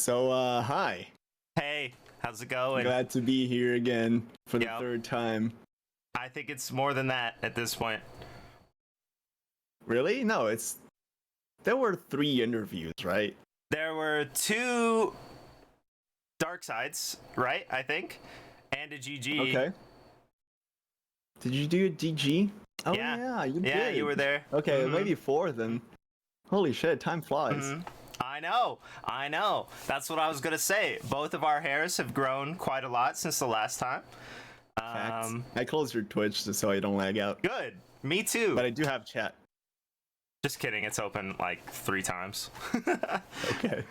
Hi. Hey, how's it going? Glad to be here again for the Yep. third time. I think it's more than that at this point. Really? No, there were 3 interviews, right? There were 2 dark sides, right? I think, and a GG. Okay. Did you do a DG? Oh Yeah. yeah, you Yeah, did. you were there. Okay, Mhm. maybe 4 then. Holy shit, time flies. Mhm. I know. That's what I was gonna say. Both of our hairs have grown quite a lot since the last time. Facts. I closed your Twitch just so I don't lag out. Good. Me too. But I do have chat. Just kidding. It's open like 3 times. Okay.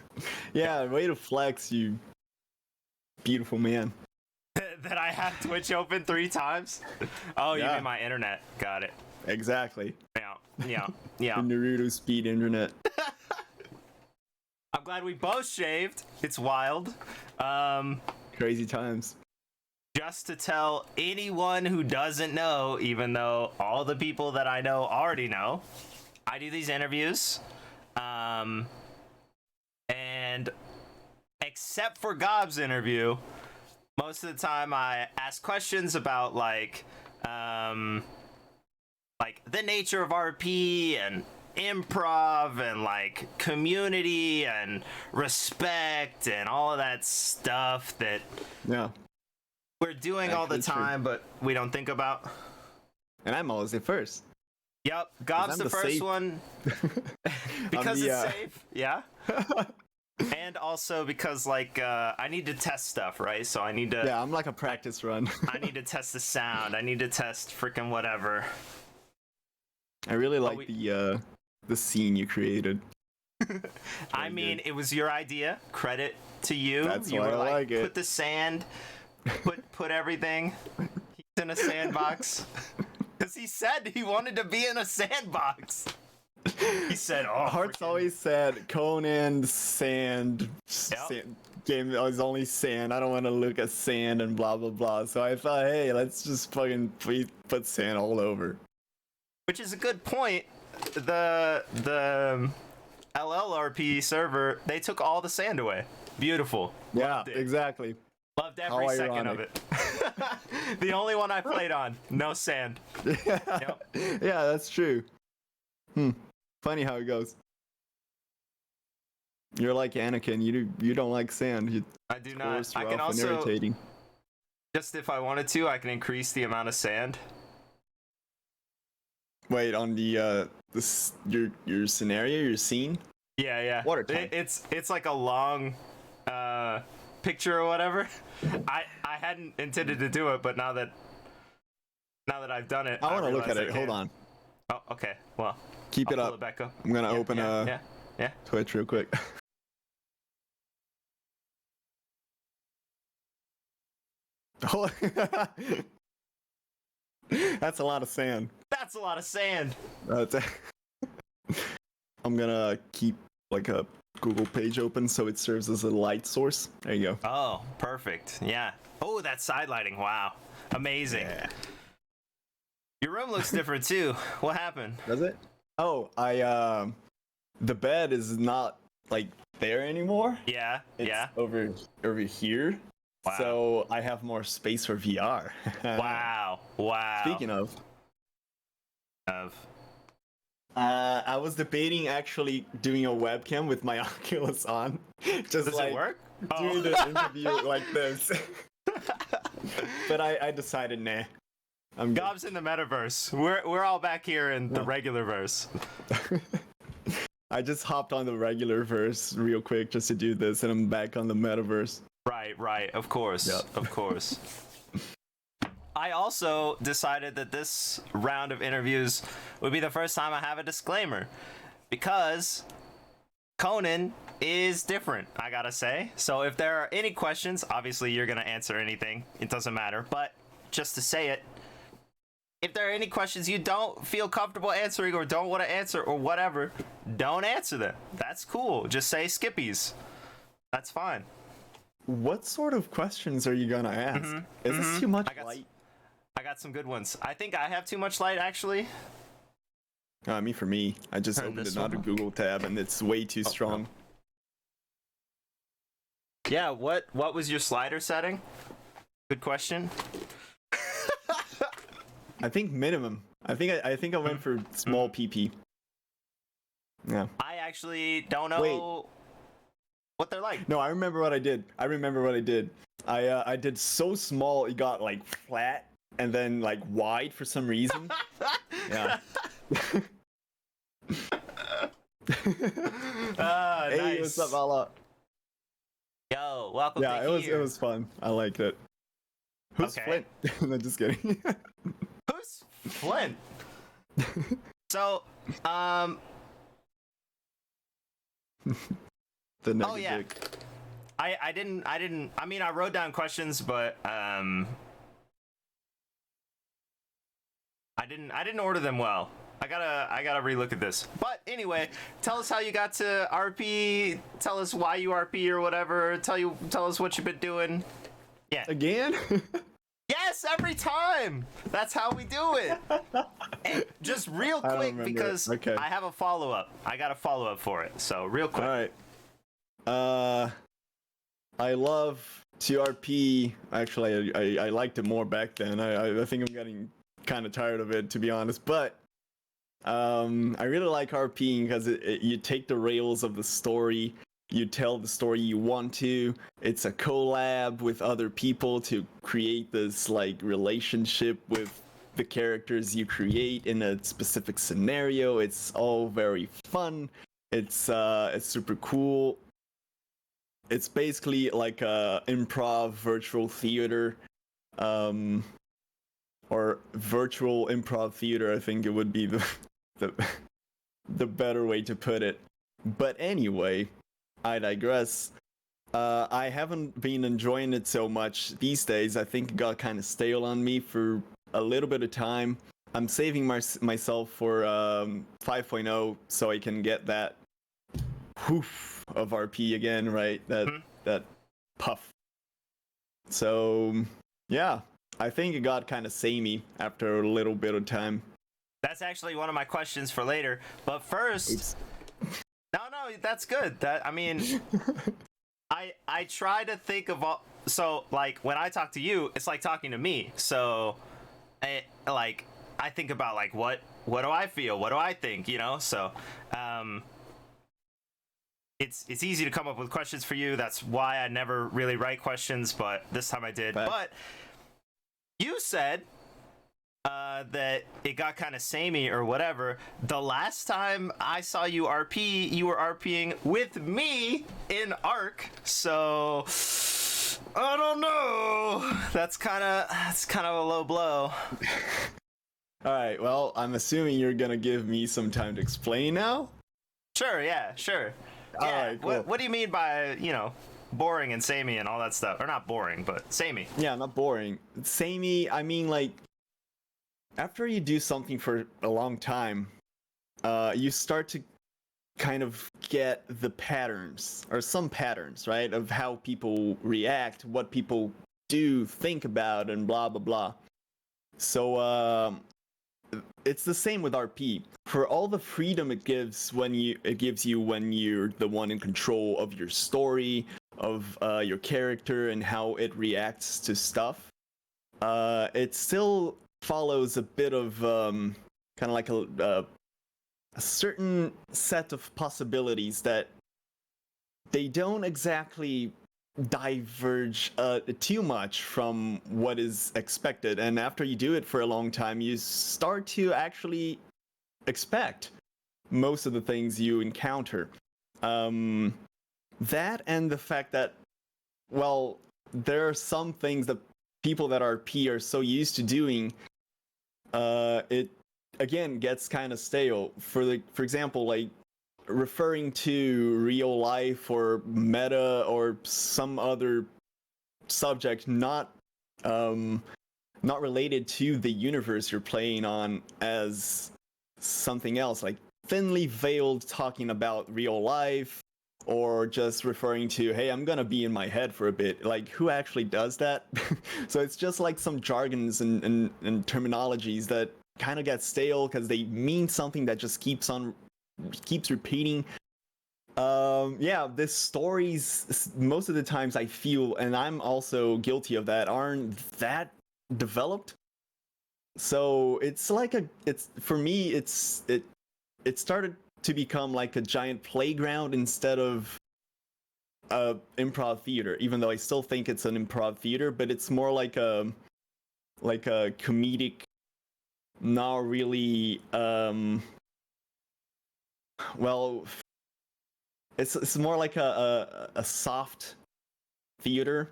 Yeah, way to flex, you beautiful man. That I have Twitch open 3 times. Oh, you Yeah. mean my internet? Got it. Exactly. Yeah. The Naruto speed internet. I'm glad we both shaved. It's wild. Crazy times. Just to tell anyone who doesn't know, even though all the people that I know already know, I do these interviews. And except for Gob's interview, most of the time I ask questions about like the nature of RP and improv and like community and respect and all of that stuff that Yeah. we're doing all the Actually true. time but we don't think about. And I'm always the first. Yep, Gob's I'm the the first safe- one because the, it's safe. Yeah. And also because like I need to test stuff, right? So I need to Yeah, I'm like a practice run. I need to test the sound. I need to test freaking whatever. I really like the scene you created. I mean, good. it was your idea. Credit to you. That's You why were I like it. Put the sand, put everything. He's in a sandbox. Because he said he wanted to be in a sandbox. He said, "Oh, Hearts freaking-" always said Conan sand. Game is only sand. I don't want to look at sand and blah blah blah. So I thought, hey, let's just fucking put sand all over. Which is a good point. The LLRP server, they took all the sand away. Beautiful. Yeah, Loved it. exactly. Loved every How second of ironic. it. The only one I played on, no sand. Yeah, yeah, that's true. Funny how it goes. You're like Anakin. You don't like sand. I do not. Coarse, I rough, can and also, irritating. just if I wanted to, I can increase the amount of sand. Wait, on the your scenario, your scene. Yeah. Water type. It's like a long picture or whatever. I hadn't intended to do it, but now that I've done it, I want to look realize at it. I Hold can. on. Oh, okay. Well, Keep I'll it pull up. it back up. I'm gonna open Yeah. Twitch real quick. Oh, that's a lot of sand. That's a lot of sand. I'm gonna keep like a Google page open so it serves as a light source. There you go. Oh, perfect. Yeah. Oh, that side lighting. Wow. Amazing. Yeah. Your room looks different too. What happened? Does it? Oh, the bed is not like there anymore. Yeah. It's over here. Wow. So I have more space for VR. Wow. Speaking of, I was debating actually doing a webcam with my Oculus on. Just Does like it work? doing the interview like this. But I decided, nah. I'm good. Gob's in the metaverse. We're all back here in the regular verse. I just hopped on the regular verse real quick just to do this, and I'm back on the metaverse. Right. Of course. Yep. Of course. I also decided that this round of interviews would be the first time I have a disclaimer, because Conan is different, I gotta say. So if there are any questions, obviously you're gonna answer anything. It doesn't matter. But just to say it, if there are any questions you don't feel comfortable answering or don't want to answer or whatever, don't answer them. That's cool. Just say skippies. That's fine. What sort of questions are you gonna ask? Is this too much light? I got some good ones. I think I have too much light, actually. I mean, for me, I just Turn opened this another one. Google tab and it's way too strong. Yeah, what was your slider setting? Good question. I think minimum. I think I went for small PP. Yeah. I actually don't know Wait. what they're like. No, I remember what I did. I did so small it got like flat and then like wide for some reason. Yeah. Hey, Nice. what's up, Allah? Yo, welcome Yeah, to it was fun. I liked it. Who's Okay. Flint? No, just kidding. Who's Flint? So, The negative. oh yeah. I didn't I mean I wrote down questions, but I didn't order them well. I gotta relook at this. But anyway, tell us how you got to RP, tell us why you RP or whatever, tell us what you've been doing. Yeah. Again? Yes, every time. That's how we do it. And just real I don't quick remember. because Okay. I have a follow-up. I got a follow-up for it. So, real quick. All right. I love TRP. Actually, I liked it more back then. I think I'm getting kind of tired of it, to be honest. But I really like RPing because you take the rails of the story, you tell the story you want to. It's a collab with other people to create this like relationship with the characters you create in a specific scenario. It's all very fun. It's super cool. It's basically like a improv virtual theater, or virtual improv theater. I think it would be the better way to put it. But anyway, I digress. I haven't been enjoying it so much these days. I think it got kind of stale on me for a little bit of time. I'm saving myself for 5.0 so I can get that poof of RP again, right? That puff. So yeah, I think it got kind of samey after a little bit of time. That's actually one of my questions for later. But first, Oops. no, that's good. That I mean, I try to think of all. So like when I talk to you, it's like talking to me. So, I think about like what do I feel? What do I think? You know. So, it's easy to come up with questions for you. That's why I never really write questions, but this time I did. Fact. But you said that it got kind of samey or whatever. The last time I saw you RP, you were RPing with me in Arc. So I don't know. That's kind of a low blow. All right. Well, I'm assuming you're gonna give me some time to explain now. Sure. Yeah. Sure. All Yeah. right, cool. What do you mean by boring and samey and all that stuff? Or not boring, but samey. Yeah, not boring. Samey. I mean, like, after you do something for a long time, you start to kind of get the patterns, or some patterns, right, of how people react, what people do, think about, and blah blah blah. So it's the same with RP. For all the freedom it gives when you're the one in control of your story, of your character, and how it reacts to stuff, it still follows a bit of kind of like a certain set of possibilities that they don't exactly diverge too much from what is expected. And after you do it for a long time, you start to actually expect most of the things you encounter. That and the fact that, well, there are some things that people that RP are so used to doing, it again gets kind of stale. For example, like referring to real life or meta or some other subject not related to the universe you're playing on as something else, like thinly veiled talking about real life, or just referring to, hey, I'm gonna be in my head for a bit. Like, who actually does that? So it's just like some jargons and terminologies that kind of get stale because they mean something that just keeps repeating. Yeah, the stories most of the times I feel, and I'm also guilty of that, aren't that developed. So it's like it's for me, it started to become like a giant playground instead of improv theater. Even though I still think it's an improv theater, but it's more like a comedic, not really. Well, it's more like a soft theater,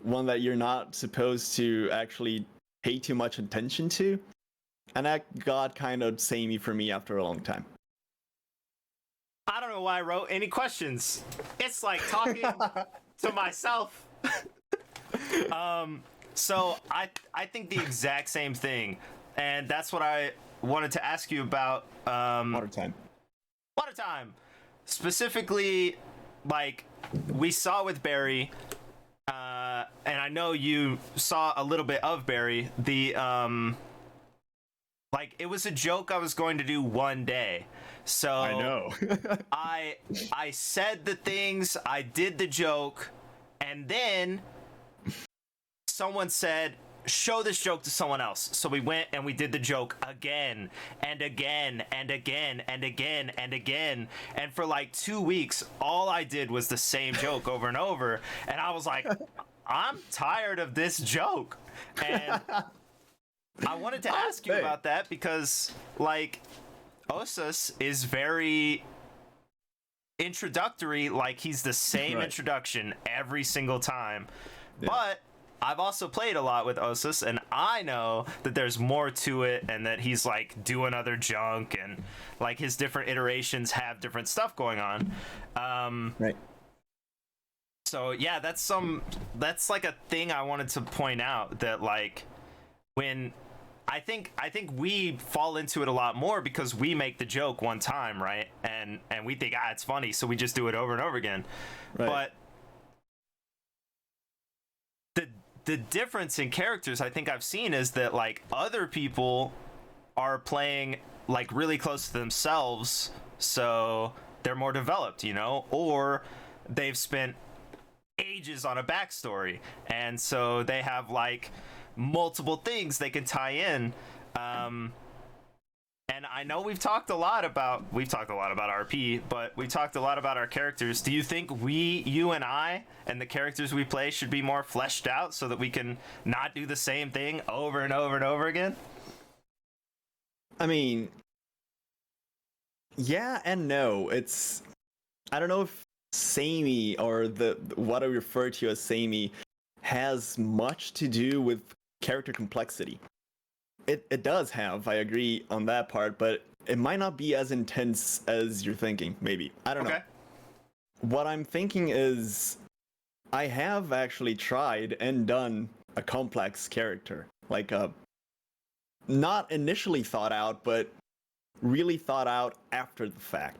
one that you're not supposed to actually pay too much attention to, and that got kind of samey for me after a long time. I don't know why I wrote any questions. It's like talking to myself. So I think the exact same thing, and that's what I wanted to ask you about. Water time. Water time. Specifically, like we saw with Barry, and I know you saw a little bit of Barry. The like it was a joke I was going to do one day. So I know. I said the things, I did the joke, and then someone said, show this joke to someone else. So we went and we did the joke again and again and again and again and again. And for like 2 weeks, all I did was the same joke over and over. And I was like, I'm tired of this joke. And I wanted to ask you about that because, like, Osus is very introductory, like he's the same introduction every single time. Yeah. But I've also played a lot with Osus, and I know that there's more to it, and that he's like doing other junk, and like his different iterations have different stuff going on. Right. So yeah, that's like a thing I wanted to point out, that like when I think we fall into it a lot more because we make the joke one time, right? And we think, it's funny, so we just do it over and over again. Right. But the difference in characters I think I've seen is that like other people are playing like really close to themselves, so they're more developed, you know, or they've spent ages on a backstory, and so they have like multiple things they can tie in. And I know we've talked a lot about RP, but we talked a lot about our characters. Do you think you and I and the characters we play should be more fleshed out so that we can not do the same thing over and over and over again? I mean, yeah and no. I don't know if samey, or what I refer to as samey, has much to do with character complexity. It does have, I agree on that part, but it might not be as intense as you're thinking, maybe. I don't know. What I'm thinking is, I have actually tried and done a complex character. Like not initially thought out, but really thought out after the fact.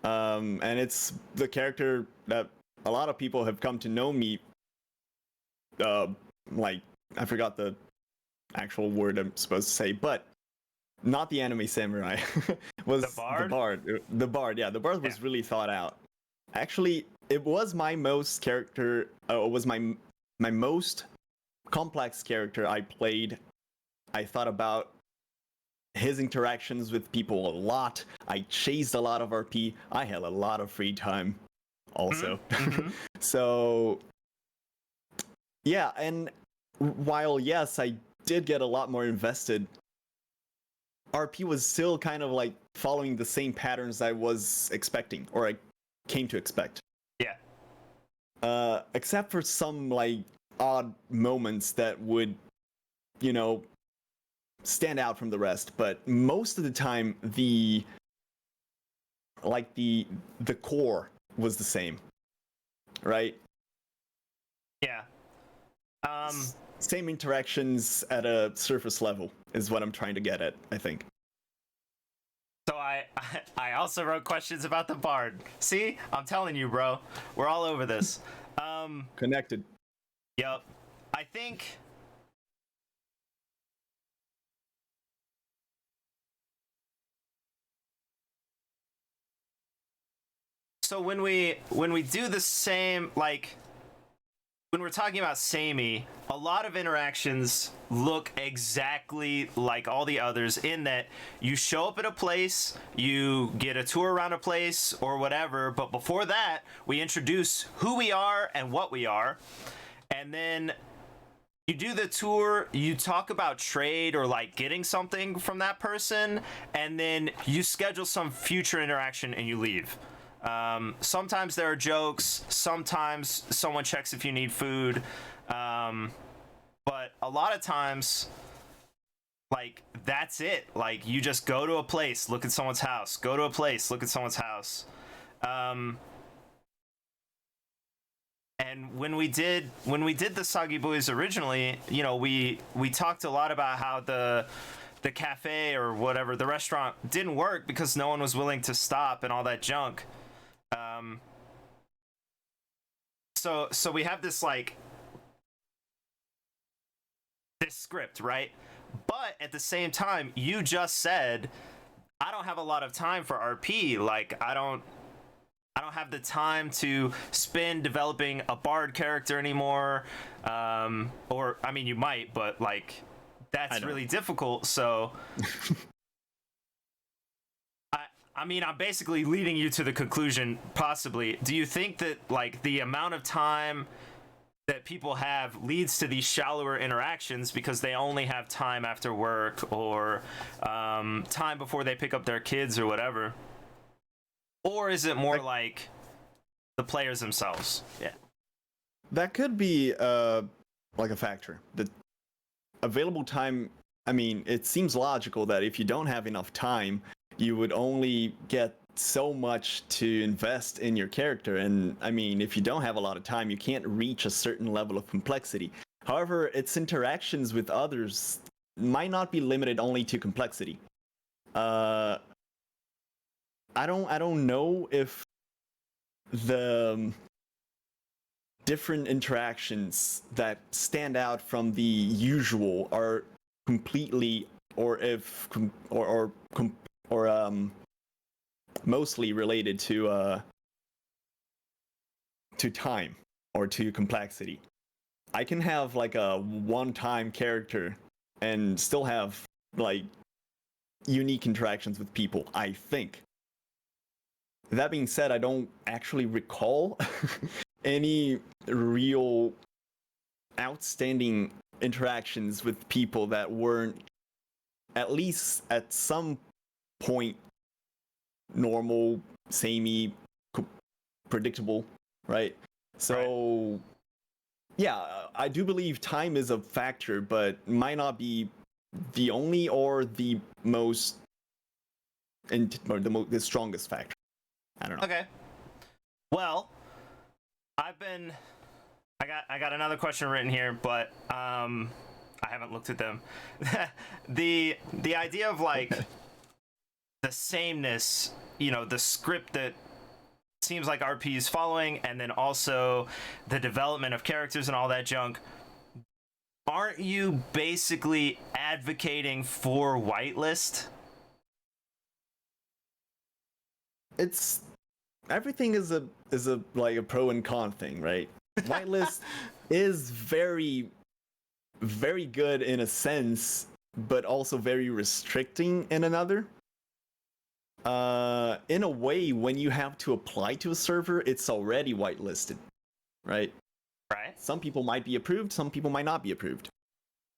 And it's the character that a lot of people have come to know me, like, I forgot the actual word I'm supposed to say, but not the anime samurai. Was the bard. The bard, yeah. The bard was really thought out. Actually, it was my most my most complex character I played. I thought about his interactions with people a lot. I chased a lot of RP. I had a lot of free time also. Mm-hmm. So yeah, and while yes, I did get a lot more invested, RP was still kind of like following the same patterns I was expecting, or I came to expect. Yeah. Except for some like odd moments that would, you know, stand out from the rest. But most of the time, the core was the same, right? Yeah. Same interactions at a surface level is what I'm trying to get at, I think. So I also wrote questions about the bard. See, I'm telling you, bro, we're all over this. Connected. Yep. I think So when we do the same, like when we're talking about samey, a lot of interactions look exactly like all the others in that you show up at a place, you get a tour around a place or whatever, but before that, we introduce who we are and what we are. And then you do the tour, you talk about trade or like getting something from that person, and then you schedule some future interaction and you leave. Sometimes there are jokes, sometimes someone checks if you need food, but a lot of times, like, that's it. Like, you just go to a place, look at someone's house, go to a place, look at someone's house. And when we did the Soggy Boys originally, you know, we talked a lot about how the cafe or whatever, the restaurant, didn't work because no one was willing to stop and all that junk. So we have this, like, this script, right? But at the same time, you just said, I don't have a lot of time for RP. Like, I don't have the time to spend developing a bard character anymore. Or, I mean, you might, but, like, that's really difficult, so... I mean, I'm basically leading you to the conclusion, possibly. Do you think that, like, the amount of time that people have leads to these shallower interactions because they only have time after work or time before they pick up their kids or whatever? Or is it more like the players themselves? Yeah. That could be like a factor. The available time, I mean, it seems logical that if you don't have enough time, you would only get so much to invest in your character. And I mean, if you don't have a lot of time, you can't reach a certain level of complexity. However, its interactions with others might not be limited only to complexity. I don't know if the different interactions that stand out from the usual are completely or mostly related to time or to complexity. I can have like a one-time character and still have like unique interactions with people, I think. That being said, I don't actually recall any real outstanding interactions with people that weren't at least at some point normal, samey, predictable, right? So yeah, I do believe time is a factor, but might not be the only or the most or the strongest factor. I don't know. Okay. Well, I got another question written here, but I haven't looked at them. the idea of like the sameness, you know, the script that seems like RP is following, and then also the development of characters and all that junk. Aren't you basically advocating for whitelist? It's everything is a like a pro and con thing, right? Whitelist is very good in a sense, but also very restricting in another. In a way, when you have to apply to a server, it's already whitelisted, right? Right. Some people might be approved, some people might not be approved.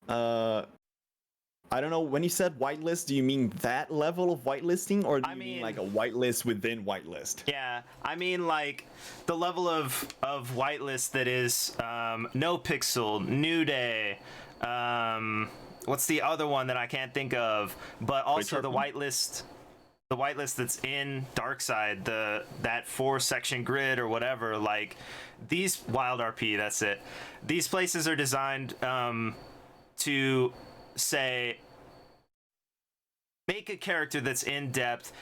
I don't know, when you said whitelist, do you mean that level of whitelisting, or do you mean like a whitelist within whitelist? Yeah, I mean like the level of whitelist that is No Pixel, New Day, what's the other one that I can't think of, but also the whitelist that's in Darkside, that 4-section grid or whatever, like these Wild RP, that's it. These places are designed to say, make a character that's in depth,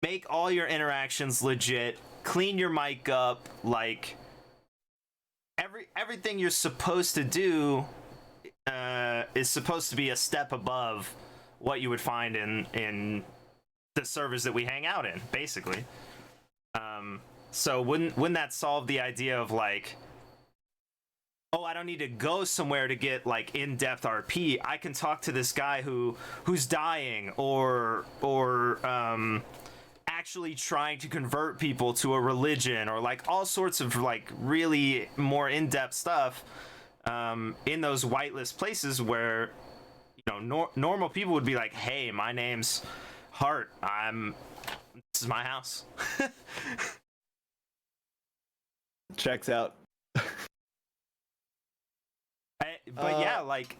make all your interactions legit, clean your mic up, like everything you're supposed to do is supposed to be a step above what you would find in the servers that we hang out in, basically. So wouldn't that solve the idea of like, oh, I don't need to go somewhere to get like in-depth RP. I can talk to this guy who's dying or actually trying to convert people to a religion, or like all sorts of like really more in-depth stuff in those whitelist places where, you know, normal people would be like, hey, my name's Hart, this is my house. Checks out. But yeah, like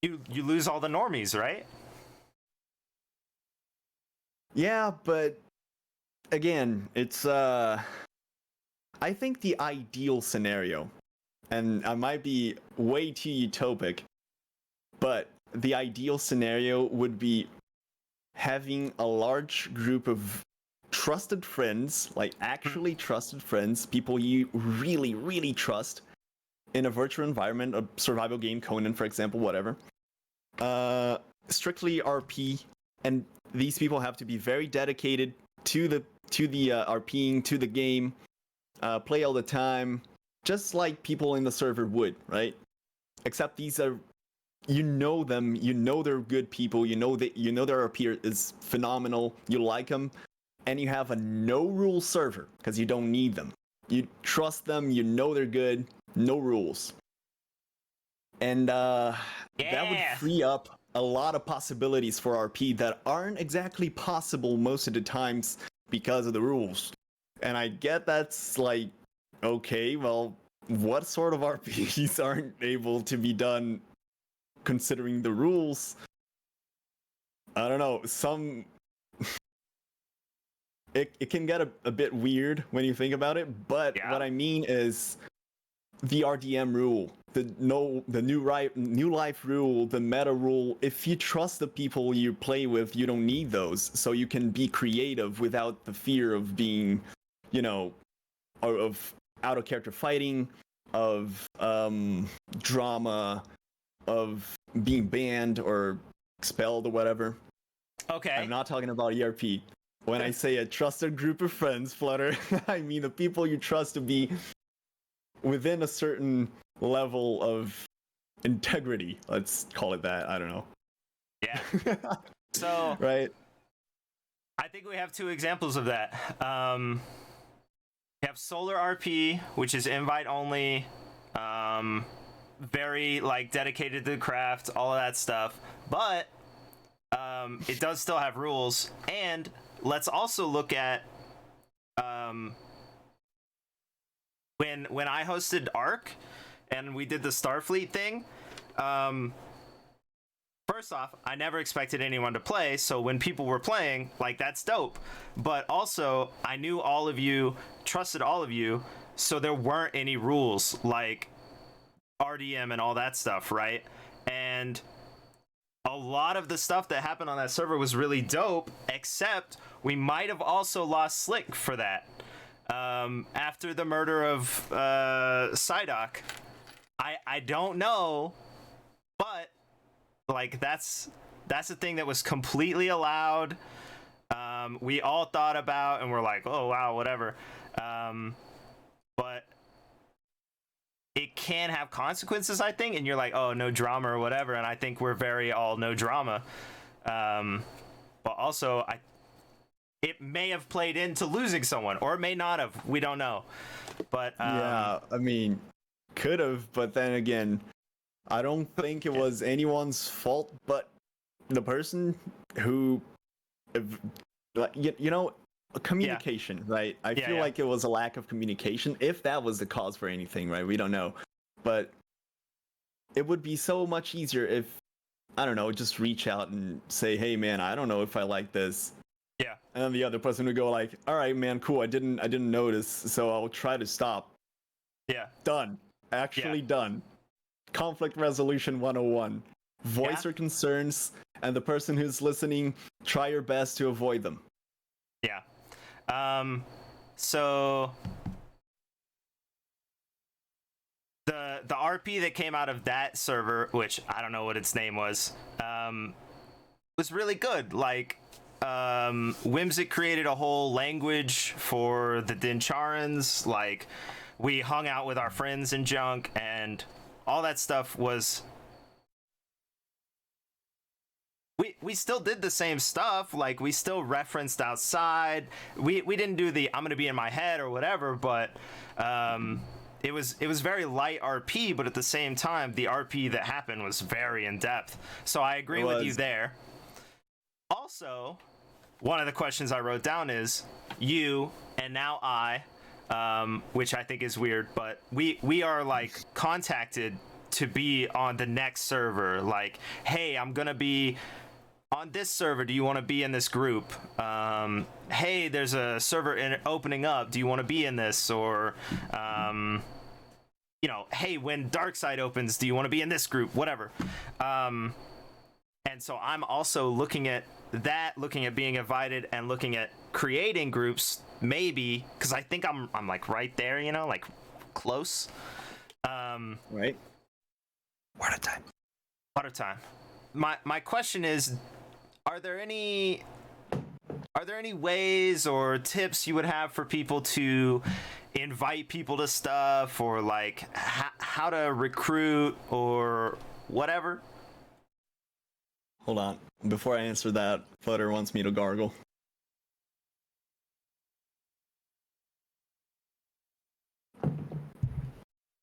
you lose all the normies, right? Yeah, but again, it's I think the ideal scenario, and I might be way too utopic, but the ideal scenario would be having a large group of trusted friends, like actually trusted friends, people you really, really trust, in a virtual environment, a survival game, Conan, for example, whatever. Strictly RP, and these people have to be very dedicated to the RPing, to the game, play all the time, just like people in the server would, right? Except these are, you know them, you know they're good people, you know their RP is phenomenal, you like them, and you have a no-rule server because you don't need them. You trust them, you know they're good, no rules. And that would free up a lot of possibilities for RP that aren't exactly possible most of the times because of the rules. And I get that's like, okay, well, what sort of RPs aren't able to be done considering the rules? I don't know, some... It can get a bit weird when you think about it, but what I mean is the RDM rule, the new life rule, the meta rule. If you trust the people you play with, you don't need those, so you can be creative without the fear of being, you know, of out of character fighting, of drama, of being banned or expelled or whatever. Okay. I'm not talking about ERP. When I say a trusted group of friends, Flutter, I mean the people you trust to be within a certain level of integrity. Let's call it that. I don't know. Yeah. So, right. I think we have two examples of that. We have Solar RP, which is invite only, very like dedicated to the craft, all of that stuff. But it does still have rules. And let's also look at when I hosted Ark and we did the Starfleet thing. First off, I never expected anyone to play, so when people were playing, like, that's dope. But also, I knew all of you, trusted all of you, so there weren't any rules like RDM and all that stuff, right? And a lot of the stuff that happened on that server was really dope, except we might have also lost Slick for that. After the murder of Psyduck, I don't know, but like that's a thing that was completely allowed. We all thought about and we're like, oh wow, whatever. But it can have consequences, I think, and you're like, oh, no drama or whatever, and I think we're very all no drama. But also, it may have played into losing someone, or it may not have. We don't know. But yeah, I mean, could have, but then again, I don't think it was anyone's fault but the person who, you know, communication, right? I feel like it was a lack of communication, if that was the cause for anything, right? We don't know. But it would be so much easier if, I don't know, just reach out and say, hey man, I don't know if I like this. Yeah. And then the other person would go like, all right, man, cool, I didn't notice, so I'll try to stop. Yeah. Done. Actually done. Conflict resolution 101. Voice your concerns, and the person who's listening, try your best to avoid them. Yeah. So the RP that came out of that server, which I don't know what its name was really good. Like, Whimsic created a whole language for the Dincharans. Like, we hung out with our friends and junk, and all that stuff was... We still did the same stuff. Like, we still referenced outside. We didn't do the I'm gonna be in my head or whatever, but it was very light RP, but at the same time, the RP that happened was very in depth. So I agree with you there. Also, one of the questions I wrote down is you and now I, which I think is weird, but we are like contacted to be on the next server. Like, hey, I'm gonna be on this server. Do you want to be in this group? Hey, there's a server opening up. Do you want to be in this? Or you know, hey, when Darkside opens, do you want to be in this group? Whatever. And so I'm also looking at that, looking at being invited, and looking at creating groups, maybe, because I think I'm like right there, you know, like close. Right. Water time. Water time. My question is, are there any ways or tips you would have for people to invite people to stuff, or like how to recruit or whatever? Hold on. Before I answer that, Flutter wants me to gargle.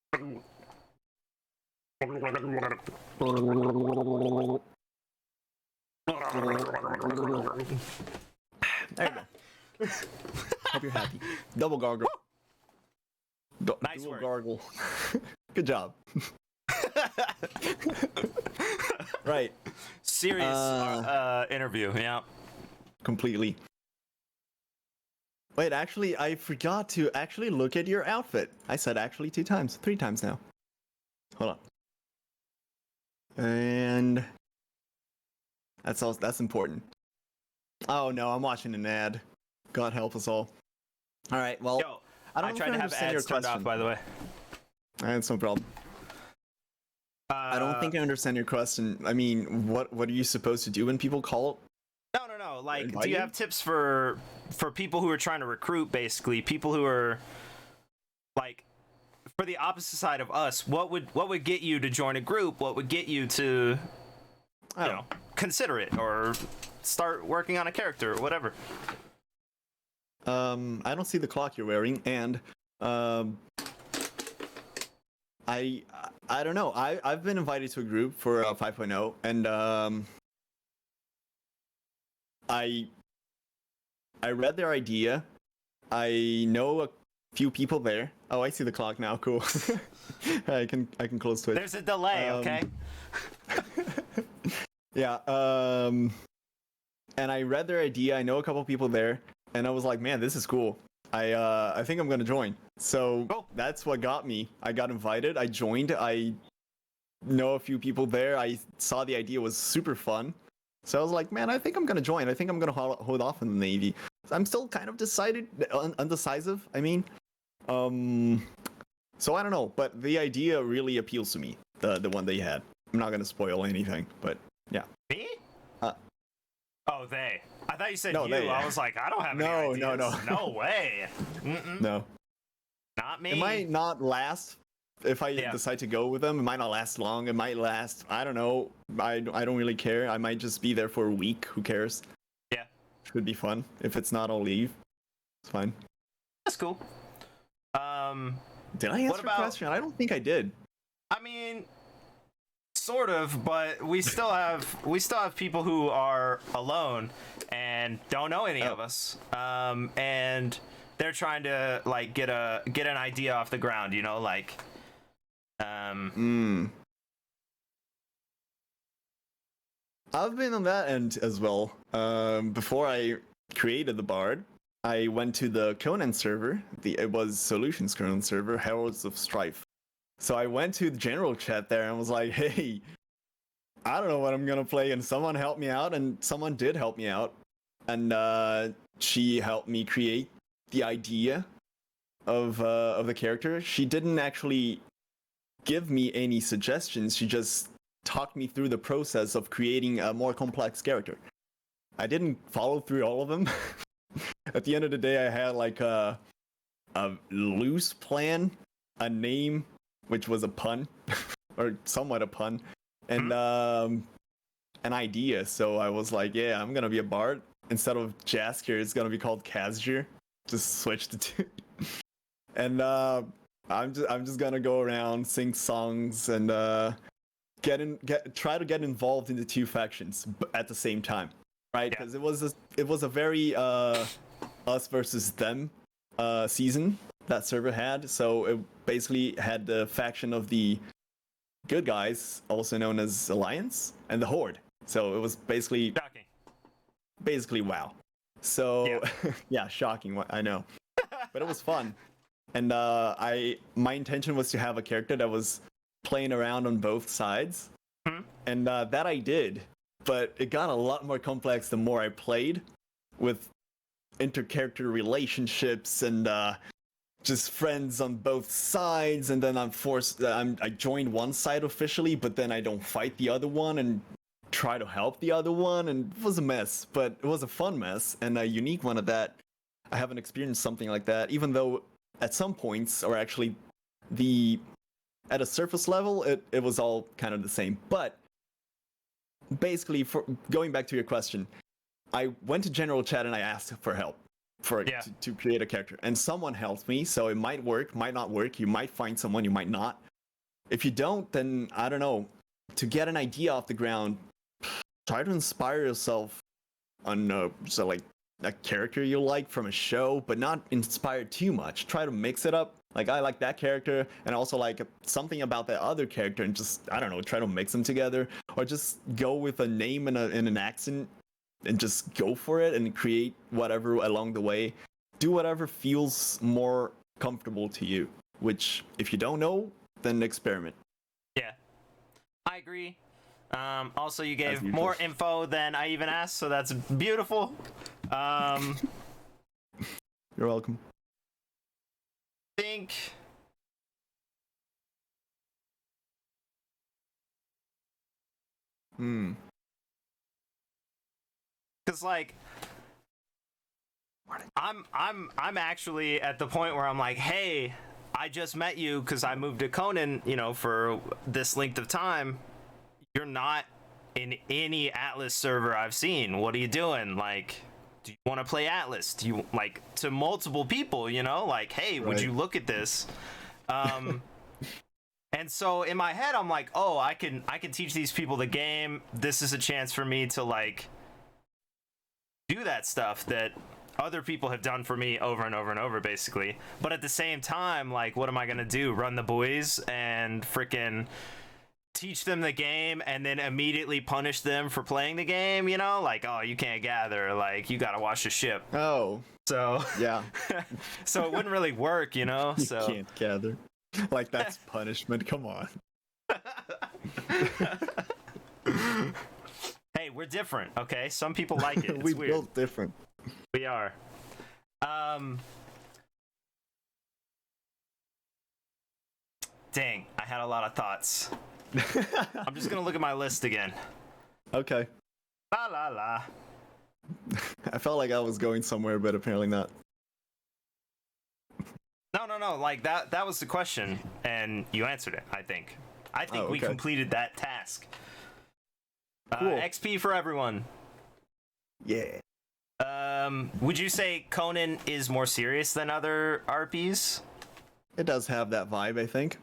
There you go. Hope you're happy. Double gargle. Nice Dual work. gargle. Good job. Right. Serious interview, yeah. Completely. Wait, actually, I forgot to actually look at your outfit. I said actually 3 times now. Hold on. And that's important. Oh no, I'm watching an ad. God help us all. All right, well, Yo, I don't tried to have understand your ads turned off, question. by the way. That's no problem. I don't think I understand your question. I mean, what are you supposed to do when people call? No. Like, Invite do you you? have tips for people who are trying to recruit, basically, people who are like for the opposite side of us? What would get you to join a group? What would get you to, you know, consider it or start working on a character or whatever? I don't see the clock you're wearing, and I don't know. I've been invited to a group for 5.0, and I read their idea. I know a few people there. Oh, I see the clock now. Cool. I can close Twitch. There's a delay, okay? Yeah. And I read their idea. I know a couple people there, and I was like, man, this is cool. I think I'm gonna join. So Cool. That's what got me. I got invited. I joined. I know a few people there. I saw the idea was super fun. So I was like, man, I think I'm gonna join. I think I'm gonna hold off in the Navy. I'm still kind of undecisive. I mean, so I don't know, but the idea really appeals to me. The one they had. I'm not gonna spoil anything, but yeah. Me? Oh, they. I thought you said No, you. they. I was like, I don't have any No, ideas. no. No way. Mm-mm. No. Not me. It might not last if I decide to go with them. It might not last long. It might last, I don't know. I don't really care. I might just be there for a week. Who cares? Yeah. Should be fun. If it's not, I'll leave. It's fine. That's cool. Did I answer your question? I don't think I did. I mean, sort of, but we still have people who are alone and don't know any of us. And they're trying to like get an idea off the ground, you know, like I've been on that end as well. Before I created the Bard, I went to the Conan server. It was Solutions Conan server, Heralds of Strife. So I went to the general chat there and was like, hey, I don't know what I'm gonna play, and someone helped me out, and someone did help me out. And she helped me create the idea of the character. She didn't actually give me any suggestions. She just talked me through the process of creating a more complex character. I didn't follow through all of them. At the end of the day, I had like a loose plan, a name, which was a pun, or somewhat a pun, and an idea. So I was like, yeah, I'm gonna be a bard. Instead of Jaskier, it's gonna be called Kazir. Just switch the two. And I'm just gonna go around, sing songs, and try to get involved in the two factions at the same time, right? Because it was a very us versus them season that server had. So it basically had the faction of the good guys, also known as Alliance, and the Horde. So it was basically WoW. So yeah, shocking. I know, but it was fun. And my intention was to have a character that was playing around on both sides, and that I did. But it got a lot more complex the more I played, with inter-character relationships and just friends on both sides. And then I joined one side officially, but then I don't fight the other one and try to help the other one, and it was a mess. But it was a fun mess and a unique one at that. I haven't experienced something like that, even though at some points, or actually at a surface level, it was all kind of the same. But basically, for going back to your question, I went to general chat and I asked for help to create a character, and someone helped me. So it might work, might not work. You might find someone, you might not. If you don't, then I don't know. To get an idea off the ground, try to inspire yourself on like a character you like from a show, but not inspired too much. Try to mix it up. Like, I like that character, and also like something about that other character, and just, I don't know, try to mix them together, or just go with a name and an accent, and just go for it and create whatever along the way. Do whatever feels more comfortable to you. Which, if you don't know, then experiment. Yeah, I agree. Also, you gave more info than I even asked, so that's beautiful. You're welcome. I think because like I'm actually at the point where I'm like, hey, I just met you because I moved to Conan, for this length of time. You're not in any Atlas server I've seen. What are you doing? Like, do you want to play Atlas? Do you, like, to multiple people, like, hey, would you look at this? And so in my head, I'm like, oh, I can teach these people the game. This is a chance for me to, like, do that stuff that other people have done for me over and over and over, basically. But at the same time, like, what am I gonna do? Run the boys and freaking teach them the game and then immediately punish them for playing the game, like, oh, you can't gather, like, you gotta watch the ship. Oh, so yeah. So it wouldn't really work, You can't gather, like, that's punishment. Come on. Hey, we're different, okay? Some people like it. It's we weird. built different. We are. Dang, I had a lot of thoughts. I'm just gonna look at my list again. Okay. La la la. I felt like I was going somewhere, but apparently not. No. Like, that was the question, and you answered it, I think. We completed that task. Cool. XP for everyone. Yeah. Would you say Conan is more serious than other RPs? It does have that vibe, I think.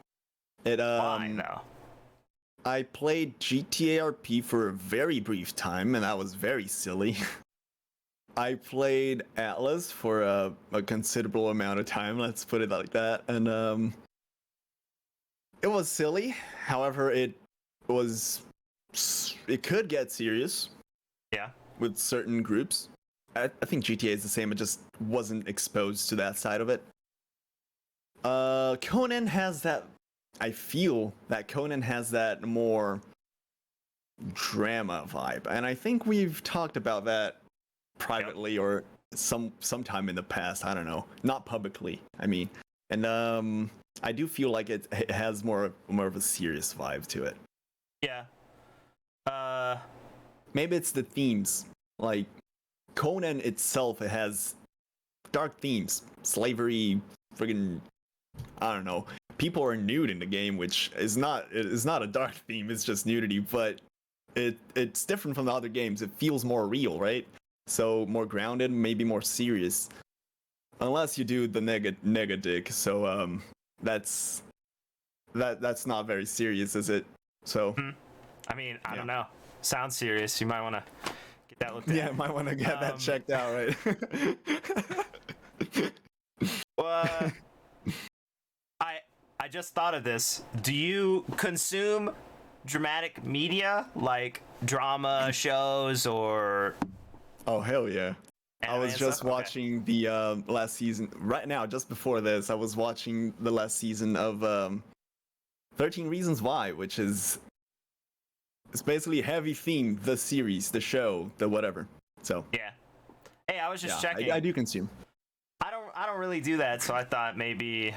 Why, though? I played GTA RP for a very brief time, and that was very silly. I played Atlas for a considerable amount of time, let's put it like that, and it was silly. However, it could get serious. Yeah. With certain groups. I think GTA is the same, it just wasn't exposed to that side of it. Conan has that. I feel that Conan has that more drama vibe, and I think we've talked about that privately or sometime in the past. I don't know, not publicly. I mean, and I do feel like it has more of a serious vibe to it. Yeah. Maybe it's the themes, like Conan itself, it has dark themes, slavery, friggin', I don't know. People are nude in the game, which is not a dark theme. It's just nudity, but it's different from the other games. It feels more real, right? So more grounded, maybe more serious. Unless you do the nega dick, so that's not very serious, is it? So I mean, I don't know. Sounds serious. You might want to get that looked at. Yeah, might want to get that checked out, right? Well, I just thought of this. Do you consume dramatic media like drama shows or? Oh hell yeah! I was just watching the last season. Right now, just before this, I was watching the last season of 13 Reasons Why, which is it's basically heavy theme, the series, the show, the whatever. So yeah. Hey, I was just checking. I do consume. I don't really do that, so I thought maybe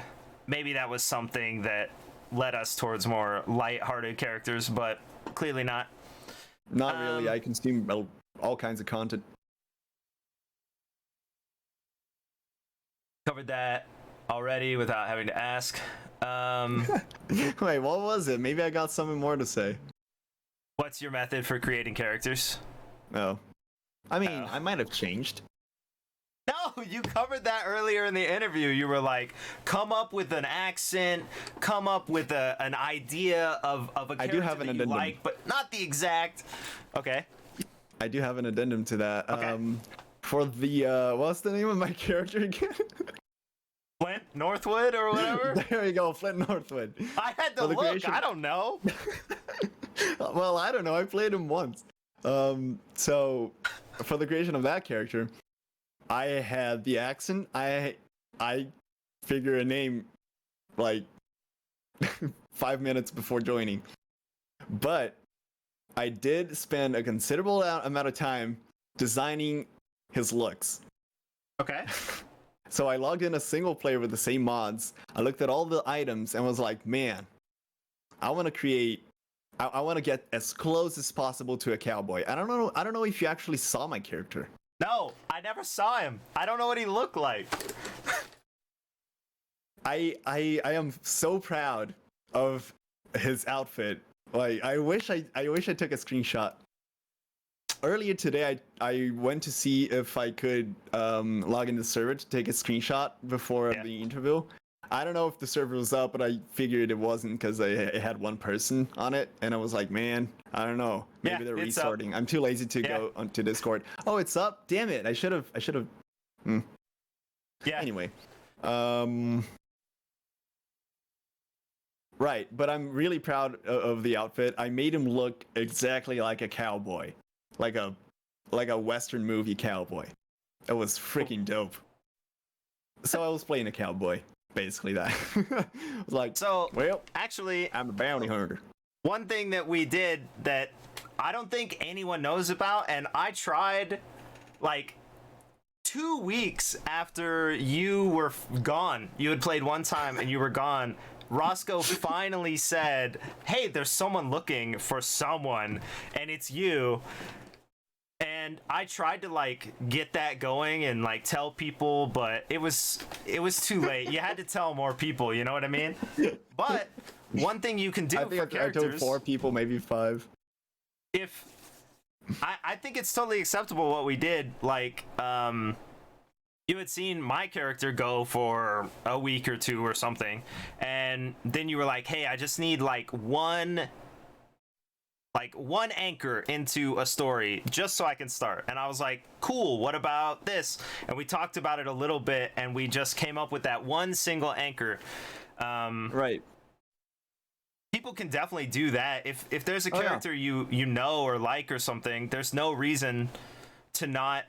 that was something that led us towards more light-hearted characters, but clearly not. Not really. I consume all kinds of content. Covered that already without having to ask. Wait, what was it? Maybe I got something more to say. What's your method for creating characters? Oh. I mean, I might have changed. No, you covered that earlier in the interview. You were like, come up with an accent, come up with an idea of a character I do have an that you addendum. like, but not the exact. Okay. I do have an addendum to that. Okay. For the what's the name of my character again? Flint Northwood or whatever? There you go, Flint Northwood. I had to For the look. creation- I don't know. Well, I don't know. I played him once. So for the creation of that character, I had the accent. I figure a name like 5 minutes before joining, but I did spend a considerable amount of time designing his looks. Okay. So I logged in a single player with the same mods. I looked at all the items and was like, man, I want to create. I want to get as close as possible to a cowboy. I don't know if you actually saw my character. No, I never saw him. I don't know what he looked like. I am so proud of his outfit. Like I wish I took a screenshot. Earlier today, I went to see if I could log into the server to take a screenshot before the interview. I don't know if the server was up, but I figured it wasn't because it had one person on it, and I was like, man, I don't know. Maybe they're restarting. I'm too lazy to go onto Discord. Oh, it's up. Damn it! I should have. Yeah. Anyway, right. But I'm really proud of the outfit. I made him look exactly like a cowboy, like a Western movie cowboy. It was freaking dope. So I was playing a cowboy. Basically that. I was like, so well, actually, I'm a bounty hunter. One thing that we did that I don't think anyone knows about, and I tried like 2 weeks after you were gone. You had played one time and you were gone. Roscoe finally said, hey, there's someone looking for someone, and it's you. And I tried to like get that going and like tell people, but it was too late. You had to tell more people, you know what I mean? But one thing you can do for characters, I told 4 people, maybe 5. If I think it's totally acceptable what we did. Like, you had seen my character go for a week or 2 or something, and then you were like, hey, I just need like one anchor into a story just so I can start. And I was like, cool, what about this? And we talked about it a little bit, and we just came up with that one single anchor. Right. People can definitely do that. If there's a character you know or like or something, there's no reason to not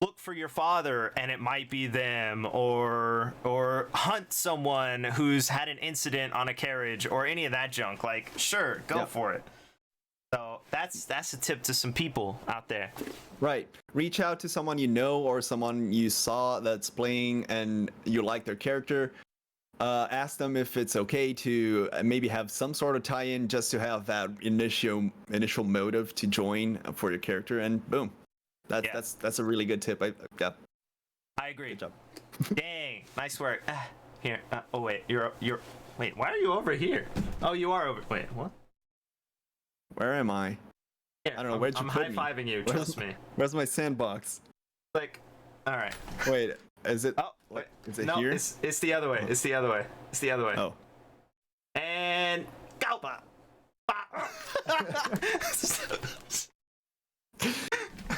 look for your father and it might be them, or hunt someone who's had an incident on a carriage or any of that junk. Like, sure, go for it. So that's a tip to some people out there. Right. Reach out to someone you know or someone you saw that's playing and you like their character. Ask them if it's okay to maybe have some sort of tie-in just to have that initial motive to join for your character, and boom. Yeah. That's a really good tip. Yeah. I agree. Good job. Dang, nice work. Here. Oh wait, you're. Wait, why are you over here? Oh, you are over. Wait, what? Where am I? Here, I don't know. Where'd you I'm put me? high-fiving you. Trust me. Where's my sandbox? Like, all right. Wait, is it? Oh, wait. Is it No, here? it's the other way. Oh. It's the other way. It's the other way. Oh. And go.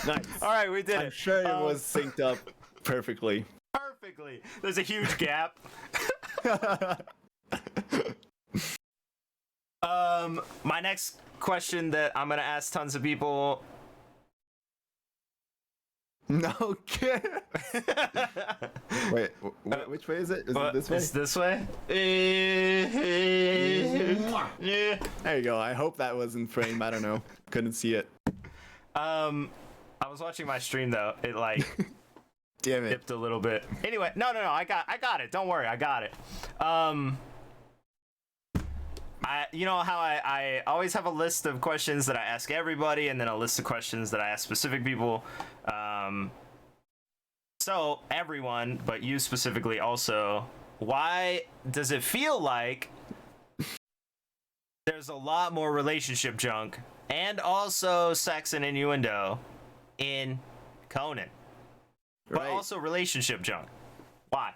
Nice. All right, we did I'm it. sure it was synced up perfectly. Perfectly. There's a huge gap. My next question that I'm gonna ask tons of people. No kid. Wait, which way is it? Is it this way? It's this way. Yeah. There you go. I hope that was in frame. I don't know. Couldn't see it. I was watching my stream though. It like Damn it. dipped a little bit. Anyway, no. I got it. Don't worry, I got it. You know how I always have a list of questions that I ask everybody, and then a list of questions that I ask specific people. So everyone, but you specifically also, why does it feel like there's a lot more relationship junk and also sex and innuendo in Conan, but Right. also relationship junk? Why?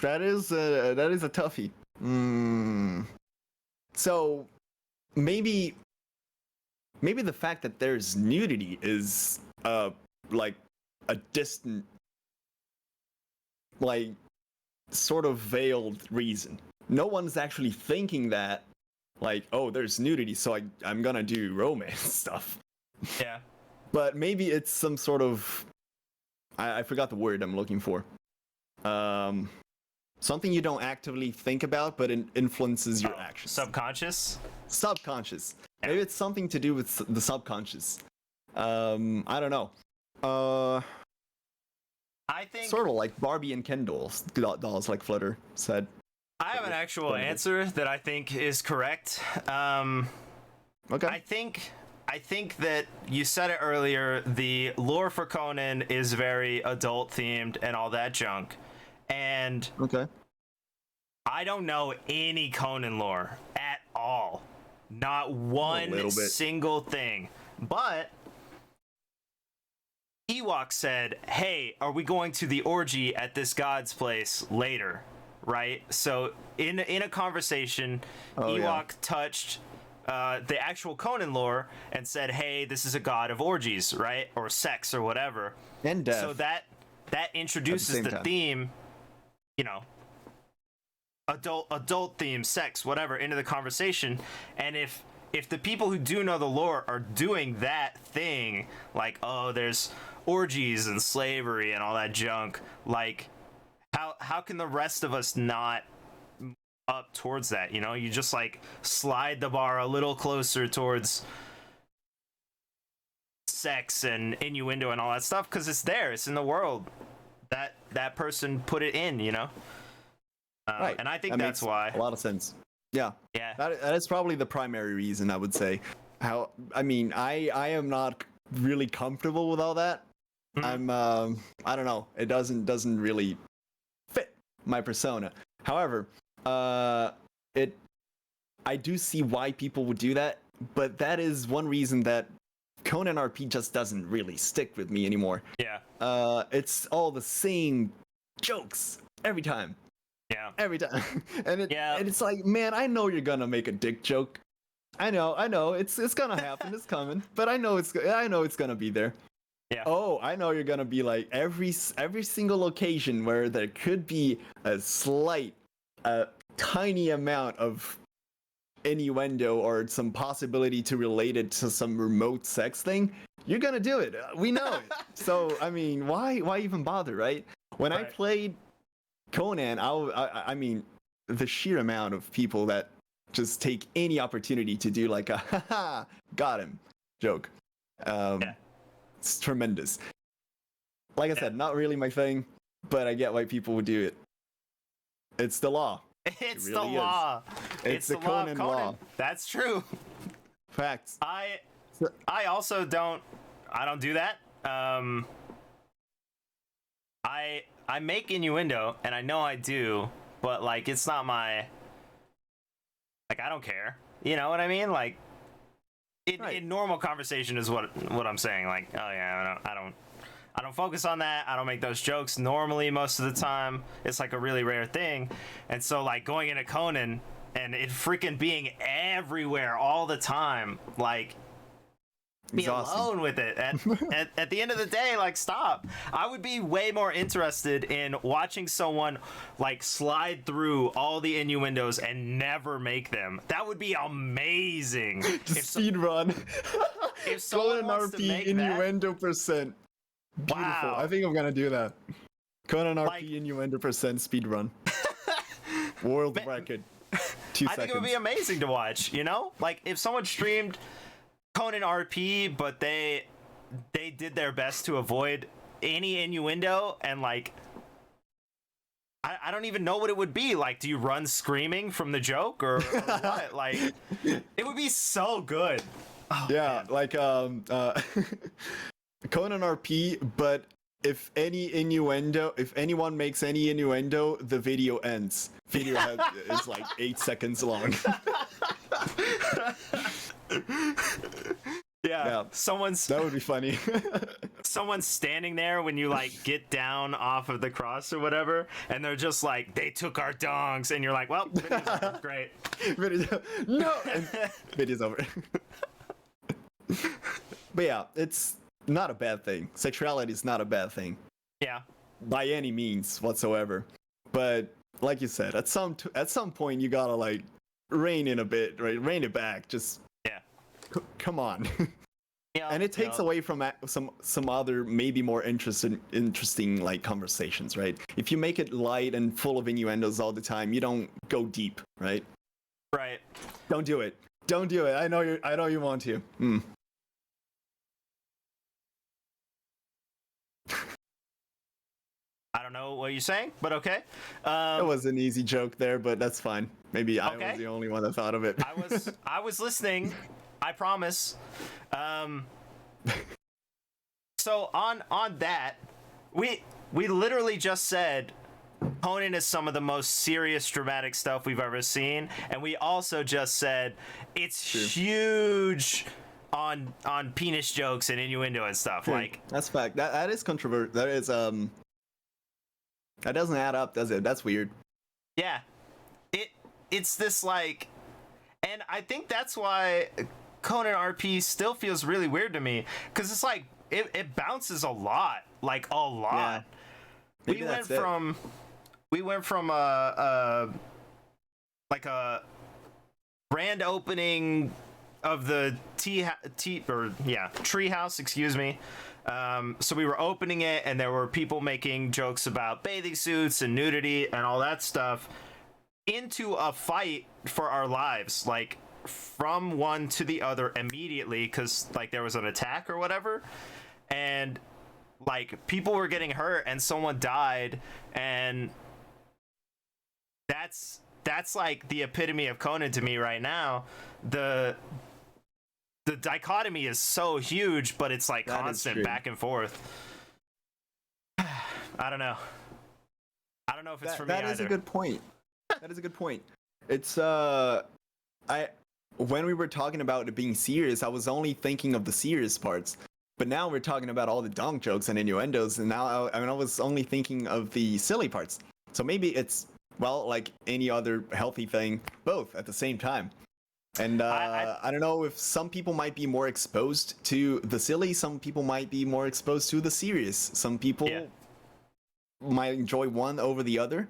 That is a toughie. So maybe the fact that there's nudity is like a distant, like sort of veiled reason. No one's actually thinking that, like, oh, there's nudity, so I'm gonna do romance stuff. Yeah. But maybe it's some sort of, I forgot the word I'm looking for. Something you don't actively think about, but it influences your actions. Subconscious? Subconscious. Maybe it's something to do with the subconscious. I don't know. I think Sort of like Barbie and Ken dolls, like Flutter said. I have an actual answer that I think is correct. Okay. I think that you said it earlier, the lore for Conan is very adult themed and all that junk. And Okay. I don't know any Conan lore at all. Not one little bit. single thing. But Ewok said, hey, are we going to the orgy at this god's place later? Right? So in a conversation, Ewok yeah. touched the actual Conan lore and said, hey, this is a god of orgies, right? Or sex or whatever. And death. So that introduces same the time. theme, you know, adult theme, sex, whatever, into the conversation. And if the people who do know the lore are doing that thing, like, oh, there's orgies and slavery and all that junk, like, how can the rest of us not up towards that? You know, you just like slide the bar a little closer towards sex and innuendo and all that stuff because it's there, it's in the world. That person put it in, you know. Right. And I think That that's makes why. A lot of sense. Yeah. Yeah. That is probably the primary reason, I would say. I am not really comfortable with all that. Mhm. I don't know. It doesn't really fit my persona. However, I do see why people would do that, but that is one reason that Conan RP just doesn't really stick with me anymore. Yeah. It's all the same jokes every time. Yeah. Every time. and Yeah. it's like, man, I know you're gonna make a dick joke. I know, it's gonna happen, it's coming, but I know it's gonna be there. Yeah. Oh, I know you're gonna be like every single occasion where there could be a slight, tiny amount of innuendo or some possibility to relate it to some remote sex thing, you're gonna do it. We know it. So I mean, why even bother, right? When I Right. played Conan, I mean, the sheer amount of people that just take any opportunity to do like a haha got him joke. Yeah. It's tremendous. Like I said, not really my thing, but I get why people would do it. It's the law. It's really the is. law. It's the the law of Conan Conan. law. That's true. Facts. I also don't do that. I make innuendo, and I know I do, but like it's not my, like, I don't care. You know what I mean? Like in normal conversation is what I'm saying. Like, oh yeah, I don't focus on that. I don't make those jokes normally most of the time. It's like a really rare thing. And so like going into Conan and it freaking being everywhere all the time, like, be alone with it. At the end of the day, like, stop. I would be way more interested in watching someone like slide through all the innuendos and never make them. That would be amazing. Speed run. If someone wants to make innuendo percent. Beautiful. Wow. I think I'm gonna do that. Conan RP Like, innuendo percent speed run. World record. 2 seconds. I think it would be amazing to watch, you know? Like if someone streamed Conan RP, but they did their best to avoid any innuendo, and like I don't even know what it would be. Like, do you run screaming from the joke or what? Like, it would be so good. Oh, yeah, man. Like Conan RP, but if anyone makes any innuendo, the video ends. Video is like 8 seconds long. Yeah, that would be funny. Someone's standing there when you like get down off of the cross or whatever, and they're just like, they took our dongs, and you're like, well, video's over. Great. No, and video's over. But yeah, it's not a bad thing. Sexuality is not a bad thing. Yeah. By any means whatsoever. But like you said, at some point you gotta like rein in a bit, right? Rein it back. Just come on. Yeah, and it takes away from some other maybe more interesting like conversations, right? If you make it light and full of innuendos all the time, you don't go deep, right? Right. Don't do it. Don't do it. I know you want to. I don't know what you're saying, but okay. It was an easy joke there, but that's fine. Maybe I was the only one that thought of it. I was listening. I promise. So on that, we literally just said Conan is some of the most serious dramatic stuff we've ever seen, and we also just said it's huge on penis jokes and innuendo and stuff. Like, that's fact. That is controversial. That is that doesn't add up, does it? That's weird. Yeah. It's this like, and I think that's why Conan RP still feels really weird to me, because it's like it bounces a lot, like a lot. Yeah. We went from a grand opening of the tree house, excuse me. So we were opening it, and there were people making jokes about bathing suits and nudity and all that stuff, into a fight for our lives, like from one to the other immediately, because like there was an attack or whatever, and like people were getting hurt and someone died, and that's like the epitome of Conan to me right now. The dichotomy is so huge, but it's like constant back and forth. I don't know if it's for me either. That is a good point. That is a good point. It's when we were talking about it being serious, I was only thinking of the serious parts. But now we're talking about all the donk jokes and innuendos, and now I was only thinking of the silly parts. So maybe it's, well, like any other healthy thing, both at the same time. And I don't know if some people might be more exposed to the silly, some people might be more exposed to the serious. Some people might enjoy one over the other.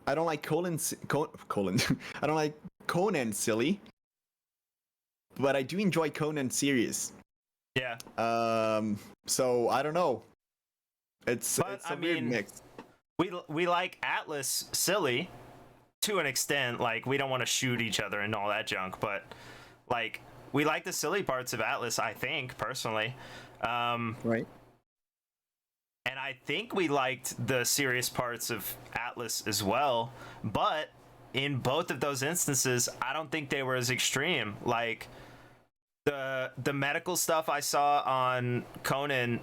I don't like Conan. I don't like Conan silly, but I do enjoy Conan serious. Yeah. So I don't know. It's a weird mix. We like Atlas silly to an extent. Like, we don't want to shoot each other and all that junk, but like we like the silly parts of Atlas, I think, personally. Right. And I think we liked the serious parts of Atlas as well, but in both of those instances, I don't think they were as extreme. Like, the medical stuff I saw on Conan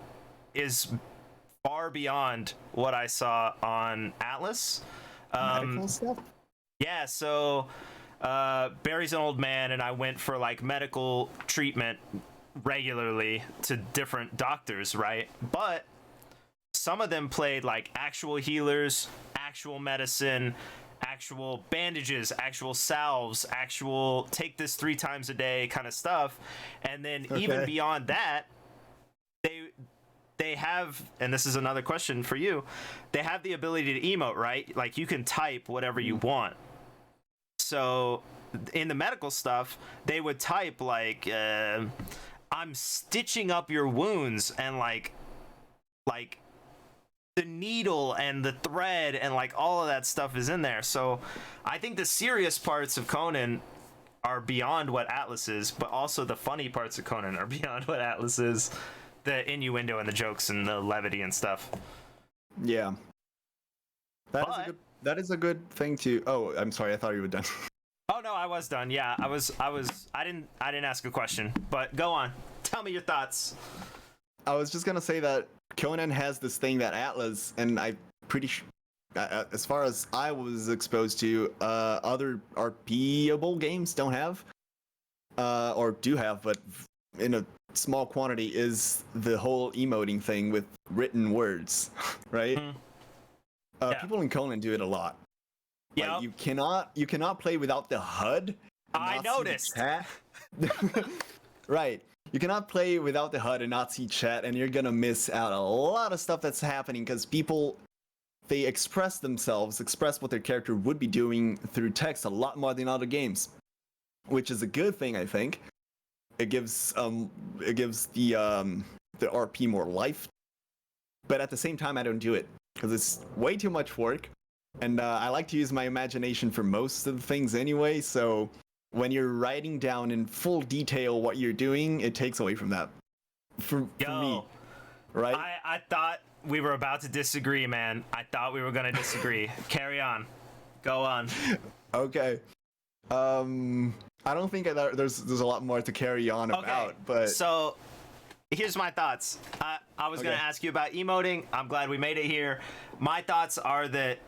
is far beyond what I saw on Atlas. Medical stuff? Yeah, so Barry's an old man, and I went for like medical treatment regularly to different doctors, right? But some of them played like actual healers, actual medicine, actual bandages, actual salves, actual take this 3 times a day kind of stuff. And then even beyond that, they have, and this is another question for you, they have the ability to emote, right? Like you can type whatever you want. So in the medical stuff, they would type like I'm stitching up your wounds, and like the needle and the thread and like all of that stuff is in there. So I think the serious parts of Conan are beyond what Atlas is, but also the funny parts of Conan are beyond what Atlas is. The innuendo and the jokes and the levity and stuff. Yeah. That is a good thing to. Oh, I'm sorry. I thought you were done. Oh no, I was done. Yeah, I didn't ask a question, but go on. Tell me your thoughts. I was just gonna say that Conan has this thing that Atlas, and I'm pretty sure, as far as I was exposed to, other RPable games don't have, or do have, but in a small quantity, is the whole emoting thing with written words, right? Yeah. People in Conan do it a lot. Yeah. Like, you cannot play without the HUD. I noticed. Right. You cannot play without the HUD and not see chat, and you're gonna miss out a lot of stuff that's happening because people, they express themselves, express what their character would be doing through text a lot more than other games, which is a good thing, I think. It gives the RP more life, but at the same time, I don't do it because it's way too much work, and I like to use my imagination for most of the things anyway. So when you're writing down in full detail what you're doing, it takes away from that. For me, right? I thought we were about to disagree, man. I thought we were gonna disagree. Carry on. Go on. Okay. I don't think there's a lot more to carry on about, but so here's my thoughts. I was gonna ask you about emoting. I'm glad we made it here. My thoughts are that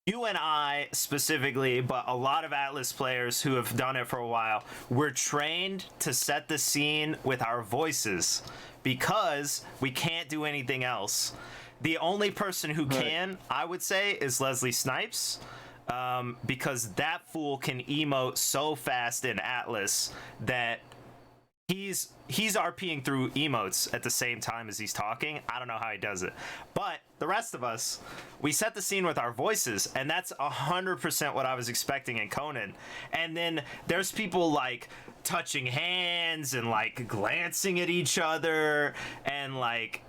you and I specifically, but a lot of Atlas players who have done it for a while, we're trained to set the scene with our voices because we can't do anything else. The only person who can, I would say, is Leslie Snipes. Because that fool can emote so fast in Atlas that he's RPing through emotes at the same time as he's talking. I don't know how he does it, but the rest of us, we set the scene with our voices, and that's 100% what I was expecting in Conan. And then there's people like touching hands and like glancing at each other and like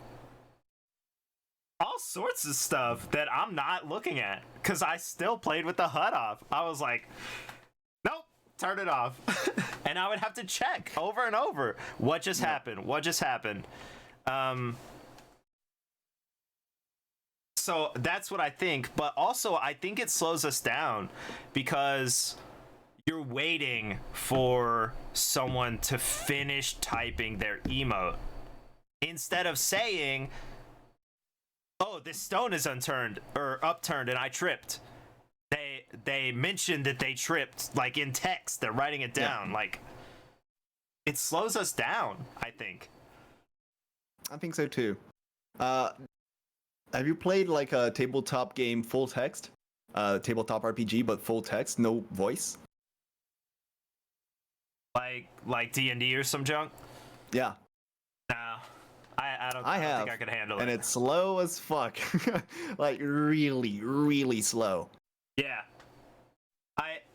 all sorts of stuff that I'm not looking at because I still played with the HUD off. I was like, nope, turn it off. And I would have to check over and over what just happened. So that's what I think, but also I think it slows us down because you're waiting for someone to finish typing their emote instead of saying, oh, this stone is upturned and I tripped. They mentioned that they tripped, like in text. They're writing it down. Like, it slows us down, I think. I think so too. Have you played like a tabletop game full text? Tabletop RPG, but full text, no voice? Like D&D or some junk? Yeah. No. I don't think I could handle it. And it's slow as fuck. Like really, really slow. Yeah.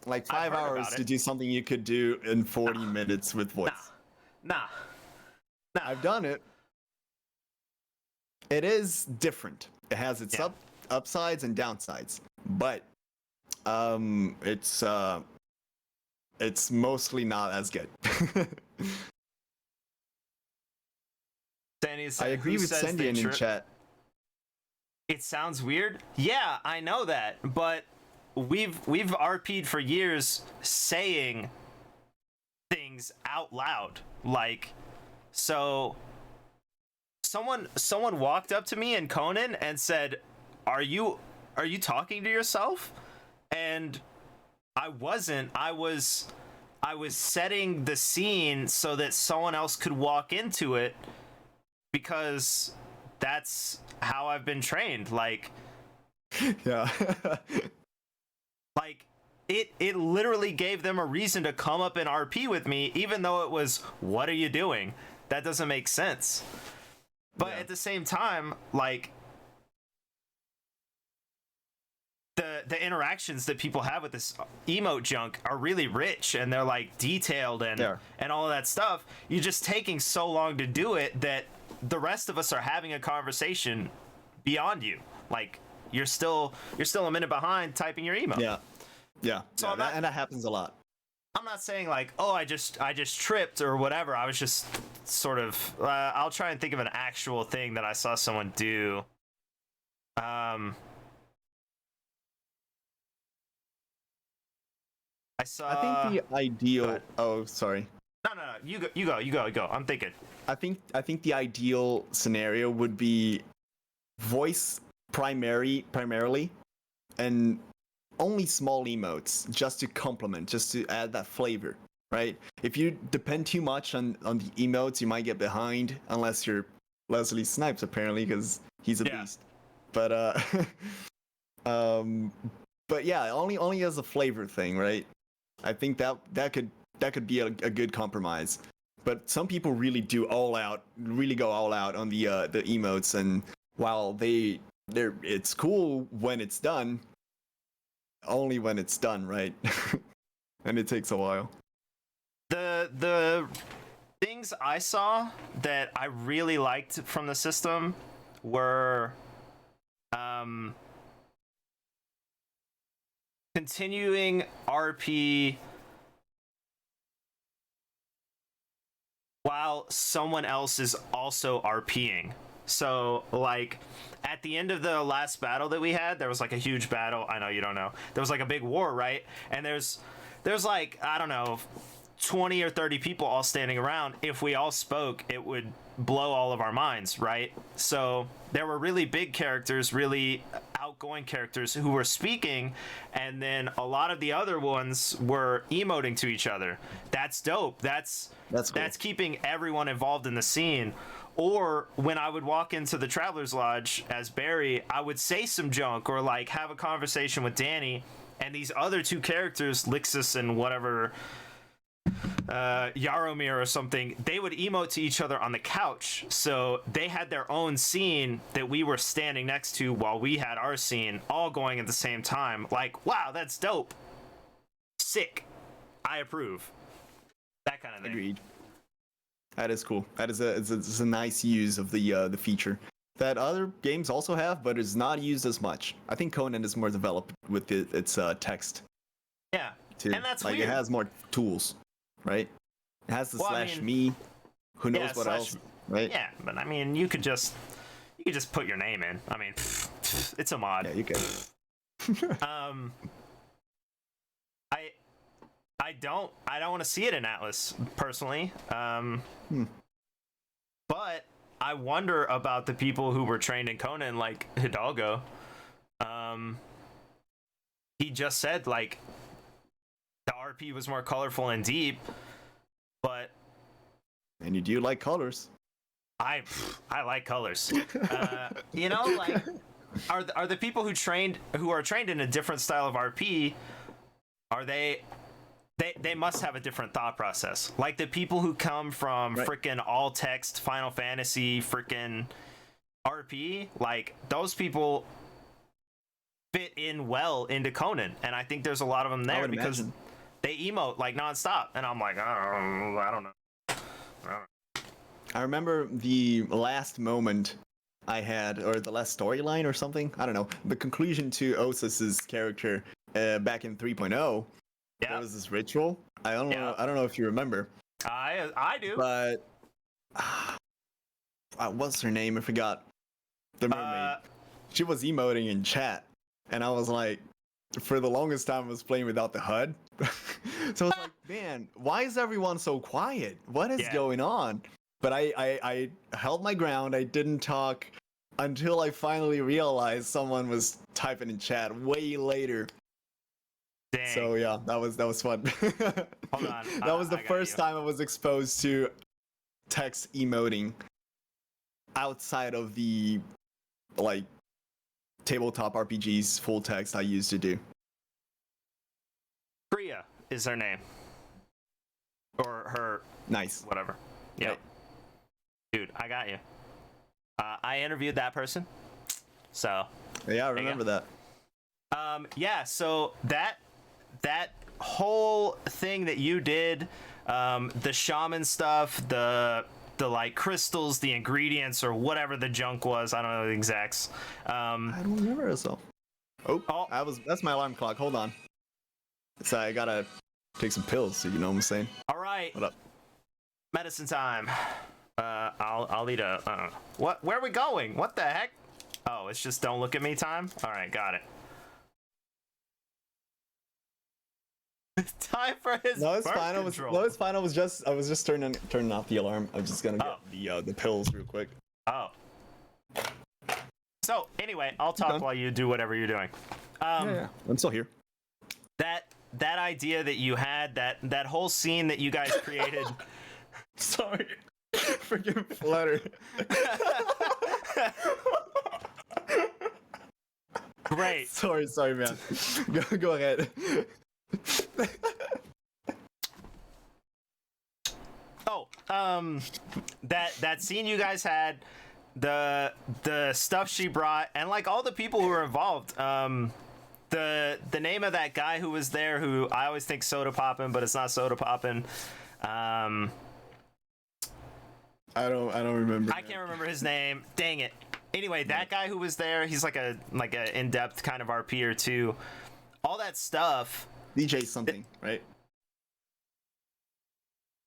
Like 5 hours to do something you could do in 40 minutes with voice. Nah. I've done it. It is different. It has its upsides and downsides. But it's mostly not as good. I agree with Sendian in chat. It sounds weird. Yeah, I know that, but we've RP'd for years saying things out loud. Like, so someone walked up to me in Conan and said, are you talking to yourself? And I wasn't. I was setting the scene so that someone else could walk into it, because that's how I've been trained. Like, Yeah. like it literally gave them a reason to come up and RP with me, even though it was, what are you doing? That doesn't make sense. But Yeah. at the same time, like, the interactions that people have with this emote junk are really rich, and they're like detailed and all of that stuff. You're just taking so long to do it that the rest of us are having a conversation beyond you. Like, you're still a minute behind typing your email. Yeah. So Yeah, and that happens a lot. I'm not saying like, oh, I just tripped or whatever. I was just sort of I'll try and think of an actual thing that I saw someone do. I think the ideal. Oh, sorry. No. You go. I'm thinking. I think the ideal scenario would be voice primarily, and only small emotes just to complement, just to add that flavor, right? If you depend too much on the emotes, you might get behind, unless you're Leslie Snipes, apparently, because he's a beast. But but yeah, only as a flavor thing, right? I think that could be a good compromise. But some people really go all out on the emotes, and while it's cool when it's done, only when it's done, right? And it takes a while. The things I saw that I really liked from the system were continuing RP while someone else is also RPing. So, like, at the end of the last battle that we had, there was like a huge battle. I know you don't know. There was like a big war, right? And there's like, I don't know, 20 or 30 people all standing around. If we all spoke, it would blow all of our minds, right? So there were really big characters, really outgoing characters who were speaking, and then a lot of the other ones were emoting to each other. That's dope. That's cool. That's keeping everyone involved in the scene. Or when I would walk into the Traveler's Lodge as Barry, I would say some junk or like have a conversation with Danny, and these other two characters, Lixus and whatever, Yaromir or something, they would emote to each other on the couch. So they had their own scene that we were standing next to while we had our scene, all going at the same time. Like, wow, that's dope. Sick. I approve. That kind of thing. Agreed. That is cool. That is it's a nice use of the feature that other games also have, but is not used as much. I think Conan is more developed with its text. Yeah, too. And that's like weird. It has more tools, right? It has the /me. Who knows what else, right? Yeah, but I mean, you could just put your name in. I mean, it's a mod. Yeah, you can. I don't want to see it in Atlas personally. But I wonder about the people who were trained in Conan, like Hidalgo. He just said like the RP was more colorful and deep, but and you do like colors. I like colors. You know, like are the people who are trained in a different style of RP, are they must have a different thought process. Like the people who come from freaking all text Final Fantasy freaking RP, like those people fit in well into Conan, and I think there's a lot of them there because they emote like nonstop, and I'm like, I don't know. I remember the last moment I had, or the last storyline or something. I don't know. The conclusion to Osas's character back in 3.0. Yeah. There was this ritual. I don't know if you remember. I do. But what's her name? I forgot. The mermaid. She was emoting in chat, and I was like, for the longest time, I was playing without the HUD, So I was like, man, why is everyone so quiet? What is Yeah. going on? But I held my ground. I didn't talk until I finally realized someone was typing in chat way later. Dang. So yeah, that was fun. Hold on, That was the I got first you. time I was exposed to text emoting outside of the like tabletop RPGs full text I used to do. Priya is her name. Or her Nice. whatever. Yep. Right. Dude, I got you. I interviewed that person. So Yeah, I remember that. yeah, so that whole thing that you did, the shaman stuff, the like crystals, the ingredients, or whatever the junk was, I don't know the exacts. I don't remember it, so. Oh, Oh. that's my alarm clock. Hold on. So I gotta take some pills, so you know what I'm saying? All right. What up? Medicine time. I'll eat a. What? Where are we going? What the heck? Oh, it's just don't look at me time. All right, got it. Time for his. No, it's birth fine. control. I was just turning off the alarm. I'm just gonna get the pills real quick. Oh. So anyway, I'll talk done? while you do whatever you're doing. Yeah, I'm still here. That idea that you had, that whole scene that you guys created. Sorry. Freaking flutter. Great. Sorry, man. Go ahead. Oh, that scene you guys had, the stuff she brought, and like all the people who were involved. The name of that guy who was there, who I always think Soda Poppin', but it's not Soda Poppin'. I don't remember. I can't remember his name. Dang it. Anyway, that guy who was there, he's like a in-depth kind of RP or two. All that stuff. DJ something, right?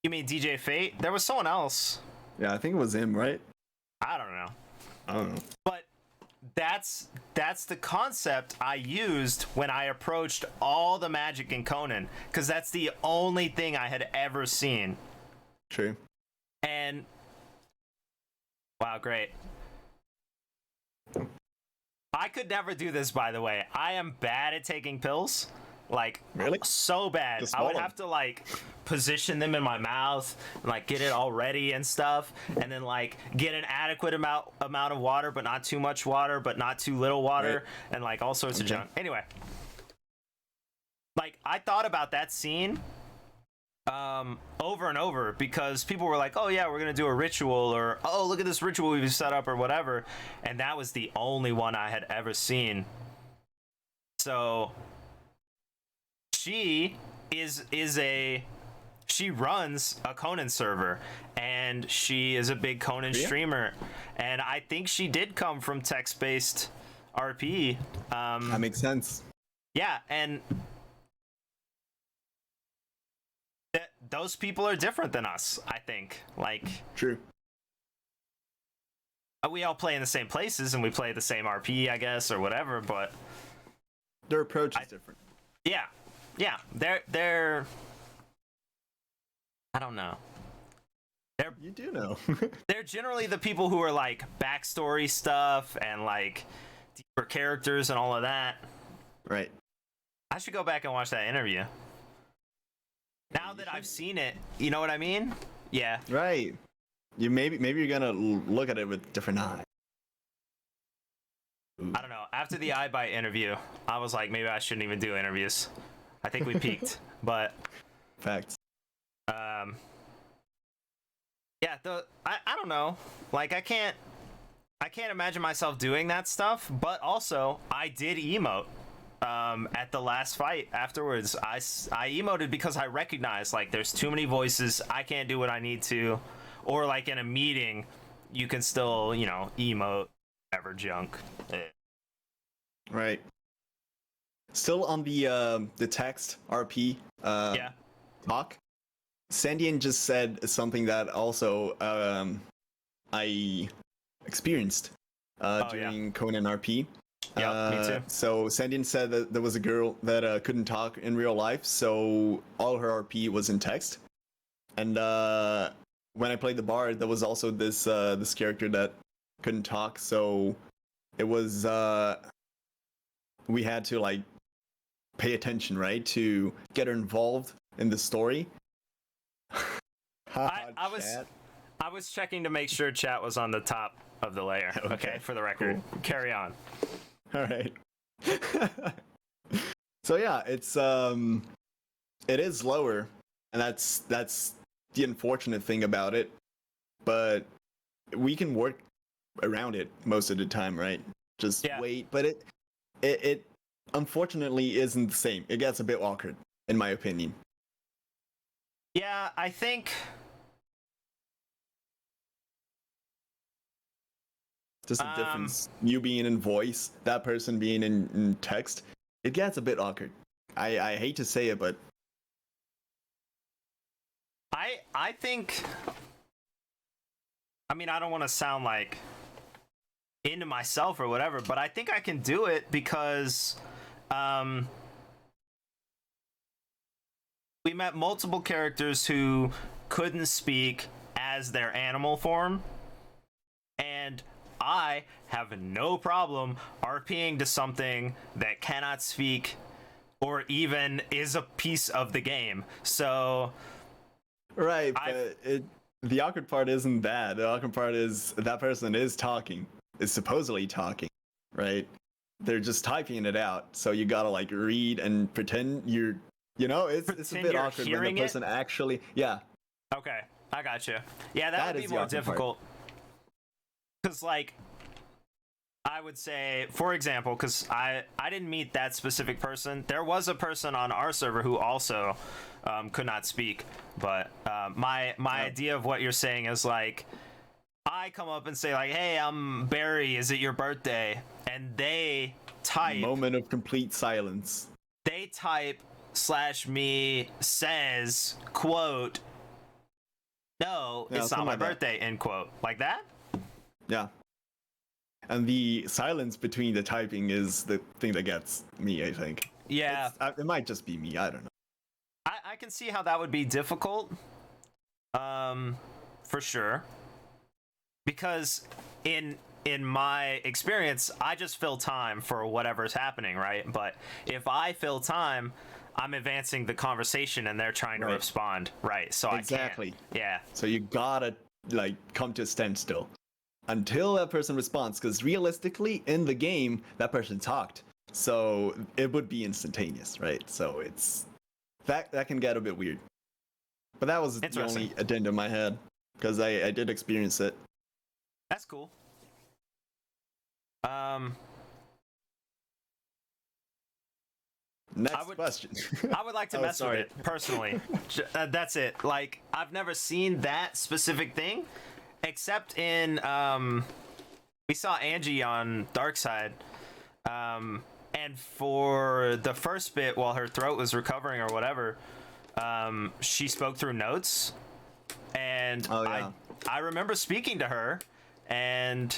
You mean DJ Fate? There was someone else. Yeah, I think it was him, right? I don't know. I don't know. But that's the concept I used when I approached all the magic in Conan, because that's the only thing I had ever seen. True. And wow, great. I could never do this, by the way. I am bad at taking pills. Like, really? So bad. Just I would swallow have to like position them in my mouth and like get it all ready and stuff, and then like get an adequate amount of water, but not too much water, but not too little water, right. and like all sorts of junk. Anyway, like I thought about that scene over and over, because people were like, oh yeah, we're gonna do a ritual, or oh look at this ritual we've set up, or whatever, and that was the only one I had ever seen. So she she runs a Conan server, and she is a big Conan streamer, and I think she did come from text-based RP. That makes sense. Yeah, and those people are different than us, I think. Like, True. we all play in the same places and we play the same RP, I guess, or whatever, but Their approach is different. yeah, they're I don't know. You do know. They're generally the people who are like backstory stuff and like deeper characters and all of that. Right. I should go back and watch that interview. Now that I've seen it, you know what I mean? Yeah. Right. You maybe you're gonna look at it with different eyes. I don't know. After the iBite interview, I was like, maybe I shouldn't even do interviews. I think we peaked, but Facts. yeah, I don't know. Like I can't imagine myself doing that stuff, but also I did emote at the last fight afterwards. I emoted because I recognized like there's too many voices, I can't do what I need to, or like in a meeting you can still, you know, emote whatever junk. Right. Still on the text RP Yeah. talk. Sandian just said something that also I experienced during Conan RP. Yep, me too. So Sandine said that there was a girl that couldn't talk in real life, so all her RP was in text. And when I played the bard, there was also this character that couldn't talk, so it was we had to like pay attention, right, to get her involved in the story. I was checking to make sure chat was on the top of the layer. Okay, for the record. Cool. Carry on. All right. So yeah, it is lower, and that's the unfortunate thing about it. But we can work around it most of the time, right? Just wait. But it unfortunately isn't the same. It gets a bit awkward, in my opinion. Yeah, I think just a difference. You being in voice, that person being in text, it gets a bit awkward. I hate to say it, but I think, I mean, I don't want to sound like into myself or whatever, but I think I can do it because we met multiple characters who couldn't speak as their animal form, and I have no problem RPing to something that cannot speak or even is a piece of the game. So right, but the awkward part isn't that. The awkward part is that person is talking, is supposedly talking, right? They're just typing it out, so you gotta like read and pretend you're, you know, it's a bit awkward when the person actually, yeah. Okay, I gotcha. Yeah, that would be more difficult. Because, like, I would say, for example, because I didn't meet that specific person. There was a person on our server who also could not speak. But my idea of what you're saying is, like, I come up and say, like, hey, I'm Barry, is it your birthday? And they type... Moment of complete silence. They type /me says, quote, no, it's not my birthday, end quote. Like that? Yeah. And the silence between the typing is the thing that gets me, I think. Yeah. It might just be me, I don't know. I can see how that would be difficult. For sure. Because in my experience, I just fill time for whatever's happening, right? But if I fill time, I'm advancing the conversation and they're trying to respond, right? So exactly. I can't. Yeah. So you gotta like come to a standstill until that person responds, because realistically in the game that person talked, so it would be instantaneous, right? So it's that can get a bit weird. But that was the only addendum I had, because I did experience it. That's cool. Next question. I would like to mess with it personally. That's it. Like, I've never seen that specific thing, except in we saw Angie on Darkside, and for the first bit while her throat was recovering or whatever, she spoke through notes, and I remember speaking to her, and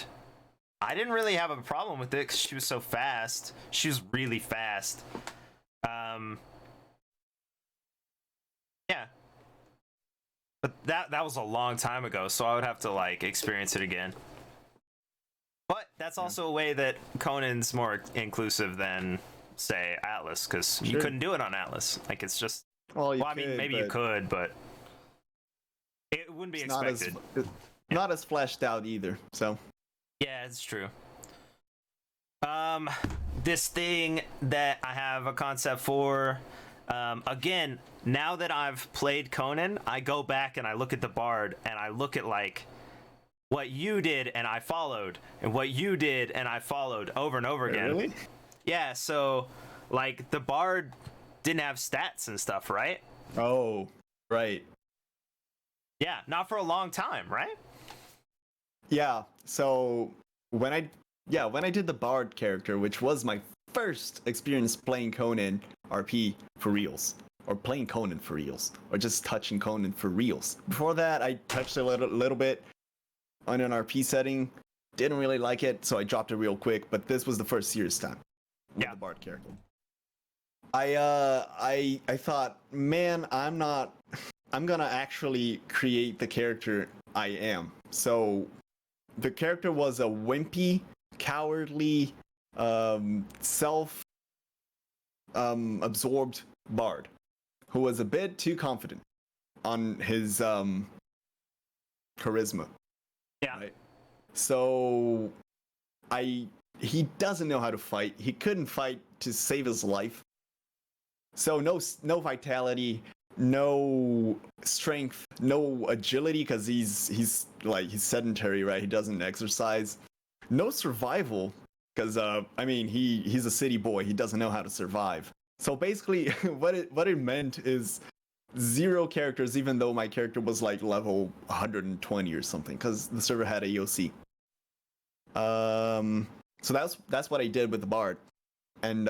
I didn't really have a problem with it because she was so fast. She was really fast. Yeah. But that was a long time ago, so I would have to like experience it again. But that's also a way that Conan's more inclusive than, say, Atlas, because you couldn't do it on Atlas. Like, it's just... Well, I mean, maybe you could, but it wouldn't be expected. Not as fleshed out either, so... Yeah, it's true. This thing that I have a concept for, again, now that I've played Conan, I go back and I look at the Bard, and I look at, like, what you did and I followed, and what you did and I followed over and over again. Really? Yeah, so, like, the Bard didn't have stats and stuff, right? Oh, right. Yeah, not for a long time, right? Yeah, so when I did the Bard character, which was my first experience playing Conan RP for reals, or playing Conan for reals, or just touching Conan for reals. Before that, I touched a little bit on an RP setting didn't really like it, so I dropped it real quick. But this was the first serious time with the Bard character. I thought, man, I'm gonna actually create the character I am. So the character was a wimpy, cowardly, absorbed bard who was a bit too confident on his charisma. Yeah. Right? So he doesn't know how to fight. He couldn't fight to save his life. So no vitality, no strength, no agility because he's sedentary, right? He doesn't exercise. No survival because he's a city boy. He doesn't know how to survive. So basically, what it meant is 0 characters, even though my character was like level 120 or something, because the server had AOC. So that's what I did with the bard, and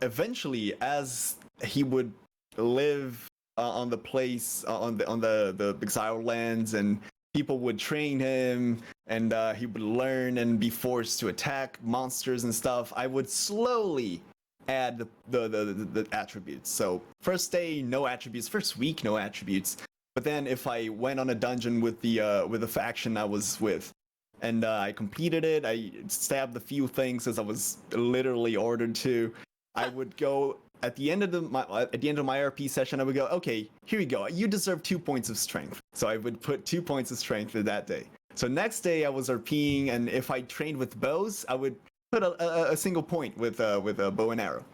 eventually, as he would live on the place on the exile lands, and people would train him, and he would learn and be forced to attack monsters and stuff, I would slowly add the attributes. So first day, no attributes. First week, no attributes. But then if I went on a dungeon with the faction I was with, and I completed it, I stabbed a few things as I was literally ordered to, I would go at the end of my RP session. I would go, okay, here you go. You deserve 2 points of strength. So I would put 2 points of strength for that day. So next day I was RPing, and if I trained with bows, I would put a single point with a bow and arrow.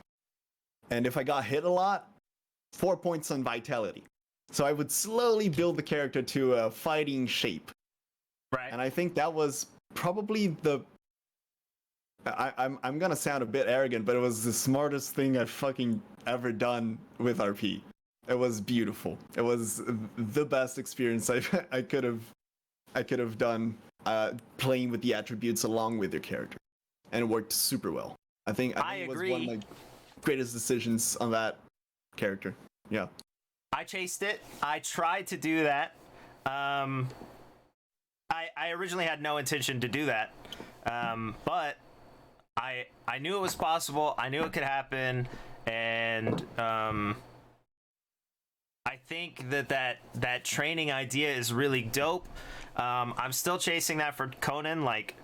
And if I got hit a lot, 4 points on vitality. So I would slowly build the character to a fighting shape. Right. And I think that was probably I'm gonna sound a bit arrogant, but it was the smartest thing I've fucking ever done with RP. It was beautiful. It was the best experience I could have done playing with the attributes along with your character, and it worked super well. I think it was one of my greatest decisions on that character. Yeah. I chased it. I tried to do that. I originally had no intention to do that, but I knew it was possible. I knew it could happen, and I think that training idea is really dope. I'm still chasing that for Conan. Like,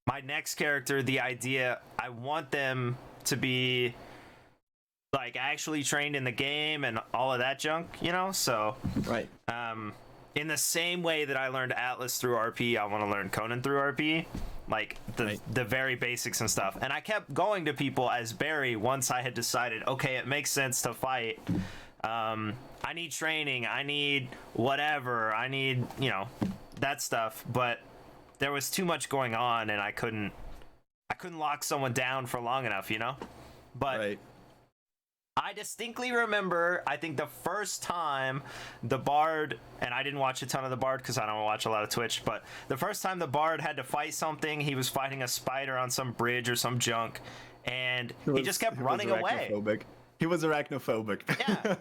my next character, the idea, I want them to be like actually trained in the game and all of that junk, you know? So right. In the same way that I learned Atlas through RP, I want to learn Conan through RP, like the very basics and stuff. And I kept going to people as Barry once I had decided, okay, it makes sense to fight. I need training, I need whatever, I need, that stuff. But there was too much going on, and I couldn't lock someone down for long enough, But right. I distinctly remember, I think the first time the Bard, and I didn't watch a ton of the Bard because I don't watch a lot of Twitch, but the first time the Bard had to fight something, he was fighting a spider on some bridge or some junk, and he just kept running away. He was arachnophobic. Yeah.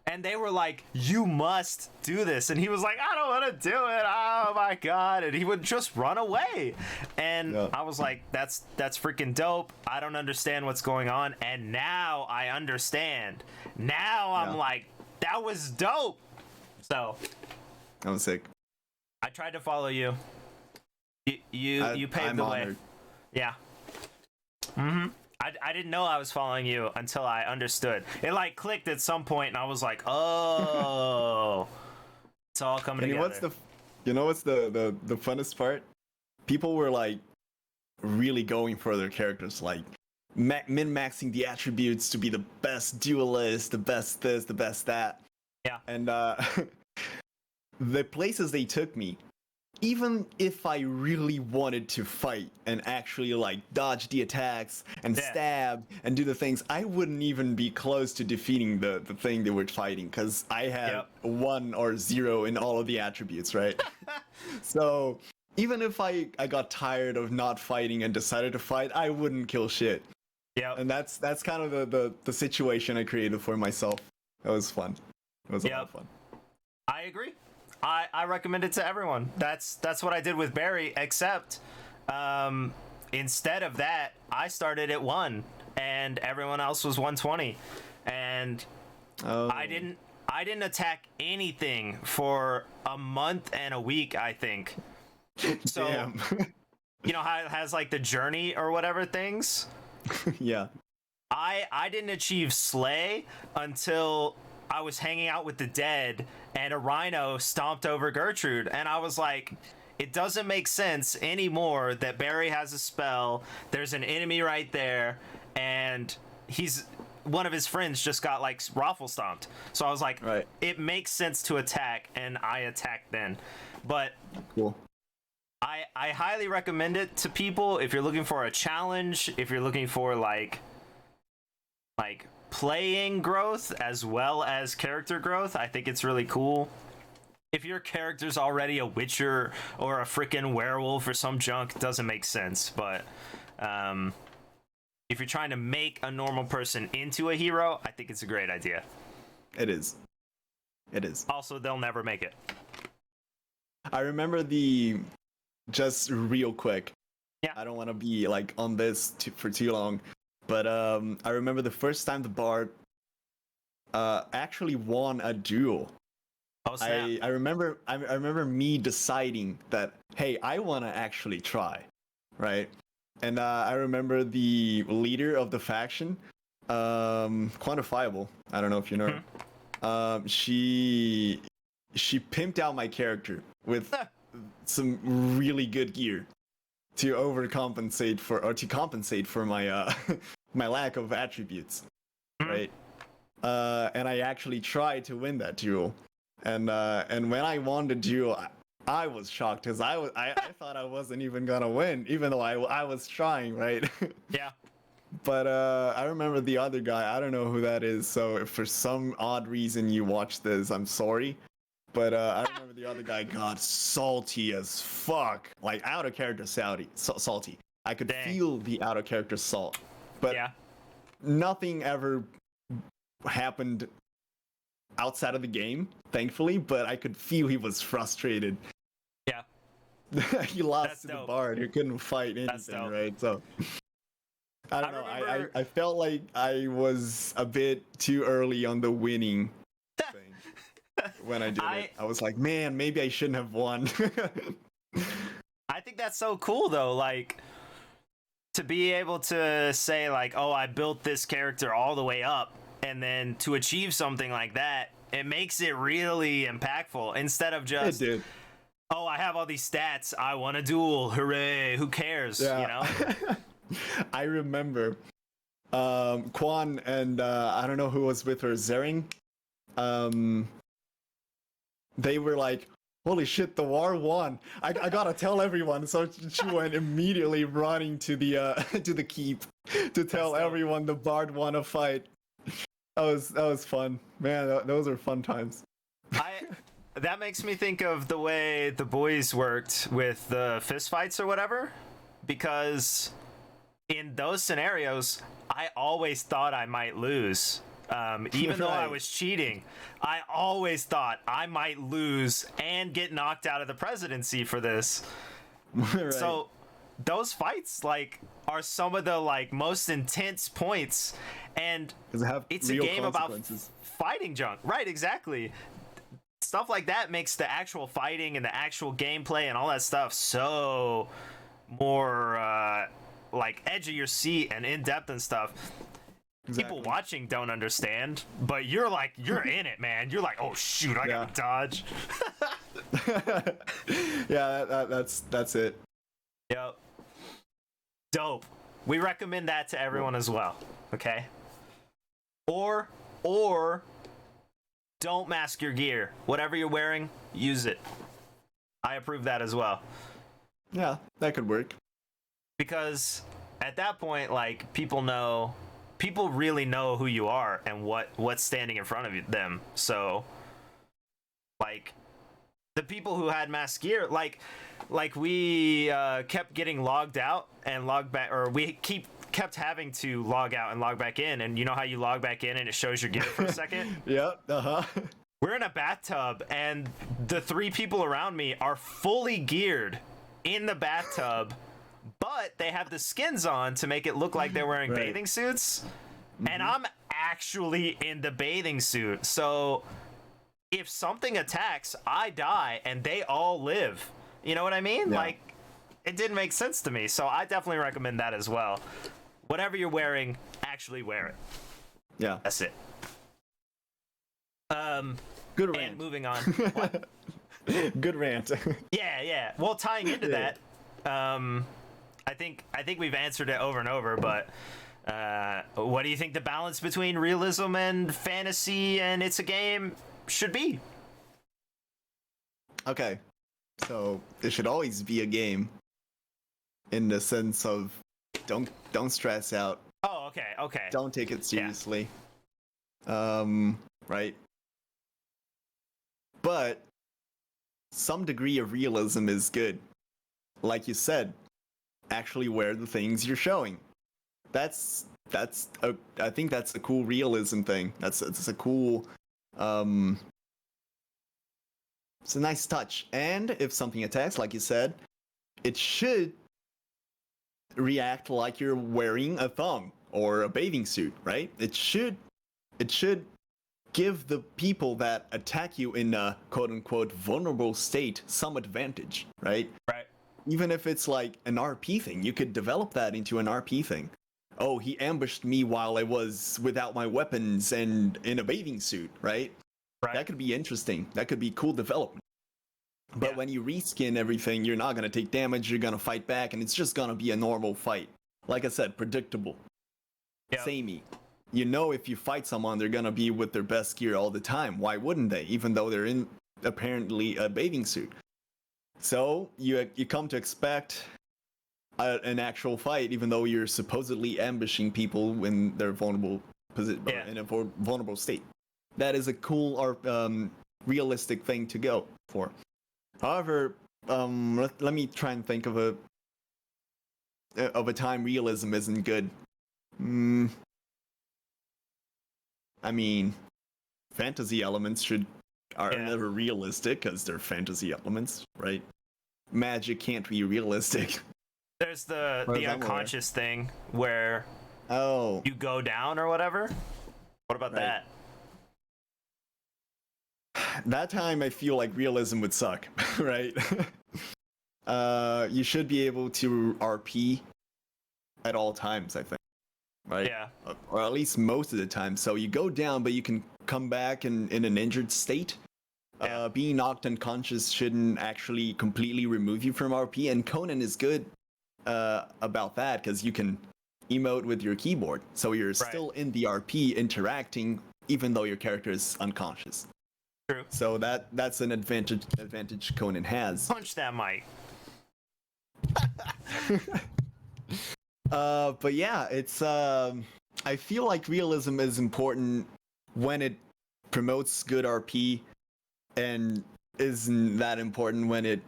And they were like, you must do this. And he was like, I don't want to do it. Oh my God. And he would just run away. And I was like, that's freaking dope. I don't understand what's going on. And now I understand. Now I'm like, that was dope. So I was sick. I tried to follow you. You paved the way. Yeah. Mm-hmm. I didn't know I was following you until I understood. It like clicked at some point, and I was like, "Oh, it's all coming together." What's the funnest part? People were like really going for their characters, like min-maxing the attributes to be the best duelist, the best this, the best that. Yeah. And the places they took me, even if I really wanted to fight and actually like dodge the attacks and stab and do the things, I wouldn't even be close to defeating the thing they were fighting, because I had 1 or 0 in all of the attributes, right? So even if I got tired of not fighting and decided to fight, I wouldn't kill shit. Yeah. And that's kind of the situation I created for myself. That was fun. It was a lot of fun. I agree. I recommend it to everyone. That's what I did with Barry, except instead of that, I started at 1 and everyone else was 120. And I didn't attack anything for a month and a week, I think. So Damn. you know how it has like the journey or whatever things? Yeah. I didn't achieve Slay until I was hanging out with the dead and a rhino stomped over Gertrude, and I was like, it doesn't make sense anymore that Barry has a spell, there's an enemy right there, and one of his friends just got like raffle stomped. So I was like, Right. It makes sense to attack, and I attacked then. But Cool. I highly recommend it to people if you're looking for a challenge, if you're looking for like playing growth as well as character growth. I think it's really cool. If your character's already a witcher or a freaking werewolf or some junk, it doesn't make sense. But if you're trying to make a normal person into a hero, I think it's a great idea. It is. It is. Also, they'll never make it. I remember just real quick. Yeah. I don't want to be like on this for too long, but I remember the first time the bard actually won a duel. Oh, snap. I remember me deciding that, hey, I want to actually try, right? And I her the leader of the faction, Quantifiable. I don't know if you know her. She pimped out my character with some really good gear to compensate for my my lack of attributes, right? And I actually tried to win that duel, and when I won the duel, I was shocked because I thought I wasn't even gonna win, even though I was trying, right? Yeah. But I remember the other guy. I don't know who that is. So if for some odd reason you watch this, I'm sorry. But I remember the other guy got salty as fuck, like out of character salty. I could feel the out of character salt, but nothing ever happened outside of the game, thankfully. But I could feel he was frustrated. Yeah. He lost to the bard who couldn't fight anything, right? So I don't know. I felt like I was a bit too early on the winning thing. When I did it, I was like, man, maybe I shouldn't have won. I think that's so cool though, like to be able to say like, oh, I built this character all the way up, and then to achieve something like that, it makes it really impactful instead of just, oh, I have all these stats, I won a duel, hooray, who cares, you know? I remember Quan and I don't know who was with her, Zering. They were like, holy shit, the war won. I gotta tell everyone. So she went immediately running to the keep to tell everyone the bard won a fight. That was fun. Man, those are fun times. That makes me think of the way the boys worked with the fist fights or whatever, because in those scenarios, I always thought I might lose. Even though I was cheating, I always thought I might lose and get knocked out of the presidency for this. Right. So those fights like are some of the like most intense points, and it's a game about fighting junk. Right, exactly. Stuff like that makes the actual fighting and the actual gameplay and all that stuff so more like edge of your seat and in depth and stuff. Exactly. People watching don't understand, but you're in it, man. You're like, oh shoot, I gotta dodge. Yeah, that's it. Yep. Dope. We recommend that to everyone as well. Okay. Or don't mask your gear. Whatever you're wearing, use it. I approve that as well. Yeah, that could work. Because at that point, like people really know who you are and what's standing in front of them. So like the people who had mass gear, like we kept getting logged out and logged back, or we kept having to log out and log back in, and you know how you log back in and it shows your gear for a second? Yep. we're in a bathtub and the 3 people around me are fully geared in the bathtub, but they have the skins on to make it look like they're wearing Right. bathing suits, and I'm actually in the bathing suit. So if something attacks, I die and they all live. You know what I mean? Yeah. Like, it didn't make sense to me. So I definitely recommend that as well. Whatever you're wearing, actually wear it. Yeah. That's it. Good And rant. moving on. What? Good rant. Yeah. Well, tying into Yeah. that, I think we've answered it over and over, but what do you think the balance between realism and fantasy and it's a game should be? Okay. So it should always be a game. In the sense of don't stress out. Oh, okay. Don't take it seriously. Right. But some degree of realism is good. Like you said, actually wear the things you're showing. I think that's a cool realism thing. It's a cool it's a nice touch. And if something attacks, like you said, it should react like you're wearing a thong or a bathing suit, right? It should give the people that attack you in a quote-unquote vulnerable state some advantage, right? Right. Even if it's like an RP thing, you could develop that into an RP thing. Oh, he ambushed me while I was without my weapons and in a bathing suit, right? Right. That could be interesting. That could be cool development. But Yeah. when you reskin everything, you're not going to take damage, you're going to fight back, and it's just going to be a normal fight. Like I said, predictable. Yep. Samey. You know if you fight someone, they're going to be with their best gear all the time. Why wouldn't they? Even though they're in apparently a bathing suit. So you come to expect an actual fight, even though you're supposedly ambushing people when they're vulnerable Yeah. in a vulnerable state. That is a cool or realistic thing to go for. However, let me try and think of a time realism isn't good. I mean, fantasy elements are Yeah. never realistic because they're fantasy elements, right? Magic can't be realistic. There's the Far as I'm aware. unconscious thing where Oh, you go down or whatever. What about Right. that? that time I feel like realism would suck, right? You should be able to RP at all times, I think, right? Yeah. Or at least most of the time. So you go down, but you can come back in an injured state. Yeah. Being knocked unconscious shouldn't actually completely remove you from RP, and Conan is good about that because you can emote with your keyboard, so you're still in the RP interacting even though your character is unconscious. True. So that's an advantage Conan has. Punch that mic. But yeah, it's I feel like realism is important when it promotes good RP, and isn't that important when it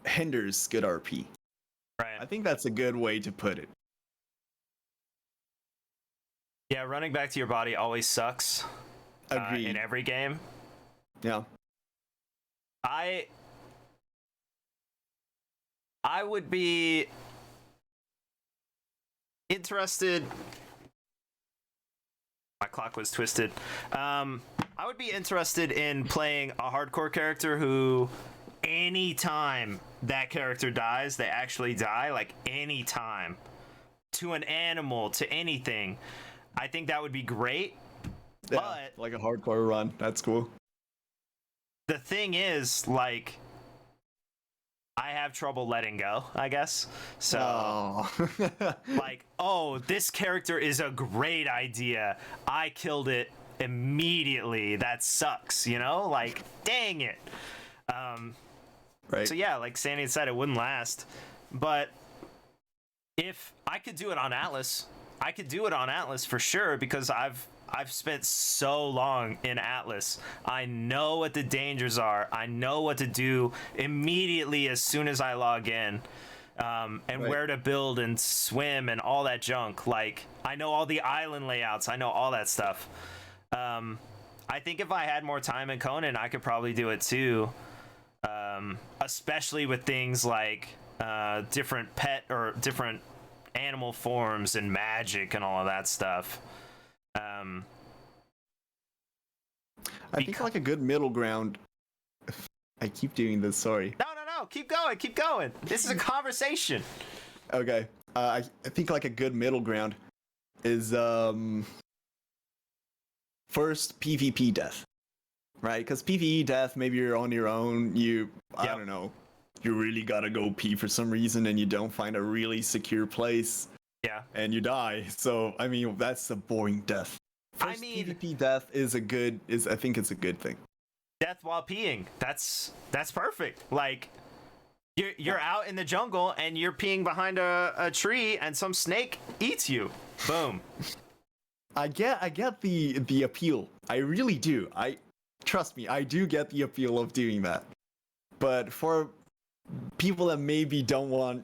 hinders good RP. I Right. think that's a good way to put it. Yeah, running back to your body always sucks. Agreed. In every game. Yeah. I would be interested. My clock was twisted. I would be interested in playing a hardcore character who, anytime that character dies, they actually die. Like anytime, to an animal, to anything. I think that would be great. Yeah, But like a hardcore run. That's cool. the thing is, like, I have trouble letting go, I guess. So, Oh. like, oh, this character is a great idea. I killed it immediately. That sucks, you know? Like, dang it. Right. So yeah, like Sandy said, it wouldn't last. But if I could do it on Atlas, I could do it on Atlas for sure, because I've spent so long in Atlas. I know what the dangers are. I know what to do immediately as soon as I log in, and Right. where to build and swim and all that junk. Like, I know all the island layouts. I know all that stuff. I think if I had more time in Conan, I could probably do it too. Especially with things like different pet or different animal forms and magic and all of that stuff. I think like a good middle ground. I keep doing this. Sorry. No. Keep going. This is a conversation. Okay. I think like a good middle ground is first PvP death, right? Because PvE death, maybe you're on your own. I don't know. You really gotta go pee for some reason, and you don't find a really secure place. Yeah. And you die. So I mean, that's a boring death. First PvP death I think it's a good thing. Death while peeing. That's perfect. Like you're out in the jungle and you're peeing behind a tree and some snake eats you. Boom. I get the appeal. I really do. Trust me, I do get the appeal of doing that. But for people that maybe don't want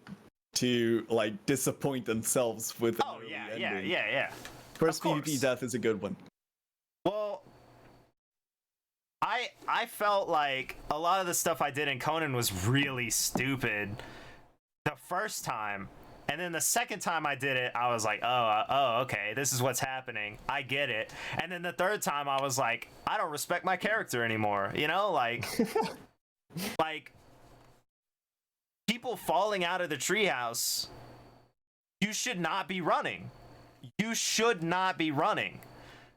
to like disappoint themselves with yeah. First PvP death is a good one. Well, I felt like a lot of the stuff I did in Conan was really stupid the first time, and then the second time I did it, I was like, oh, okay, this is what's happening. I get it. And then the third time, I was like, I don't respect my character anymore. You know, like, like people falling out of the treehouse. You should not be running. You should not be running.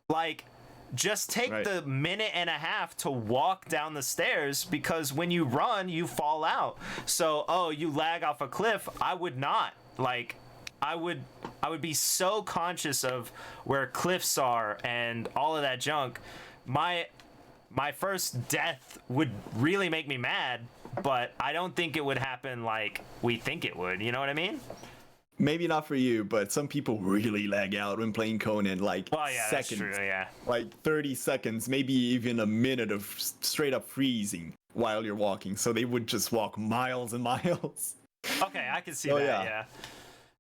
Like, just take the minute and a half to walk down the stairs, because when you run, you fall out. So, you lag off a cliff. I would not. Like, I would be so conscious of where cliffs are and all of that junk. My first death would really make me mad, but I don't think it would happen like we think it would. You know what I mean? Maybe not for you, but some people really lag out when playing Conan, like seconds. That's true, yeah. Like 30 seconds, maybe even a minute of straight up freezing while you're walking. So they would just walk miles and miles. Okay, I can see that,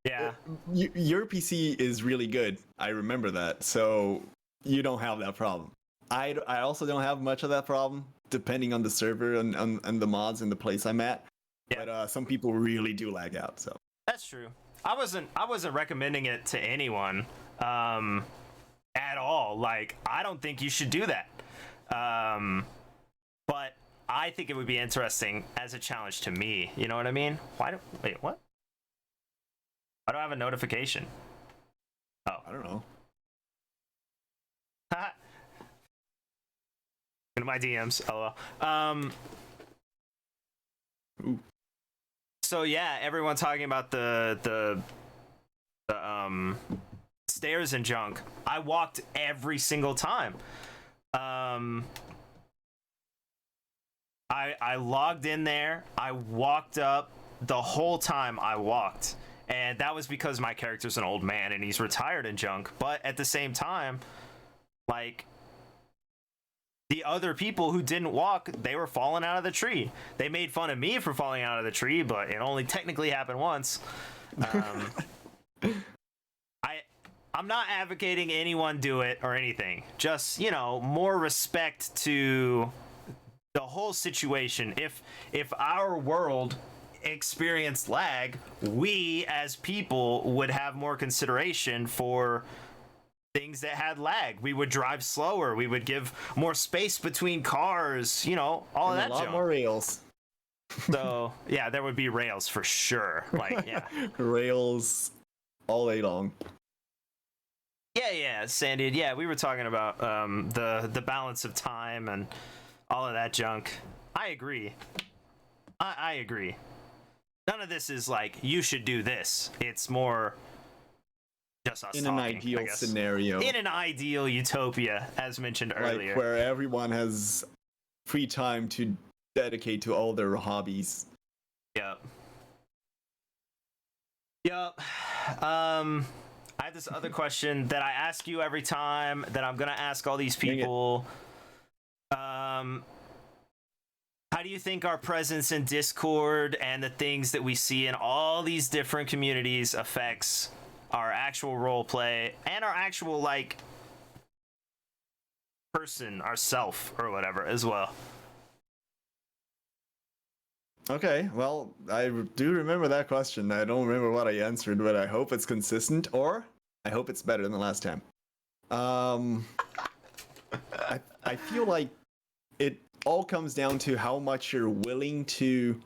yeah. Your PC is really good. I remember that. So you don't have that problem. I also don't have much of that problem, depending on the server and the mods and the place I'm at. Yeah. But some people really do lag out, so. That's true. I wasn't recommending it to anyone at all. Like, I don't think you should do that. But I think it would be interesting as a challenge to me. You know what I mean? Wait, what? Why do I have a notification? Oh. I don't know. In my DMs, lol. Ooh. So yeah, everyone talking about the stairs and junk. I walked every single time. I logged in there. I walked up the whole time. I walked, and that was because my character's an old man and he's retired and junk. But at the same time, like, the other people who didn't walk, they were falling out of the tree. They made fun of me for falling out of the tree, but it only technically happened once. I'm not advocating anyone do it or anything. Just, more respect to the whole situation. If our world experienced lag, we as people would have more consideration for things that had lag. We would drive slower. We would give more space between cars. All of that. A lot more rails. So yeah, there would be rails for sure. Like, yeah, rails all day long. Yeah, Sandy. Yeah, we were talking about the balance of time and all of that junk. I agree. I agree. None of this is like you should do this. It's more just us in talking, an ideal scenario. In an ideal utopia, as mentioned earlier. Like where everyone has free time to dedicate to all their hobbies. Yep. I have this other question that I ask you every time that I'm gonna ask all these people. How do you think our presence in Discord and the things that we see in all these different communities affects our actual role play and our actual, like, person, ourself, or whatever as well. Okay, well, I do remember that question. I don't remember what I answered, but I hope it's consistent, or I hope it's better than the last time. I feel like it all comes down to how much you're willing to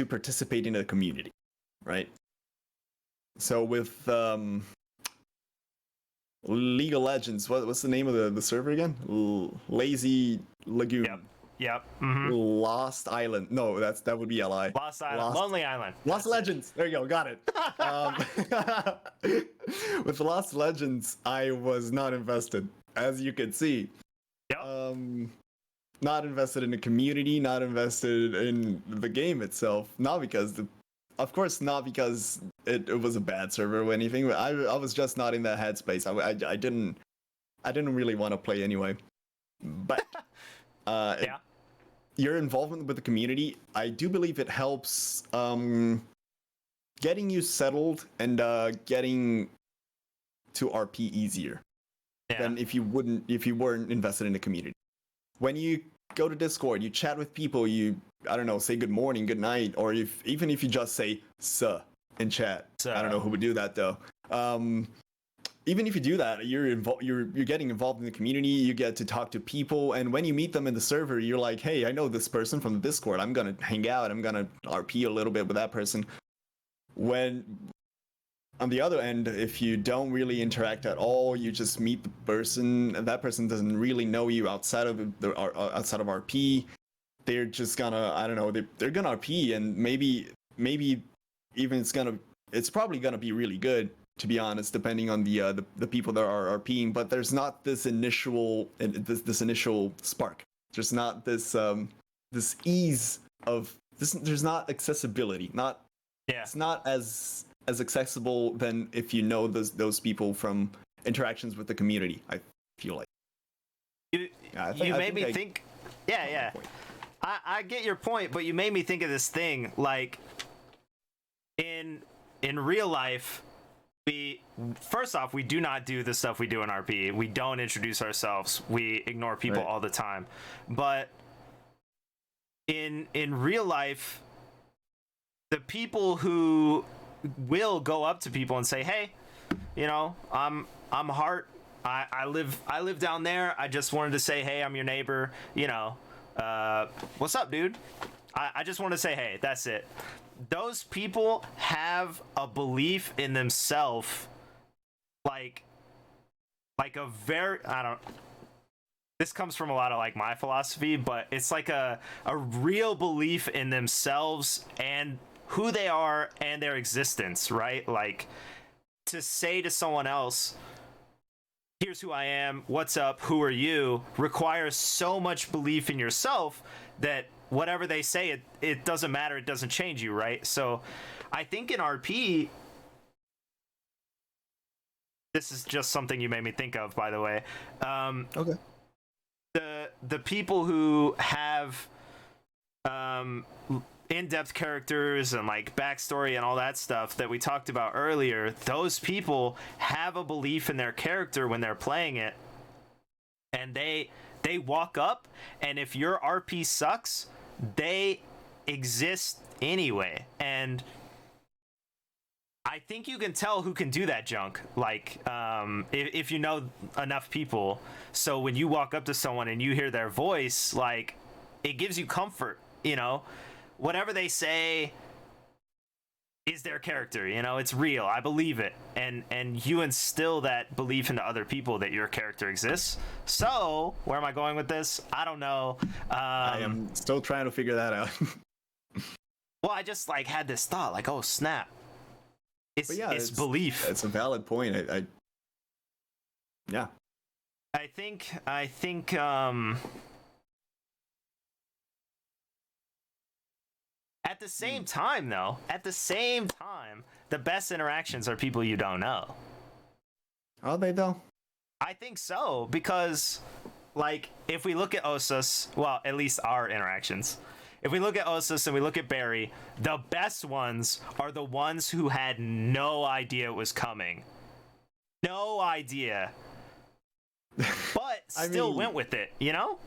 participate in a community, right? So with League of Legends, what's the name of the server again? Lazy Lagoon. Yep. Mm-hmm. Lost Island. No, that would be LI. Lost Island. Lonely Island. Lost Legends. There you go. Got it. With Lost Legends, I was not invested, as you can see. Yep. Not invested in the community, not invested in the game itself. Not because of course not because it was a bad server or anything. I was just not in that headspace. I didn't really want to play anyway. But yeah. Your involvement with the community, I do believe it helps getting you settled and getting to RP easier than if you weren't invested in the community. When you go to Discord, you chat with people, I don't know, say good morning, good night, or even if you just say "suh" in chat. I don't know who would do that though. Even if you do that, you're getting involved in the community. You get to talk to people, and when you meet them in the server, you're like, hey, I know this person from the Discord. I'm gonna hang out. I'm gonna RP a little bit with that person. When on the other end, if you don't really interact at all, you just meet the person, and that person doesn't really know you outside of RP. They're just gonna, I don't know, they're gonna RP, and maybe even it's probably gonna be really good, to be honest, depending on the people that are RPing. But there's not this initial spark. There's not this ease of this. There's not accessibility. It's not as accessible than if you know those people from interactions with the community. I feel like you made me think. Yeah. I get your point, but you made me think of this thing. Like in real life, first off, we do not do the stuff we do in RP. We don't introduce ourselves. We ignore people all the time. But in real life, the people who will go up to people and say, hey, I'm Hart. I live down there. I just wanted to say, hey, I'm your neighbor. What's up, dude? I just want to say, hey, that's it. Those people have a belief in themselves, like a very, this comes from a lot of like my philosophy, but it's like a real belief in themselves and who they are and their existence, right? Like to say to someone else, here's who I am, what's up, who are you, requires so much belief in yourself that whatever they say, it doesn't matter, it doesn't change you, right? So I think in RP, this is just something you made me think of, by the way. Okay. The people who have in-depth characters and like backstory and all that stuff that we talked about earlier, those people have a belief in their character when they're playing it, and they walk up, and if your RP sucks, they exist anyway. And I think you can tell who can do that junk, like if you know enough people. So when you walk up to someone and you hear their voice, like it gives you comfort, whatever they say is their character, it's real. I believe it. And you instill that belief into other people that your character exists. So where am I going with this? I don't know. I am still trying to figure that out. Well, I just like had this thought, like, oh snap. It's belief. It's a valid point. Yeah. I think at the same time, the best interactions are people you don't know. Are they though? I think so, because like if we look at Osus, well, at least our interactions, if we look at Osus and we look at Barry, the best ones are the ones who had no idea it was coming. No idea. But still went with it, you know?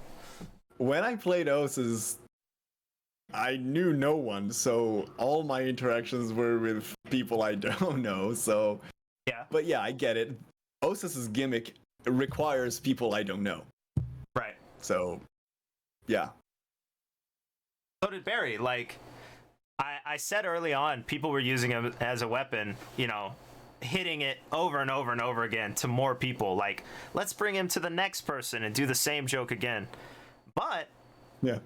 When I played Osis, I knew no one, so all my interactions were with people I don't know, so... Yeah. But yeah, I get it. Osis's gimmick requires people I don't know. Right. So, yeah. So did Barry. Like, I said early on, people were using him as a weapon, you know, hitting it over and over and over again to more people. Like, let's bring him to the next person and do the same joke again. But yeah,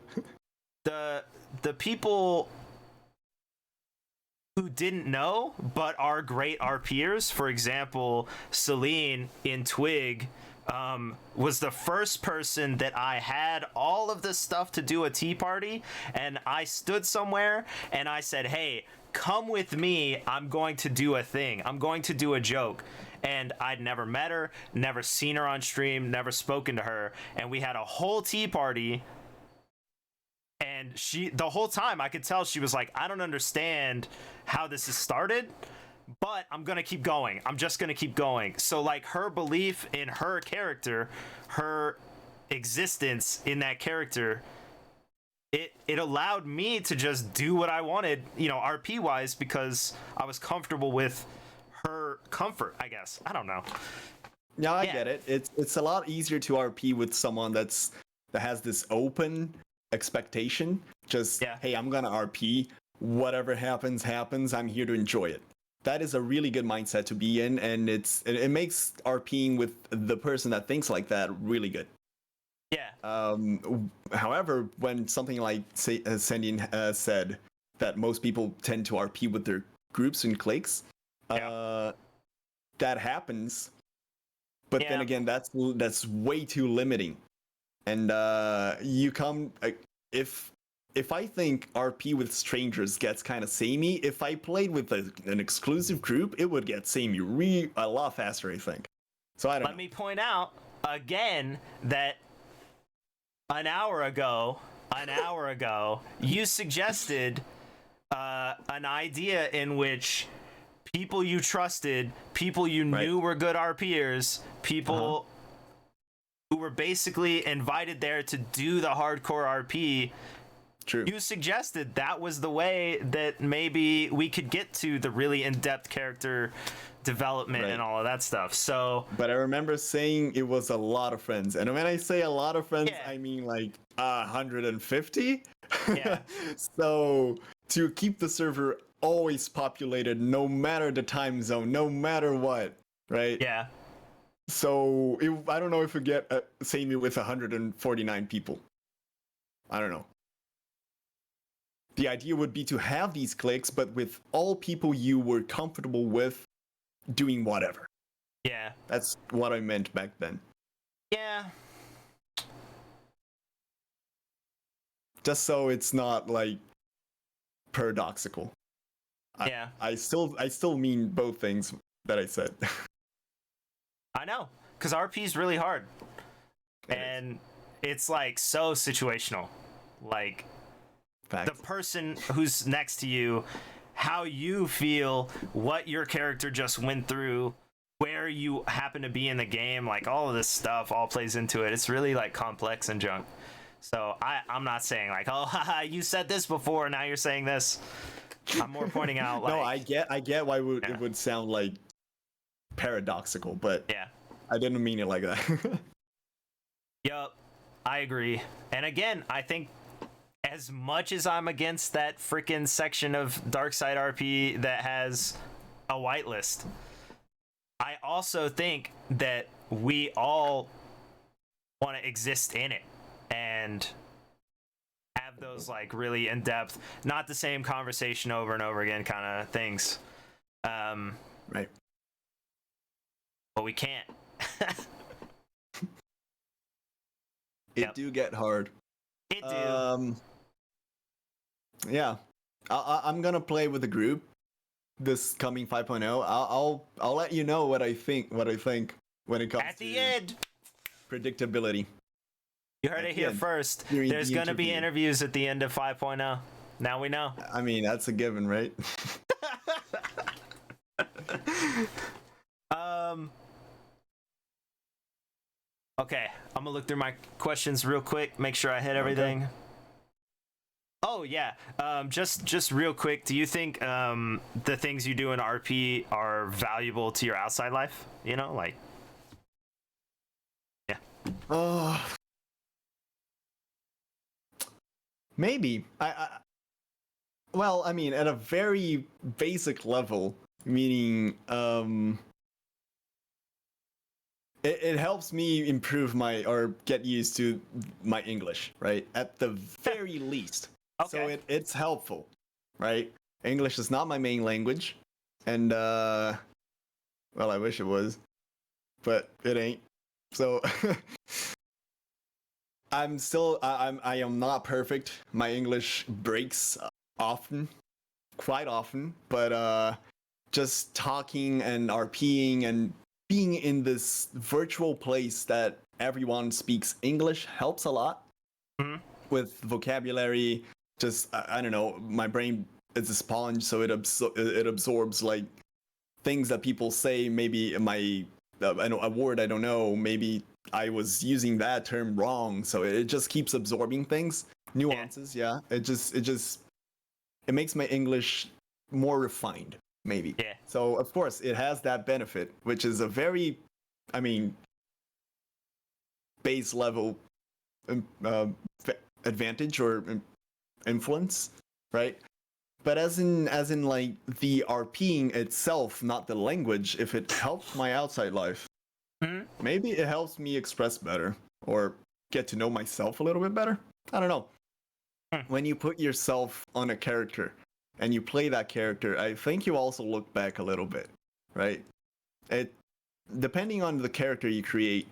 the people who didn't know but are great RPers, for example, Celine in Twig, was the first person that I had all of this stuff to do a tea party, and I stood somewhere and I said, hey, come with me, I'm going to do a thing, I'm going to do a joke. And I'd never met her, never seen her on stream, never spoken to her, and we had a whole tea party. And she, the whole time, I could tell she was like, I don't understand how this has started, but I'm gonna keep going. I'm just gonna keep going. So like, her belief in her character, her existence in that character, it allowed me to just do what I wanted, you know, RP wise, because I was comfortable with her comfort, I guess. I don't know. Yeah, I get it. It's a lot easier to RP with someone that has this open expectation. Just, hey, I'm gonna RP. Whatever happens, happens. I'm here to enjoy it. That is a really good mindset to be in, and it makes RPing with the person that thinks like that really good. Yeah. However, when something like Sendien said that most people tend to RP with their groups and cliques, that happens. But then again, that's way too limiting. And you come if I think RP with strangers gets kind of samey, if I played with an exclusive group, it would get samey a lot faster, I think. So I don't know. Let me point out again that an hour ago, you suggested an idea in which people you trusted, people you knew were good RPers, people who were basically invited there to do the hardcore RP. True. You suggested that was the way that maybe we could get to the really in-depth character development and all of that stuff. So, but I remember saying it was a lot of friends, and when I say a lot of friends, I mean like 150. Yeah. So to keep the server always populated, no matter the time zone, no matter what, right? Yeah. So I don't know if we get samey with 149 people. I don't know. The idea would be to have these cliques, but with all people you were comfortable with doing whatever. Yeah. That's what I meant back then. Yeah. Just so it's not like paradoxical. Yeah. I still mean both things that I said. I know, because RP is really hard. And it's like so situational. Like, Fact. The person who's next to you, how you feel, what your character just went through, where you happen to be in the game, like all of this stuff all plays into it. It's really like complex and junk. So I'm not saying like, oh, haha, you said this before, now you're saying this. I'm more pointing out like, no, I get why it would sound like paradoxical, but I didn't mean it like that. Yup, I agree. And again, I think as much as I'm against that freaking section of Darkside RP that has a whitelist, I also think that we all want to exist in it and have those like really in-depth, not the same conversation over and over again kind of things. Right. But we can't. It do get hard. It do. Yeah, I'm gonna play with the group this coming 5.0. I'll let you know what I think when it comes at the end. Predictability. You heard it here first. There's gonna be interviews at the end of 5.0. Now we know. I mean, that's a given, right? Okay, I'm gonna look through my questions real quick, make sure I hit everything. Okay. Oh yeah, just real quick, do you think the things you do in RP are valuable to your outside life? You know, like, yeah. Maybe. Well, I mean, at a very basic level, meaning it helps me improve or get used to my English, right? At the very least. Okay. So it's helpful, right? English is not my main language, and well, I wish it was, but it ain't. So I am not perfect. My English breaks often, quite often, but just talking and RPing and being in this virtual place that everyone speaks English helps a lot with vocabulary. Just I don't know, my brain is a sponge, so it absorbs like things that people say. Maybe a word I don't know, maybe I was using that term wrong, so it just keeps absorbing things, nuances. Yeah, it makes my English more refined, maybe. Yeah. So of course it has that benefit, which is a very, I mean, base level advantage or influence, right? But as in like the RPing itself, not the language, if it helps my outside life, maybe it helps me express better or get to know myself a little bit better. I don't know. When you put yourself on a character and you play that character, I think you also look back a little bit, right? Depending on the character you create,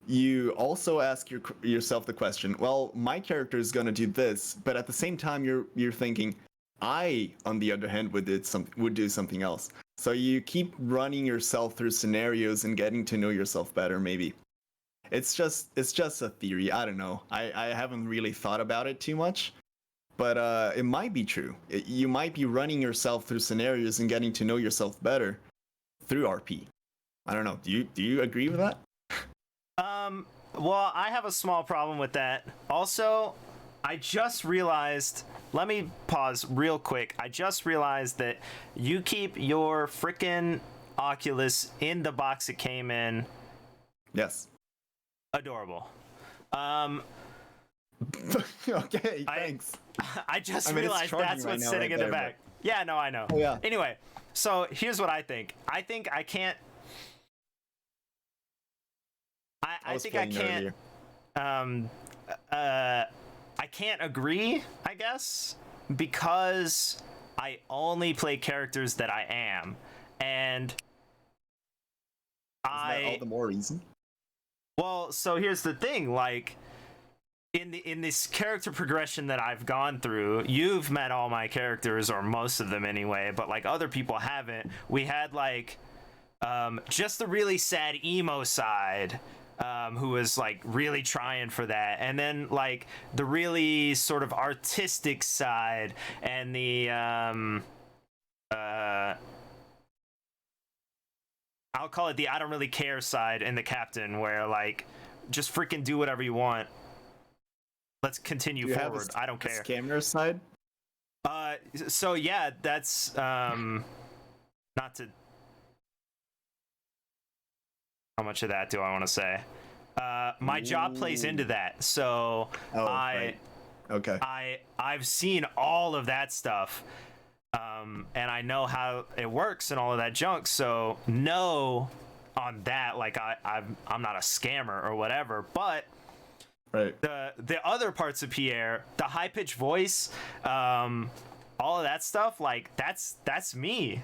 you also ask yourself the question, well, my character is going to do this, but at the same time you're thinking, I, on the other hand, would do something else. So you keep running yourself through scenarios and getting to know yourself better, maybe. It's just a theory. I don't know. I haven't really thought about it too much, but it might be true. You might be running yourself through scenarios and getting to know yourself better through RP. I don't know. Do you agree with that? Well, I have a small problem with that. Also, I just realized, let me pause real quick. I just realized that you keep your frickin' Oculus in the box it came in. Yes. Adorable. Okay, thanks. I just realized that's right what's sitting in the back. But... Yeah, no, I know. Oh, yeah. Anyway, so here's what I think. I think I can't. I think I can't. I can't agree, I guess, because I only play characters that I am, and Isn't that all the more reason? Well, so here's the thing, like in this character progression that I've gone through, you've met all my characters, or most of them anyway, but like other people haven't. We had like just the really sad emo side, who was like really trying for that, and then like the really sort of artistic side, and the I'll call it the I don't really care side in the captain, where like just freaking do whatever you want. Let's continue forward. I don't care. Scammer side? So yeah, that's not to. How much of that do I want to say? My job plays into that, so right. Okay. I've seen all of that stuff, and I know how it works and all of that junk. So no, on that, like I'm not a scammer or whatever, but right. The other parts of Pierre, the high pitched voice, all of that stuff, like that's me.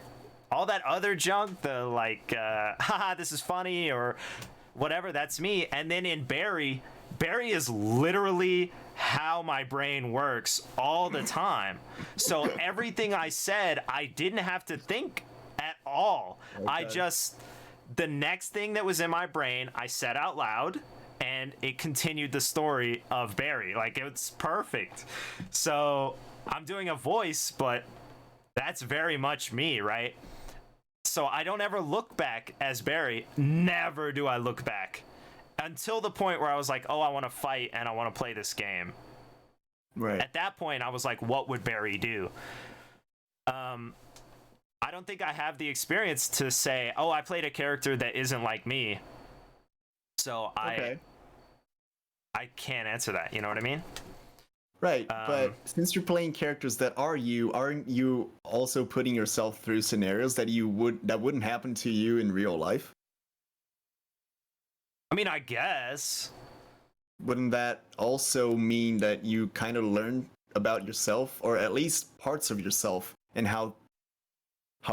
All that other junk, the like, haha, this is funny or whatever, that's me. And then in Barry is literally how my brain works all the time. So everything I said, I didn't have to think at all. Okay. The next thing that was in my brain, I said out loud, and it continued the story of Barry. Like, it's perfect. So I'm doing a voice, but that's very much me, right? So I don't ever look back as Barry. Never do I look back. until the point where I was like, oh, I want to fight and I want to play this game. Right. At that point, I was like, what would Barry do? I don't think I have the experience to say, oh, I played a character that isn't like me. So I can't answer that. You know what I mean? Right, but since you're playing characters that are you, aren't you also putting yourself through scenarios that wouldn't happen to you in real life? I mean, I guess. Wouldn't that also mean that you kind of learn about yourself, or at least parts of yourself, and how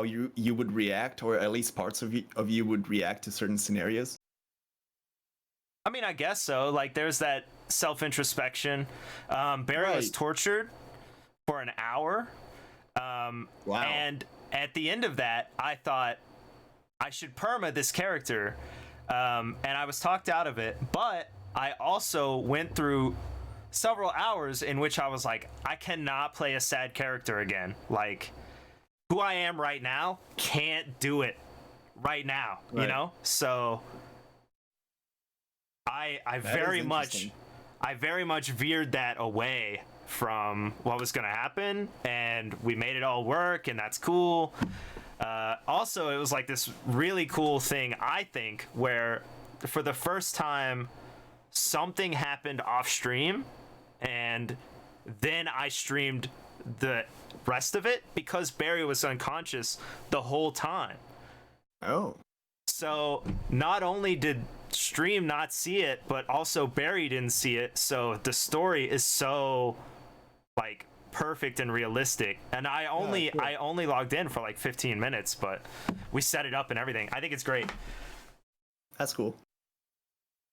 you would react, or at least parts of you would react to certain scenarios? I mean, I guess so. Like, there's that self-introspection. Barry was tortured for an hour. Wow. And at the end of that, I thought I should perma this character. And I was talked out of it. But I also went through several hours in which I was like, I cannot play a sad character again. Like, who I am right now, can't do it right now, you know? So I very much veered that away from what was going to happen, and we made it all work, and that's cool. Also, it was like this really cool thing, I think, where for the first time something happened off stream, and then I streamed the rest of it because Barry was unconscious the whole time. Oh. So not only did stream not see it, but also Barry didn't see it, so the story is so like perfect and realistic. And I only logged in for like 15 minutes, but we set it up and everything. I think it's great. That's cool.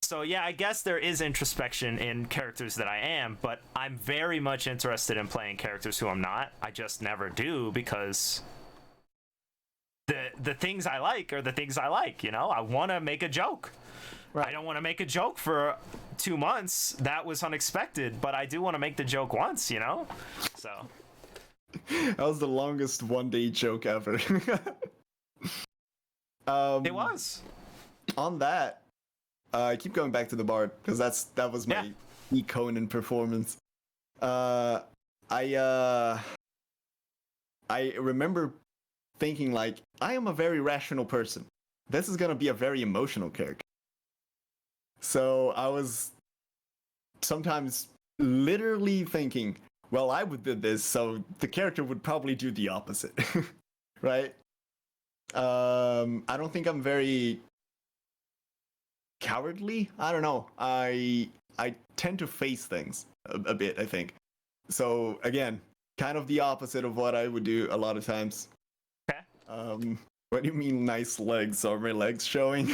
So yeah, I guess there is introspection in characters that I am, but I'm very much interested in playing characters who I'm not. I just never do because the things I like are the things I like, you know? I want to make a joke. Right. I don't want to make a joke for 2 months. That was unexpected, but I do want to make the joke once, you know? So that was the longest one-day joke ever. It was. On that, I keep going back to the Bard because that was my Conan performance. I remember thinking like, I am a very rational person. This is gonna be a very emotional character. So I was sometimes literally thinking, well, I would do this, so the character would probably do the opposite, right? I don't think I'm very cowardly. I don't know. I tend to face things a bit, I think. So again, kind of the opposite of what I would do a lot of times. Okay. What do you mean nice legs? Are my legs showing?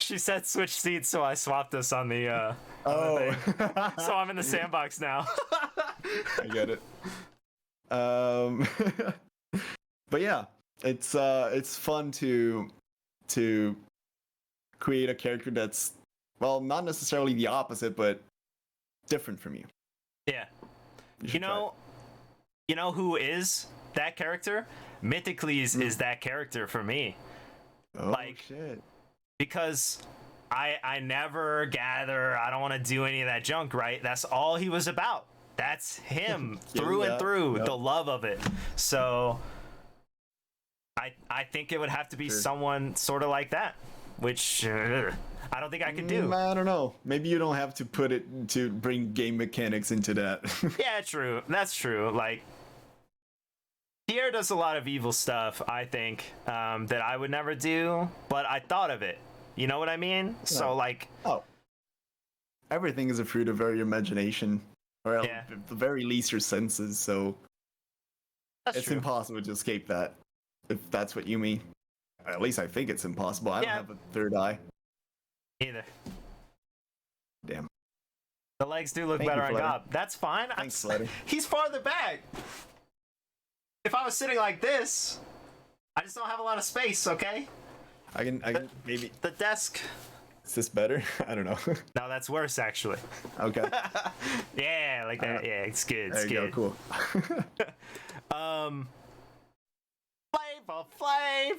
She said switch seats, so I swapped us on the thing. So I'm in the sandbox now. I get it. But yeah, it's fun to create a character that's, well, not necessarily the opposite, but different from you. Yeah. You know who is that character? Mythicles is that character for me. Oh, like, shit. Because I never gather, I don't want to do any of that junk, right? That's all he was about. That's him through and through, the love of it. So I think it would have to be someone sort of like that, which I don't think I could do. I don't know. Maybe you don't have to put it to bring game mechanics into that. Yeah, true. That's true. Like, Pierre does a lot of evil stuff, I think, that I would never do, but I thought of it. You know what I mean? Yeah. So, like... Oh. Everything is a fruit of your imagination, or at the very least your senses, so... It's impossible to escape that, if that's what you mean. At least I think it's impossible. I don't have a third eye. Either. Damn. The legs do look better on Gob. That's fine. Thanks, Fletty. He's farther back. If I was sitting like this, I just don't have a lot of space, okay? I can maybe... The desk... Is this better? I don't know. No, that's worse, actually. Okay. Yeah, like that. Yeah, it's good. It's there you good. Go, cool. Flavor Flav!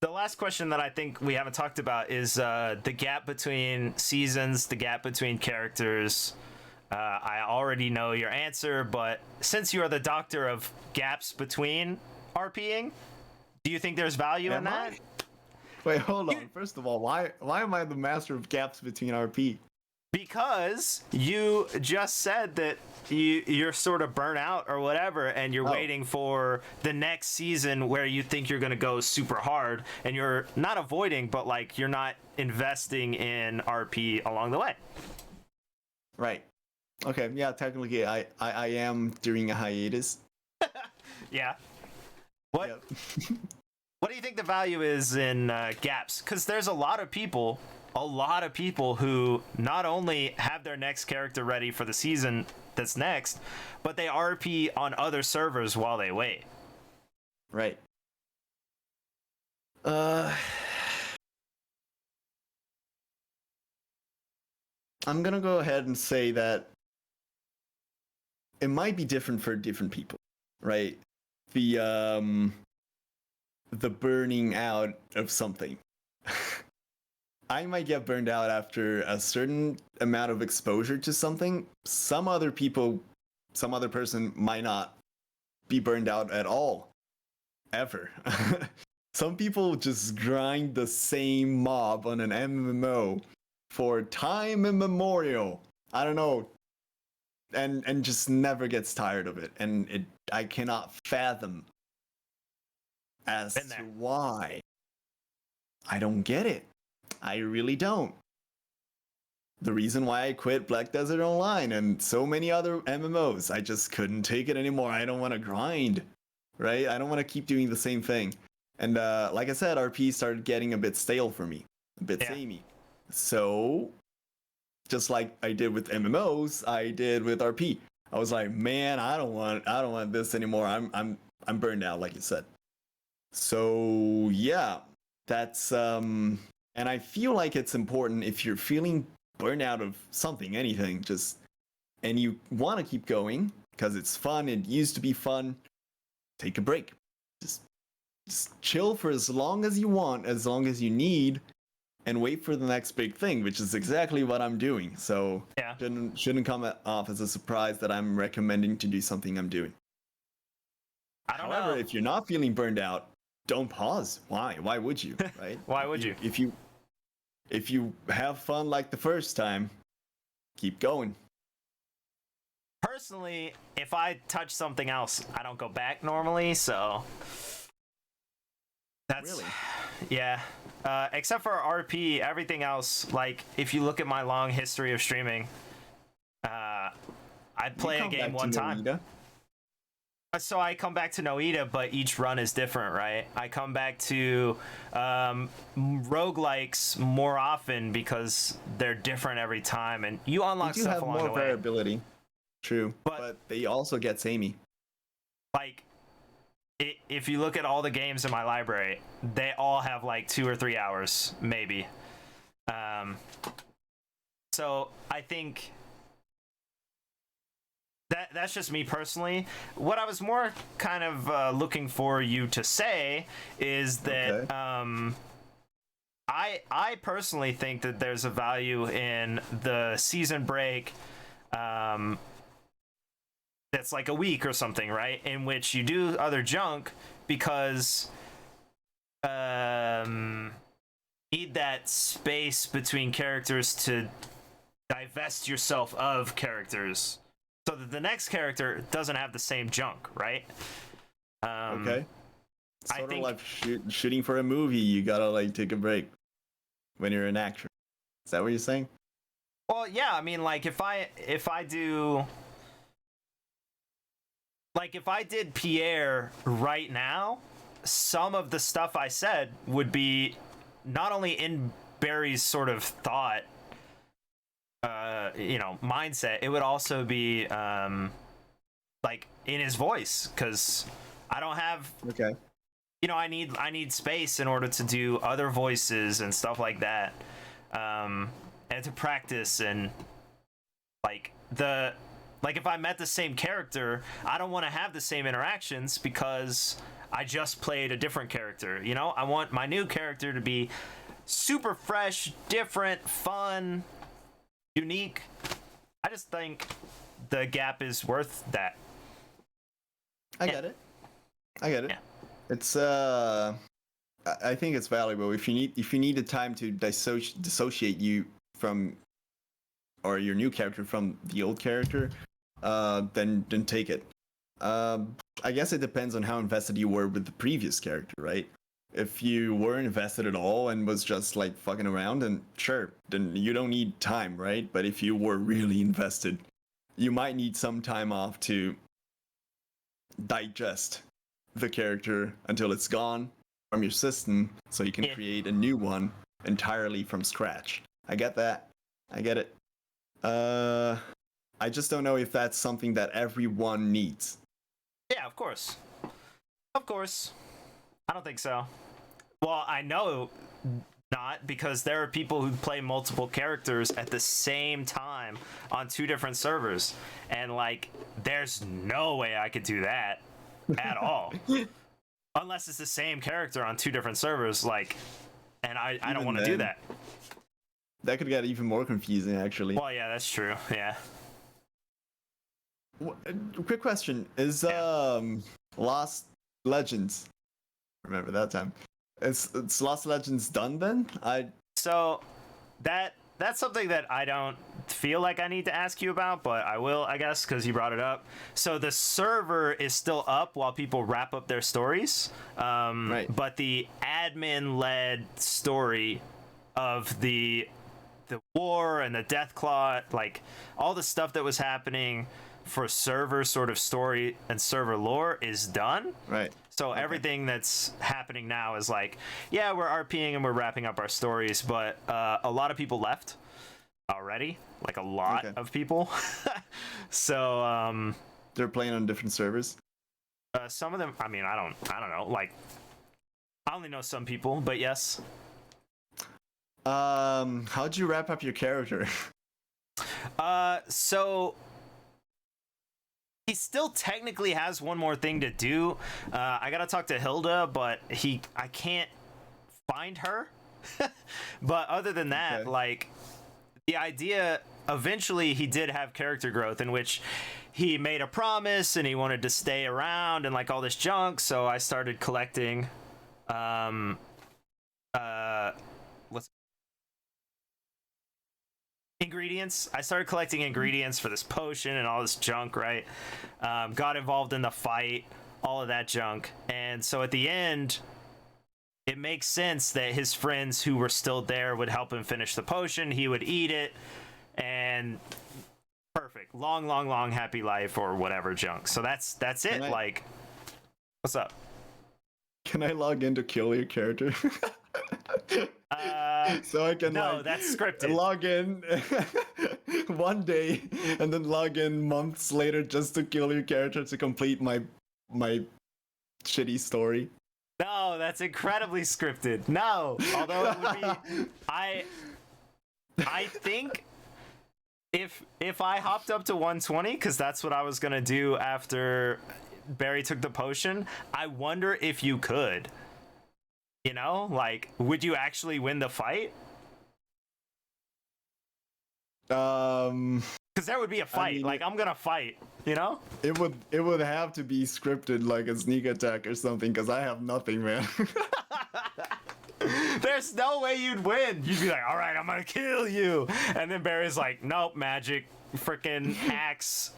The last question that I think we haven't talked about is the gap between seasons, the gap between characters. I already know your answer, but since you are the doctor of gaps between RPing, do you think there's value in that? Wait, hold on. First of all, why am I the master of gaps between RP? Because you just said that you're sort of burnt out or whatever, and you're waiting for the next season where you think you're going to go super hard, and you're not avoiding, but like you're not investing in RP along the way. Right. Okay. Yeah. Technically, I am during a hiatus. Yeah. What? Yep. What do you think the value is in gaps? Because there's a lot of people who not only have their next character ready for the season that's next, but they RP on other servers while they wait. Right. I'm gonna go ahead and say that it might be different for different people, right? The burning out of something. I might get burned out after a certain amount of exposure to something. Some other person might not be burned out at all, ever. Some people just grind the same mob on an MMO for time immemorial. I don't know. And just never gets tired of it. And I cannot fathom as to why. I don't get it. I really don't. The reason why I quit Black Desert Online and so many other MMOs, I just couldn't take it anymore. I don't want to grind, right? I don't want to keep doing the same thing. And like I said, RP started getting a bit stale for me, a bit samey. So, just like I did with MMOs, I did with RP. I was like, man, I don't want this anymore. I'm burned out, like you said. So yeah, that's and I feel like it's important if you're feeling burned out of something, anything, and you want to keep going because it's fun. It used to be fun. Take a break. Just chill for as long as you want, as long as you need, and wait for the next big thing, which is exactly what I'm doing. So shouldn't come off as a surprise that I'm recommending to do something I'm doing. However, if you're not feeling burned out, don't pause. Why? Why would you? Right? Why would you? If you have fun like the first time, keep going. Personally, if I touch something else, I don't go back normally, so that's really, yeah. Except for RP, everything else, like if you look at my long history of streaming, I'd play a game one time. So I come back to Noida, but each run is different, right? I come back to roguelikes more often because they're different every time, and you unlock stuff along the way. Have more variability. True, but they also get samey. Like, if you look at all the games in my library, they all have like 2 or 3 hours, maybe. So I think that's just me personally. What I was more kind of looking for you to say is that I personally think that there's a value in the season break that's like a week or something, right? In which you do other junk because need that space between characters to divest yourself of characters so that the next character doesn't have the same junk, right? Okay. Sort of like shooting for a movie, you gotta like take a break when you're an actor. Is that what you're saying? Well, yeah, I mean, like if I did Pierre right now, some of the stuff I said would be not only in Barry's sort of thought, mindset, it would also be like in his voice, because I don't have I need space in order to do other voices and stuff like that, and to practice, and like Like if I met the same character, I don't want to have the same interactions because I just played a different character. You know, I want my new character to be super fresh, different, fun, unique. I just think the gap is worth that. I get it. Yeah. It's I think it's valuable if you need the time to dissociate you from, or your new character from the old character, then take it. I guess it depends on how invested you were with the previous character, right? If you weren't invested at all and was just like fucking around, then sure, then you don't need time, right? But if you were really invested, you might need some time off to digest the character until it's gone from your system, so you can create a new one entirely from scratch. I get that. I get it. I just don't know if that's something that everyone needs. Yeah, of course. Of course. I don't think so. Well, I know not, because there are people who play multiple characters at the same time on 2 different servers. And, like, there's no way I could do that at all. Unless it's the same character on 2 different servers, like, and I don't want to do that. That could get even more confusing, actually. Well, yeah, that's true. Yeah. Quick question. Is Lost Legends, remember that time, it's Lost Legends done then? So that's something that I don't feel like I need to ask you about, but I will, I guess, because you brought it up. So the server is still up while people wrap up their stories, right. But the admin-led story of the war and the death claw, like all the stuff that was happening for server sort of story and server lore is done. Right. So everything that's happening now is like, yeah, we're RPing and we're wrapping up our stories, but a lot of people left already, like a lot of people. So they're playing on different servers. Some of them, I mean, I don't know, like I only know some people, but yes. How'd you wrap up your character? So he still technically has one more thing to do. I gotta talk to Hilda, but I can't find her. But other than that, like the idea, eventually he did have character growth in which he made a promise and he wanted to stay around and like all this junk. So I started collecting, ingredients. I started collecting ingredients for this potion and all this junk, right? Got involved in the fight, all of that junk. And so at the end, it makes sense that his friends who were still there would help him finish the potion. He would eat it, and perfect. Long, long, long happy life or whatever junk. So that's it. Like, what's up? Can I log in to kill your character? So I can that's scripted. Log in one day and then log in months later just to kill your character to complete my shitty story. No, that's incredibly scripted. No, although it would be, I think if I hopped up to 120, because that's what I was gonna do after Barry took the potion, I wonder if you could. You know, like, would you actually win the fight? Because there would be a fight. I mean, like, I'm gonna fight. You know? It would have to be scripted, like a sneak attack or something. Because I have nothing, man. There's no way you'd win. You'd be like, all right, I'm gonna kill you, and then Barry's like, nope, magic, freaking axe,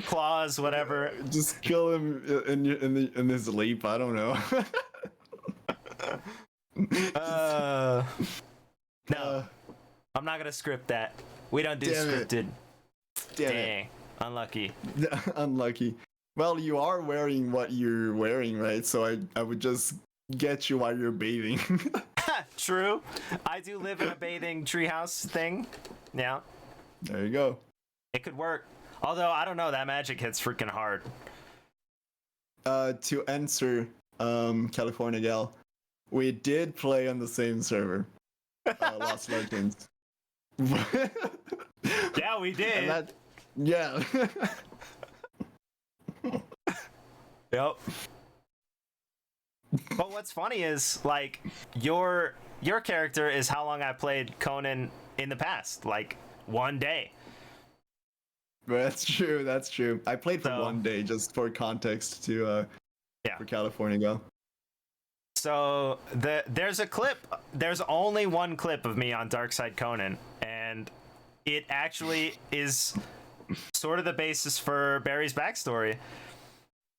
claws, whatever. Just kill him in his leap. I don't know. No, I'm not gonna script that. We don't do scripted. Dang. Unlucky. Unlucky. Well, you are wearing what you're wearing, right? So I would just get you while you're bathing. True. I do live in a bathing treehouse thing. Yeah. There you go. It could work. Although, I don't know, that magic hits freaking hard. To answer, California Gal, we did play on the same server. Lost Legends. Yeah, we did. Yeah. Yep. But what's funny is like your character is how long I played Conan in the past, like 1 day. That's true. That's true. I played for So- 1 day, just for context to Yeah. for California Go. So there's a clip. There's only one clip of me on Dark Side Conan, and it actually is sort of the basis for Barry's backstory.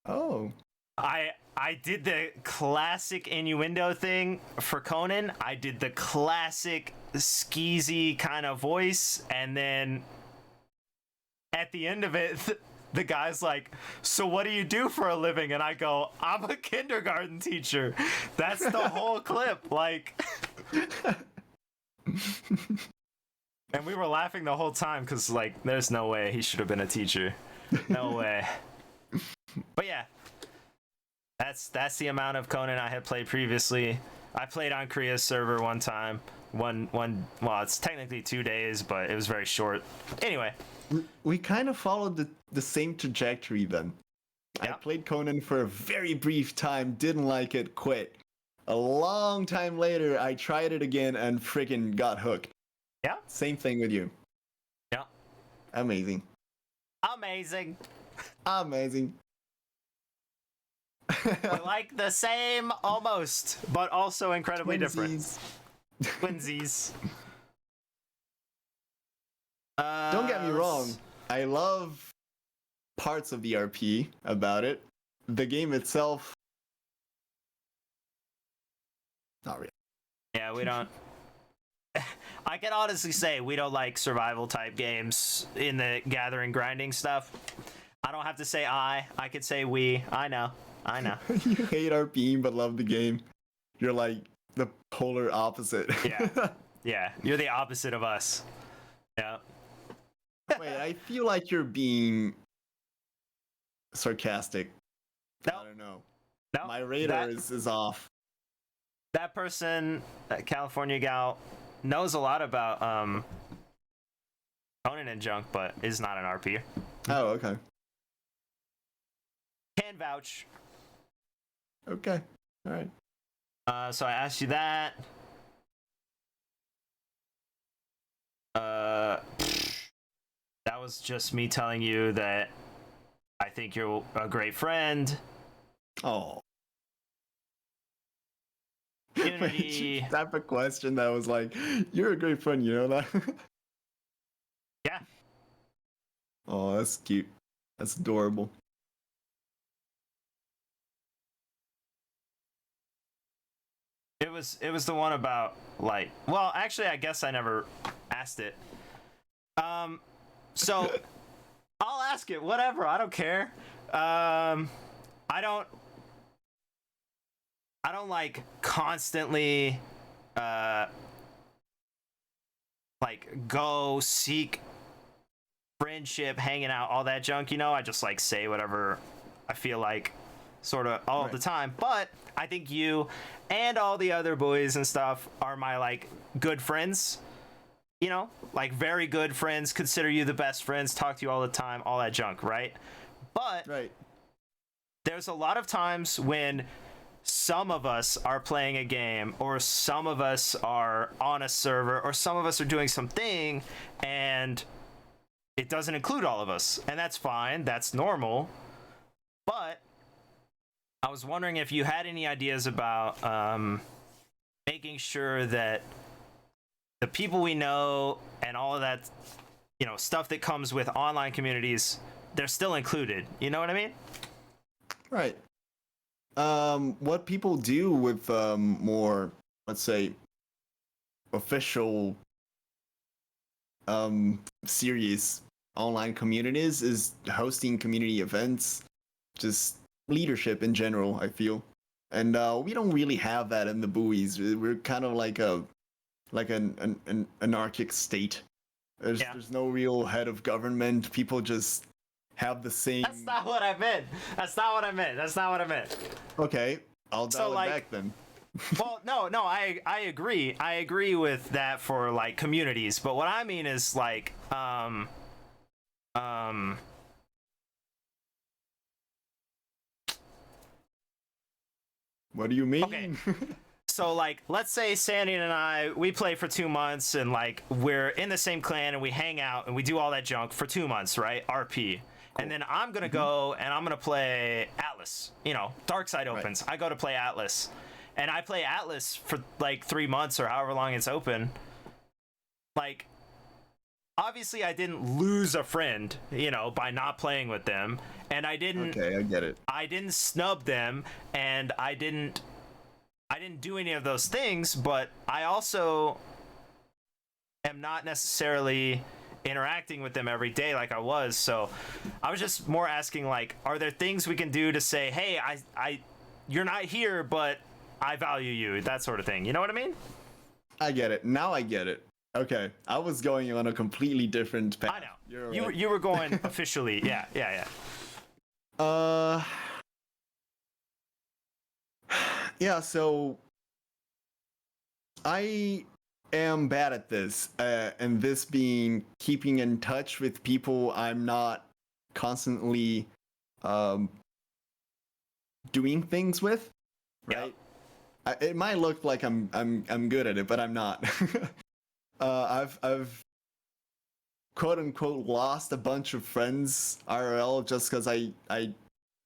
Oh. I did the classic innuendo thing for Conan. I did the classic skeezy kind of voice, and then at the end of it, the guy's like, "So what do you do for a living?" And I go, "I'm a kindergarten teacher." That's the whole clip. Like, and we were laughing the whole time because, like, there's no way he should have been a teacher. No way. But yeah, that's the amount of Conan I had played previously. I played on Korea's server one time. Well, it's technically 2 days, but it was very short. Anyway. We kind of followed the same trajectory then. I Yeah. played Conan for a very brief time, didn't like it, quit. A long time later, I tried it again and friggin' got hooked. Yeah. Same thing with you. Yeah. Amazing. Amazing. Amazing. We're like the same almost, but also incredibly different. Twinsies. Twinsies. Don't get me wrong. I love parts of the RP about it. The game itself, not really. Yeah, we don't. I can honestly say we don't like survival type games in the gathering grinding stuff. I don't have to say I could say we. I know. You hate RP but love the game. You're like the polar opposite. Yeah. Yeah, you're the opposite of us. Yeah. Wait, I feel like you're being sarcastic. No. I don't know. No. My radar that, is off. that person, that California gal, knows a lot about Conan and junk, but is not an RP. Oh, okay. Can vouch. Okay. All right. So I asked you that. That was just me telling you that I think you're a great friend. Oh. Unity. Wait, type of question that was like, you're a great friend, you know that? Yeah. Oh, that's cute. That's adorable. It was the one about like, well, actually I guess I never asked it. So I'll ask it, whatever, I don't care. I don't like constantly like go seek friendship, hanging out, all that junk, you know. I just like say whatever I feel like sort of all the time. But I think you and all the other boys and stuff are my like good friends, you know, like very good friends, consider you the best friends, talk to you all the time, all that junk, right? But Right. there's a lot of times when some of us are playing a game, or some of us are on a server, or some of us are doing something, and it doesn't include all of us, and that's fine, that's normal. But I was wondering if you had any ideas about making sure that the people we know and all of that, you know, stuff that comes with online communities, they're still included. You know what I mean? Right. What people do with more, let's say, official serious online communities is hosting community events, just leadership in general, I feel. And we don't really have that in the buoys. We're kind of like an anarchic state. There's no real head of government. People just have the same. That's not what I meant. That's not what I meant. Okay, I'll dial it like- back then. Well, no, I agree. I agree with that for like communities. But what I mean is like, Um, What do you mean? Okay. So like, let's say Sandy and I, we play for 2 months, and like we're in the same clan and we hang out and we do all that junk for 2 months, right? RP. Cool. And then I'm gonna go and I'm gonna play Atlas. You know, Dark Side opens. Right. I go to play Atlas, and I play Atlas for like 3 months or however long it's open. Like, obviously I didn't lose a friend, you know, by not playing with them, and I didn't. Okay, I get it. I didn't snub them, and I didn't do any of those things, but I also am not necessarily interacting with them every day like I was. So I was just more asking, like, are there things we can do to say, hey, I you're not here, but I value you, that sort of thing. You know what I mean? I get it. Now I get it. Okay, I was going on a completely different path. I know. You were going officially. Yeah. Yeah, so I am bad at this, and this being keeping in touch with people I'm not constantly doing things with, right? Yeah. It might look like I'm good at it, but I'm not. I've quote unquote lost a bunch of friends IRL just because I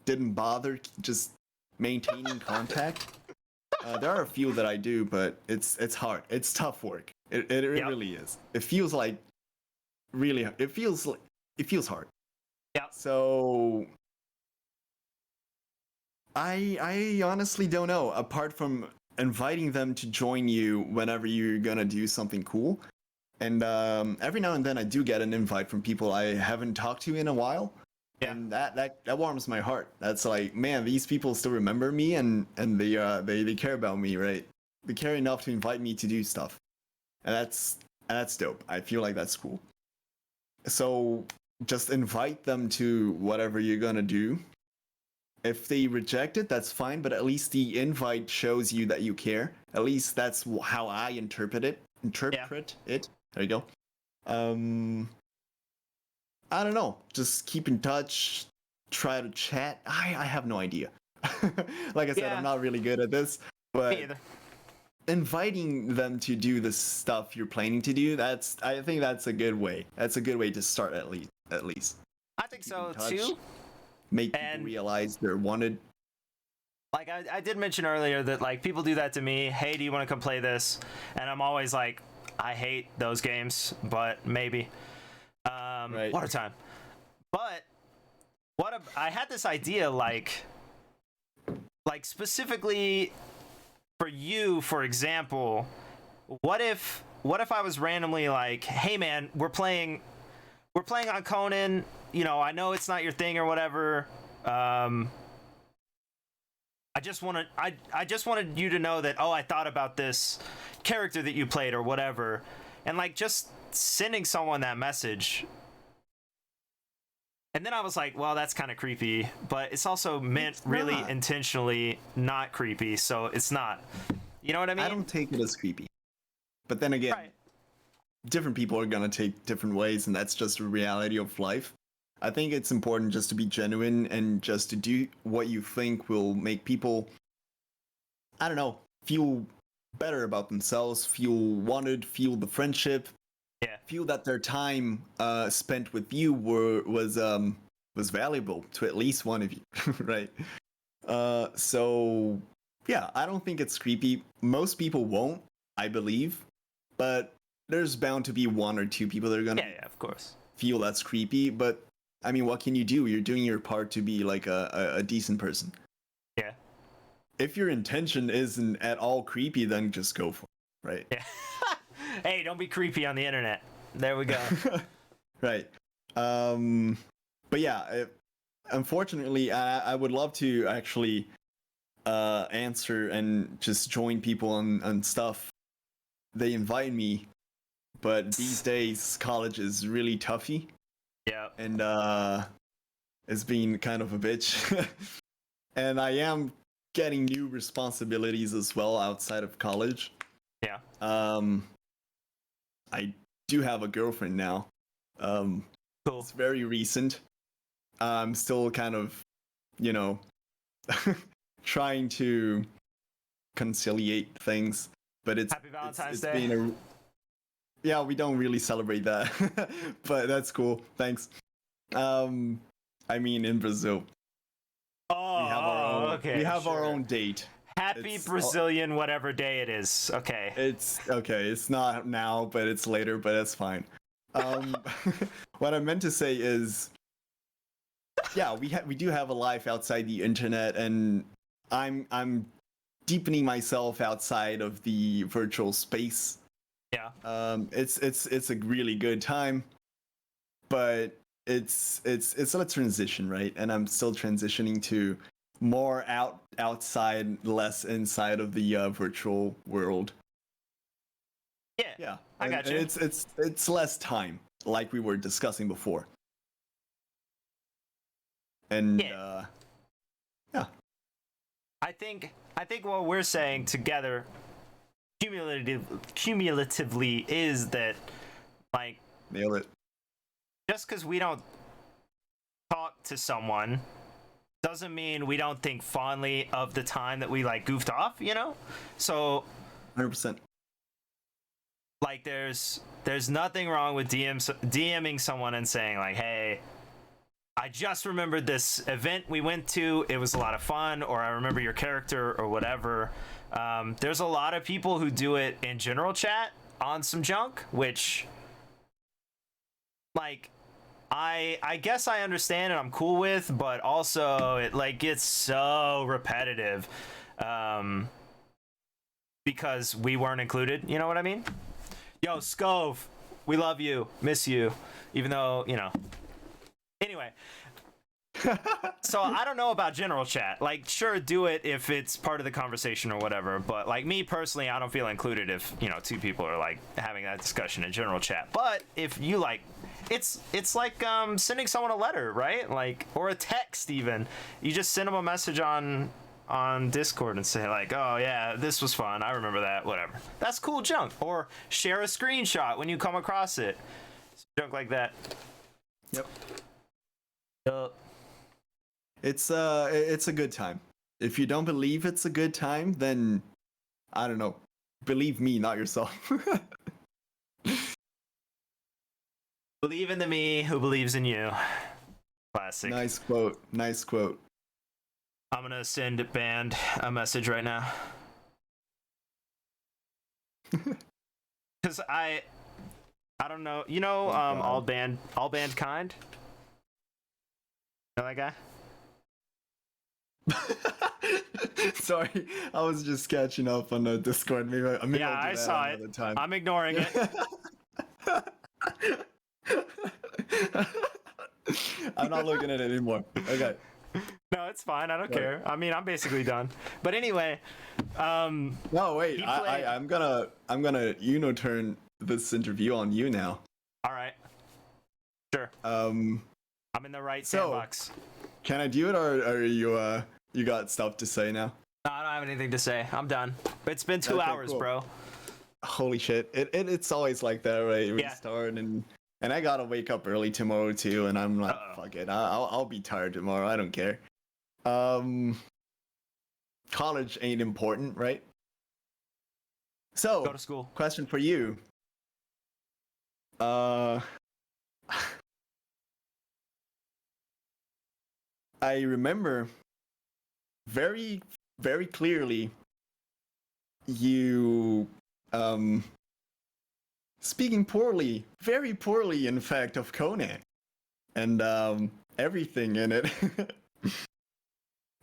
didn't bother just maintaining contact. There are a few that I do, but it's hard. It's tough work. It really is. It feels like really. It feels hard. Yeah. So I honestly don't know. Apart from inviting them to join you whenever you're gonna do something cool, and every now and then I do get an invite from people I haven't talked to in a while. Yeah. And that warms my heart. That's like, man, these people still remember me, and they care about me, right? They care enough to invite me to do stuff, and that's dope. I feel like that's cool. So just invite them to whatever you're gonna do. If they reject it, that's fine, but at least the invite shows you that you care. At least that's how I interpret it. There you go. I don't know. Just keep in touch. Try to chat. I have no idea. Like I said, I'm not really good at this. But inviting them to do the stuff you're planning to do, I think that's a good way. That's a good way to start at least. I think so too. Make people realize they're wanted. Like I did mention earlier that like people do that to me. Hey, do you want to come play this? And I'm always like, I hate those games, but maybe. Right. Water time. But I had this idea, like specifically for you, for example. What if I was randomly like, hey man, we're playing on Conan. You know, I know it's not your thing or whatever. I just wanted you to know that, oh, I thought about this character that you played or whatever, and like just sending someone that message. And then I was like, well, that's kind of creepy, but it's also meant really intentionally not creepy, so it's not. You know what I mean? I don't take it as creepy. But then again, different people are gonna take different ways, and that's just the reality of life. I think it's important just to be genuine and just to do what you think will make people, I don't know, feel better about themselves, feel wanted, feel the friendship, feel that their time spent with you was valuable to at least one of you, right? So yeah, I don't think it's creepy. Most people won't, I believe, but there's bound to be one or two people that are gonna of course feel that's creepy. But I mean, what can you do? You're doing your part to be like a decent person. Yeah. If your intention isn't at all creepy, then just go for it, right? Yeah. Hey, don't be creepy on the internet. There we go. Right. But yeah, unfortunately, I would love to actually answer and just join people on stuff. They invite me, but these days college is really toughy. Yeah. And it's been kind of a bitch. And I am getting new responsibilities as well outside of college. Yeah. I do have a girlfriend now. Cool. It's very recent. I'm still kind of, you know, trying to conciliate things, but Happy Valentine's it's Day. been a yeah, we don't really celebrate that, but that's cool. Thanks. I mean, in Brazil, Oh, we have our own. okay. We have sure. our own date. Happy It's- Brazilian whatever day it is. Okay. It's okay. It's not now, but it's later. But that's fine. What I meant to say is, yeah, we do have a life outside the internet, and I'm deepening myself outside of the virtual space. Yeah. It's a really good time, but it's a transition, right? And I'm still transitioning to more outside, less inside of the virtual world. Yeah. Yeah, I got and you. it's less time, like we were discussing before. And Yeah. yeah, I think what we're saying together cumulatively is that, like, nail it. just because we don't talk to someone doesn't mean we don't think fondly of the time that we like goofed off, you know? So 100%. like there's nothing wrong with DMing someone and saying like, hey, I just remembered this event we went to, it was a lot of fun, or I remember your character or whatever. There's a lot of people who do it in general chat on some junk, which, like, I guess I understand and I'm cool with, but also it like gets so repetitive because we weren't included, you know what I mean? Yo, Scove, we love you, miss you, even though, you know. Anyway, so I don't know about general chat. Like, sure, do it if it's part of the conversation or whatever. But like me personally, I don't feel included if, you know, two people are like having that discussion in general chat. But if you like, it's like sending someone a letter, right? Like, or a text even. You just send them a message on Discord and say like, oh yeah, this was fun, I remember that, whatever. That's cool junk. Or share a screenshot when you come across it. Junk like that. Yep. Yup. It's a good time. If you don't believe it's a good time, then I don't know. Believe me, not yourself. Believe in the me who believes in you. Classic. Nice quote. Nice quote. I'm gonna send Band a message right now. Cause I don't know. You know, all band kind. Know that guy? Sorry, I was just catching up on the Discord. Maybe I'll do I that saw it. another time. I'm ignoring it. I'm not looking at it anymore. Okay. No, it's fine. I don't care. I mean, I'm basically done. But anyway, No, wait. I'm gonna turn this interview on you now. all right. Sure. I'm in the right so- sandbox. Can I do it, or are you got stuff to say now? No, I don't have anything to say. I'm done. It's been 2 Okay, hours, cool. bro. Holy shit! It's always like that, right? We Yeah. start and I gotta wake up early tomorrow too, and I'm like, Uh-oh. fuck it. I'll be tired tomorrow. I don't care. College ain't important, right? So, Go to school. question for you. I remember very, very clearly you speaking poorly, very poorly, in fact, of Conan and everything in it.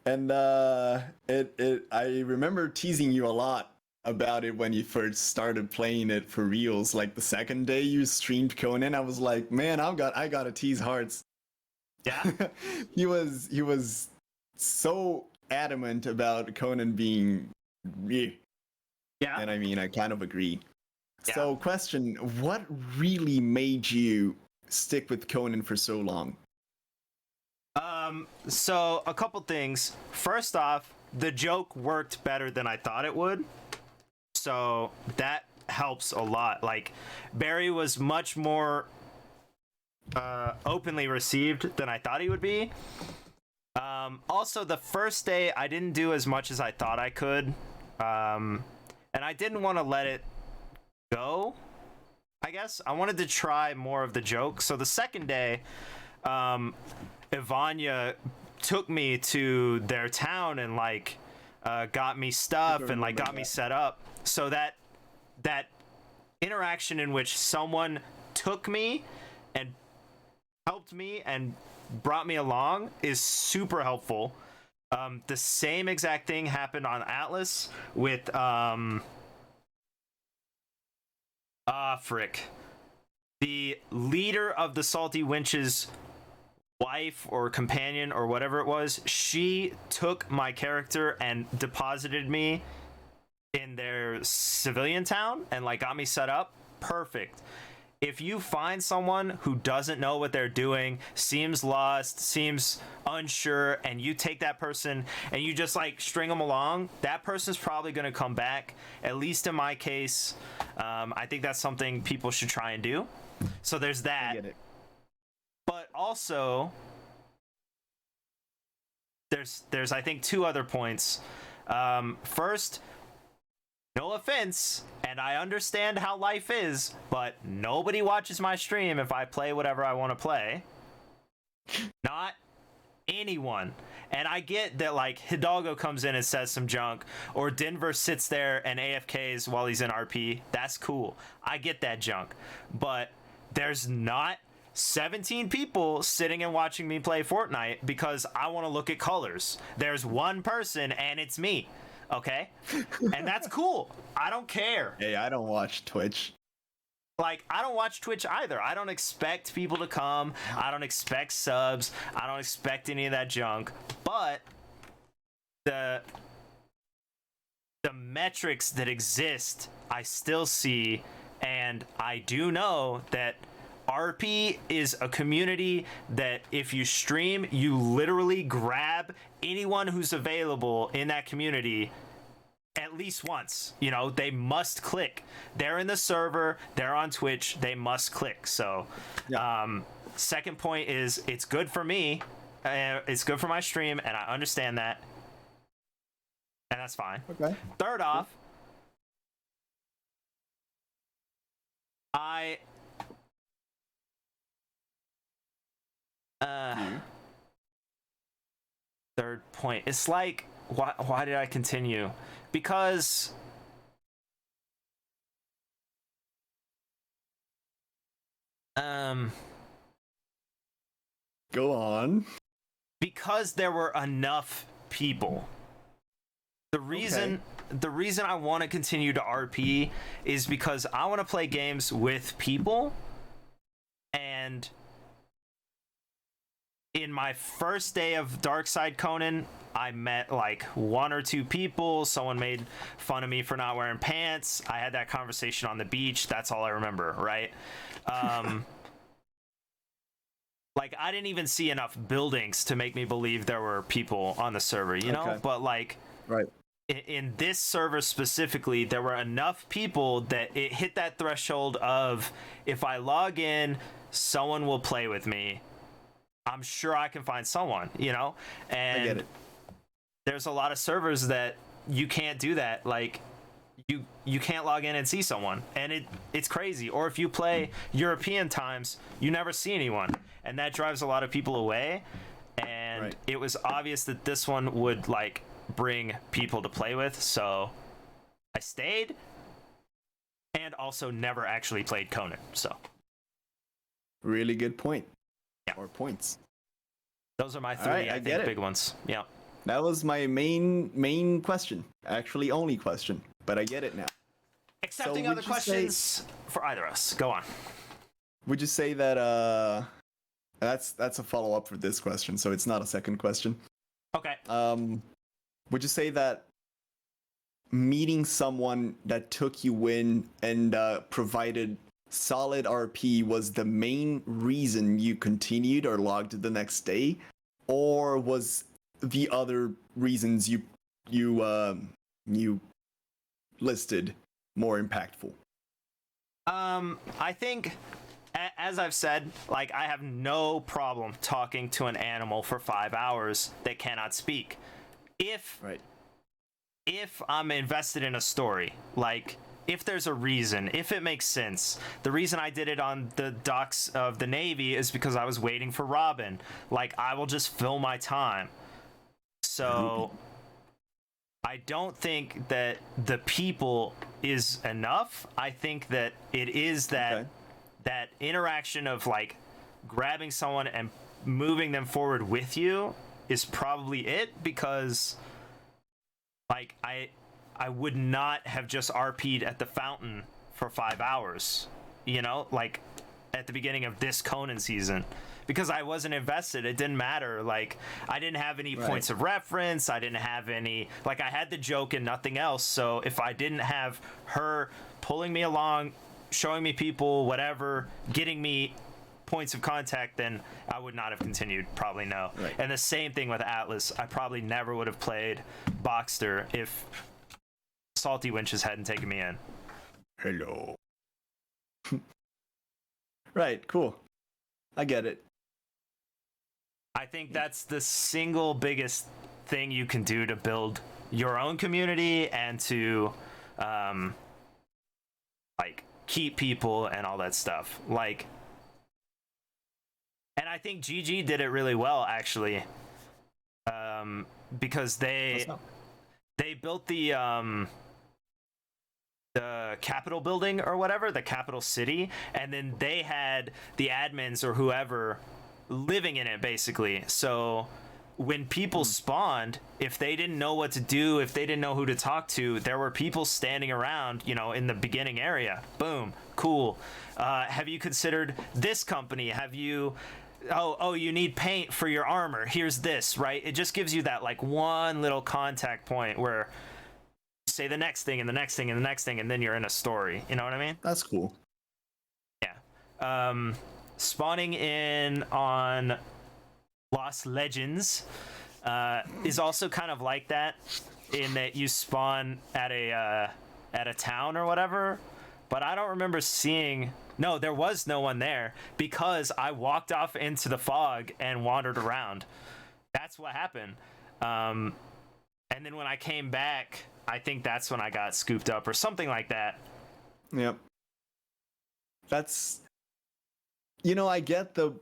And I remember teasing you a lot about it when you first started playing it for reals. Like the second day you streamed Conan, I was like, man, I gotta tease Hearts. Yeah. he was so adamant about Conan being meh. Yeah. And I mean, I kind of agree. Yeah. So, question, what really made you stick with Conan for so long? So a couple things. First off, the joke worked better than I thought it would. So that helps a lot. Like, Barry was much more openly received than I thought he would be. Also, the first day I didn't do as much as I thought I could, and I didn't want to let it go. I guess I wanted to try more of the jokes. So the second day, Ivania took me to their town and like got me stuff and like got me set up. So that interaction in which someone took me and helped me and brought me along is super helpful. The same exact thing happened on Atlas with the leader of the Salty Winch's wife or companion or whatever it was. She took my character and deposited me in their civilian town and like got me set up. Perfect. If you find someone who doesn't know what they're doing, seems lost, seems unsure, and you take that person and you just like string them along, that person's probably going to come back. At least in my case, I think that's something people should try and do. So there's that. I get it. But also, there's I think two other points. First, no offense, and I understand how life is, but nobody watches my stream if I play whatever I want to play. Not anyone. And I get that like Hidalgo comes in and says some junk, or Denver sits there and AFKs while he's in RP. That's cool. I get that junk. But there's not 17 people sitting and watching me play Fortnite because I want to look at colors. There's one person and it's me. Okay? And that's cool. I don't care. Hey, I don't watch Twitch. Like, I don't watch Twitch either. I don't expect people to come. I don't expect subs. I don't expect any of that junk. But the metrics that exist, I still see, and I do know that RP is a community that if you stream, you literally grab anyone who's available in that community at least once. You know, they must click. They're in the server, they're on Twitch, they must click. So second point is it's good for me, it's good for my stream, and I understand that, and that's fine. Okay. Third off, I third point, it's like why did I continue? Because go on. Because there were enough people. The reason I want to continue to RP is because I want to play games with people. And in my first day of Darkside Conan, I met like one or two people. Someone made fun of me for not wearing pants. I had that conversation on the beach. That's all I remember, right? Like, I didn't even see enough buildings to make me believe there were people on the server, you know? But like, right. In this server specifically, there were enough people that it hit that threshold of, if I log in, someone will play with me. I'm sure I can find someone, you know? And I get it. There's a lot of servers that you can't do that. Like, you can't log in and see someone, and it's crazy. Or if you play European times, you never see anyone, and that drives a lot of people away. And It was obvious that this one would like bring people to play with, so I stayed, and also never actually played Conan. So really good point. Yeah. Or points. Those are my three, I think, big ones. Yeah. That was my main question. Actually, only question. But I get it now. Accepting other questions for either of us. Go on. Would you say that that's a follow-up for this question, so it's not a second question. Okay. Would you say that meeting someone that took you in and provided solid RP was the main reason you continued or logged the next day, or was the other reasons you listed more impactful? I think as I've said, like, I have no problem talking to an animal for 5 hours that cannot speak. If I'm invested in a story, like, if there's a reason, if it makes sense. The reason I did it on the docks of the Navy is because I was waiting for Robin. Like, I will just fill my time. So I don't think that the people is enough. I think that it is that that interaction of, like, grabbing someone and moving them forward with you is probably it, because, like, I would not have just RP'd at the fountain for 5 hours, you know, like at the beginning of this Conan season, because I wasn't invested. It didn't matter. Like, I didn't have any points of reference. I didn't have any, like, I had the joke and nothing else. So if I didn't have her pulling me along, showing me people, whatever, getting me points of contact, then I would not have continued. Probably no. And the same thing with Atlas. I probably never would have played Boxster if Salty Winches hadn't taken me in. Hello. Right, cool. I get it. I think that's the single biggest thing you can do to build your own community and to like, keep people and all that stuff. Like, and I think GG did it really well, actually, because they built the Capitol building or whatever, the Capitol City, and then they had the admins or whoever living in it, basically. So when people spawned, if they didn't know what to do, if they didn't know who to talk to, there were people standing around, you know, in the beginning area. Boom, cool. Have you considered this company? Have you... Oh, you need paint for your armor. Here's this, right? It just gives you that, like, one little contact point where you say the next thing and the next thing and the next thing, and then you're in a story. You know what I mean? That's cool. Yeah. Spawning in on Lost Legends is also kind of like that, in that you spawn at a town or whatever, but I don't remember seeing... No, there was no one there, because I walked off into the fog and wandered around. That's what happened. And then when I came back, I think that's when I got scooped up or something like that. Yep. That's... You know, I get the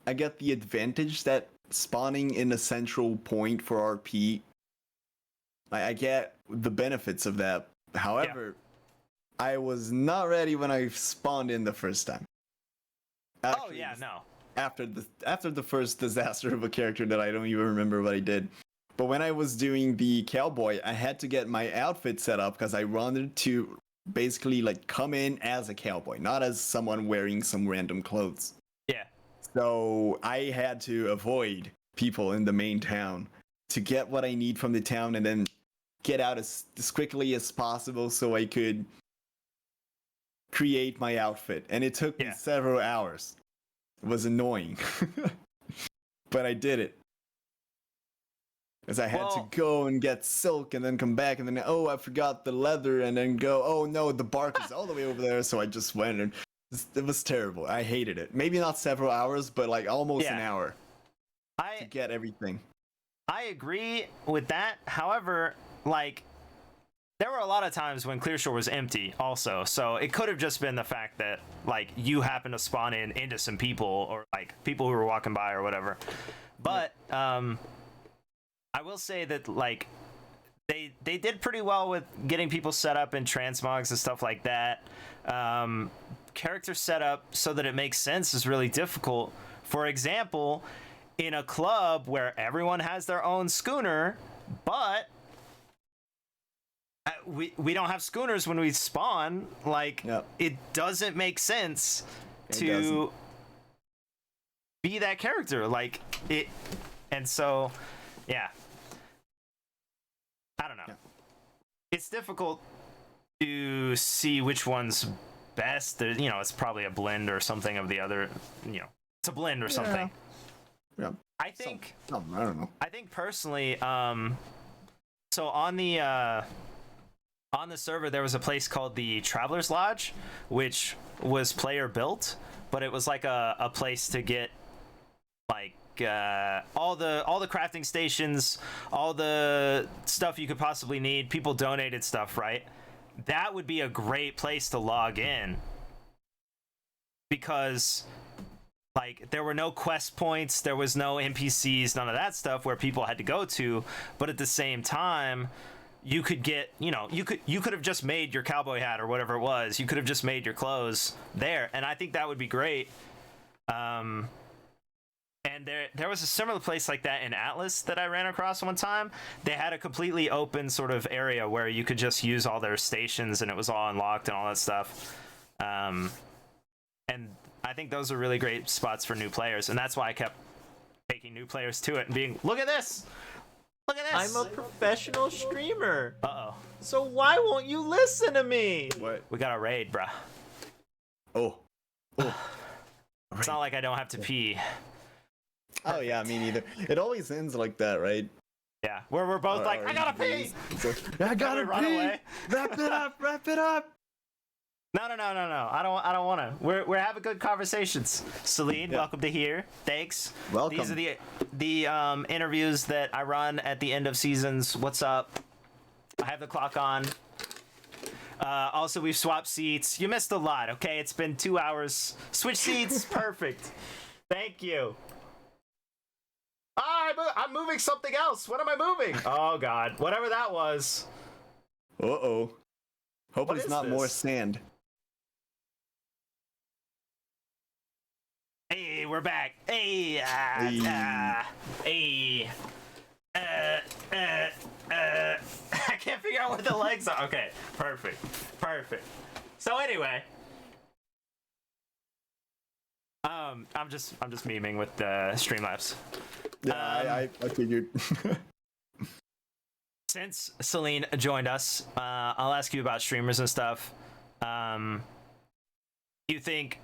advantage that spawning in a central point for RP. I get the benefits of that. However, I was not ready when I spawned in the first time. Actually, after the first disaster of a character that I don't even remember what I did. But when I was doing the cowboy, I had to get my outfit set up because I wanted to basically, like, come in as a cowboy, not as someone wearing some random clothes. Yeah. So I had to avoid people in the main town to get what I need from the town and then get out as quickly as possible so I could create my outfit. And it took me several hours. It was annoying. But I did it. Because I had to go and get silk and then come back and then, oh, I forgot the leather, and then go, oh no, the bark is all the way over there. So I just went, and it was terrible. I hated it. Maybe not several hours, but like almost an hour to get everything. I agree with that. However, like, there were a lot of times when Clearshore was empty also. So it could have just been the fact that, like, you happened to spawn into some people, or like people who were walking by or whatever. But, I will say that, like, they did pretty well with getting people set up in transmogs and stuff like that. Character setup so that it makes sense is really difficult. For example, in a club where everyone has their own schooner, but we don't have schooners when we spawn, like, it doesn't make sense to be that character. Like, it, and so, yeah. I don't know. Yeah. It's difficult to see which one's best. You know, it's probably a blend or something of the other. You know, it's a blend or something. Yeah. I think. I don't know. I think personally, so on the server there was a place called the Traveler's Lodge, which was player built, but it was like a place to get like all the crafting stations, all the stuff you could possibly need. People donated stuff, right? That would be a great place to log in, because like there were no quest points, there was no NPCs, none of that stuff where people had to go to, but at the same time you could get, you could have just made your cowboy hat or whatever it was. You could have just made your clothes there, and I think that would be great. And there was a similar place like that in Atlas that I ran across one time. They had a completely open sort of area where you could just use all their stations, and it was all unlocked and all that stuff. And I think those are really great spots for new players, and that's why I kept taking new players to it and being, look at this! Look at this! I'm a professional streamer. Uh-oh. So why won't you listen to me? What? We got a raid, bruh. Oh. It's not like I don't have to pee. Oh yeah, me neither. It always ends like that, right? Yeah, where we're both like, I gotta pee! I gotta run pee! away. Wrap it up, wrap it up! No. I don't want to. We're having good conversations. Celine, welcome to here. Thanks. Welcome. These are the interviews that I run at the end of seasons. What's up? I have the clock on. Also, we've swapped seats. You missed a lot, okay? It's been 2 hours. Switch seats. Perfect. Thank you. I'm moving something else. What am I moving? Oh, God. Whatever that was. Uh-oh. Hope What it's is not more this? sand. Hey, we're back. Hey, hey. I can't figure out where the legs are. Okay, perfect. So anyway, I'm just memeing with the Streamlabs. Yeah, I figured. Since Celine joined us, I'll ask you about streamers and stuff. You think,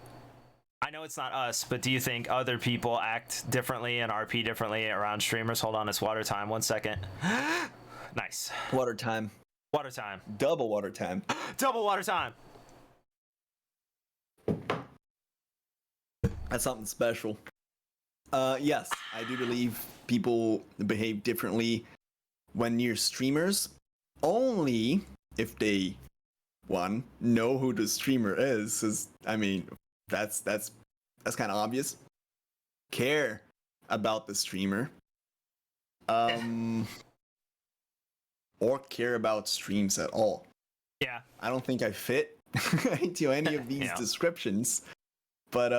I know it's not us, but do you think other people act differently and RP differently around streamers? Hold on, it's water time. 1 second. Nice. Water time. Water time. Double water time. Double water time. That's something special. Yes, I do believe people behave differently when near streamers, only if they, one, know who the streamer is. I mean, that's kind of obvious. Care about the streamer, or care about streams at all. Yeah. I don't think I fit into any of these Yeah. descriptions, but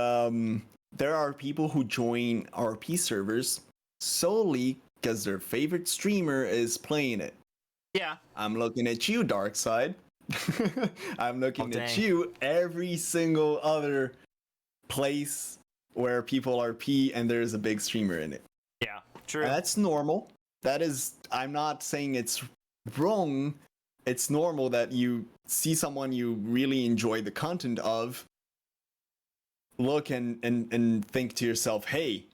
there are people who join RP servers solely because their favorite streamer is playing it. Yeah. I'm looking at you, Darkside. I'm looking at dang. you every single other place where people RP and there's a big streamer in it. Yeah. True. That's normal. That is, I'm not saying it's wrong. It's normal that you see someone you really enjoy the content of, look and think to yourself, hey,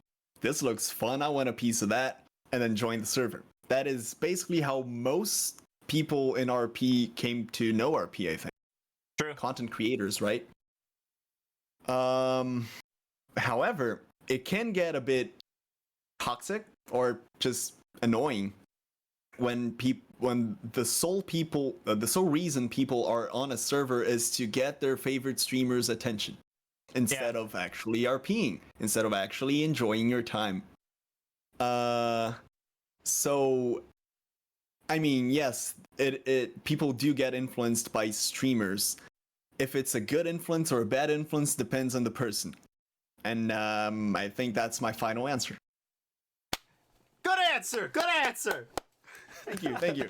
this looks fun, I want a piece of that, and then join the server. That is basically how most people in RP came to know RP, I think. True. Content creators, right? However, it can get a bit toxic or just annoying when the sole reason people are on a server is to get their favorite streamer's attention instead of actually RPing, instead of actually enjoying your time. So I mean, yes, it people do get influenced by streamers. If it's a good influence or a bad influence depends on the person. And I think that's my final answer. Good answer. Good answer. Thank you.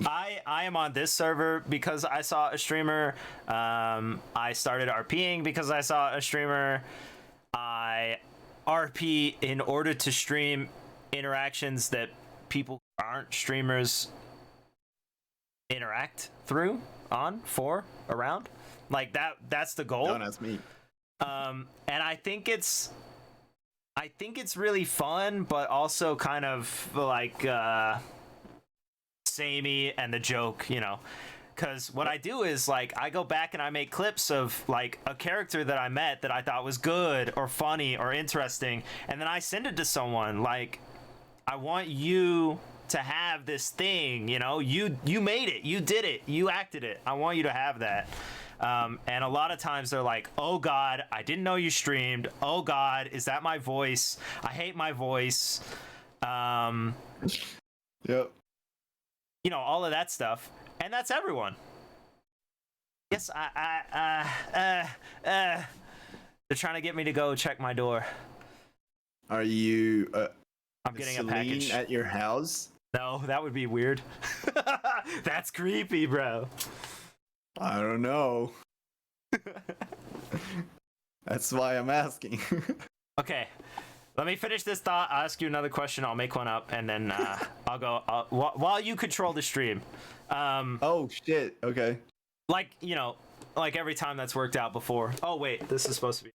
I am on this server because I saw a streamer. I started RPing because I saw a streamer. I RP in order to stream interactions that people who aren't streamers interact through, on, for, around. Like that's the goal. Don't ask me. And I think it's really fun, but also kind of like samey, and the joke, Because what I do is like I go back and I make clips of like a character that I met that I thought was good or funny or interesting, and then I send it to someone. Like, I want you to have this thing, you know, you made it, you did it, you acted it. I want you to have that. And a lot of times they're like, oh God, I didn't know you streamed. Oh God, is that my voice? I hate my voice. Yep. You know, all of that stuff. And that's everyone. Yes, they're trying to get me to go check my door. Are you I'm getting Celine a package at your house? No, that would be weird. That's creepy, bro. I don't know. That's why I'm asking. Okay, let me finish this thought. I'll ask you another question. I'll make one up, and then I'll go while you control the stream. Oh shit. Okay. Like, you know, like every time that's worked out before. Oh wait, this is supposed to be.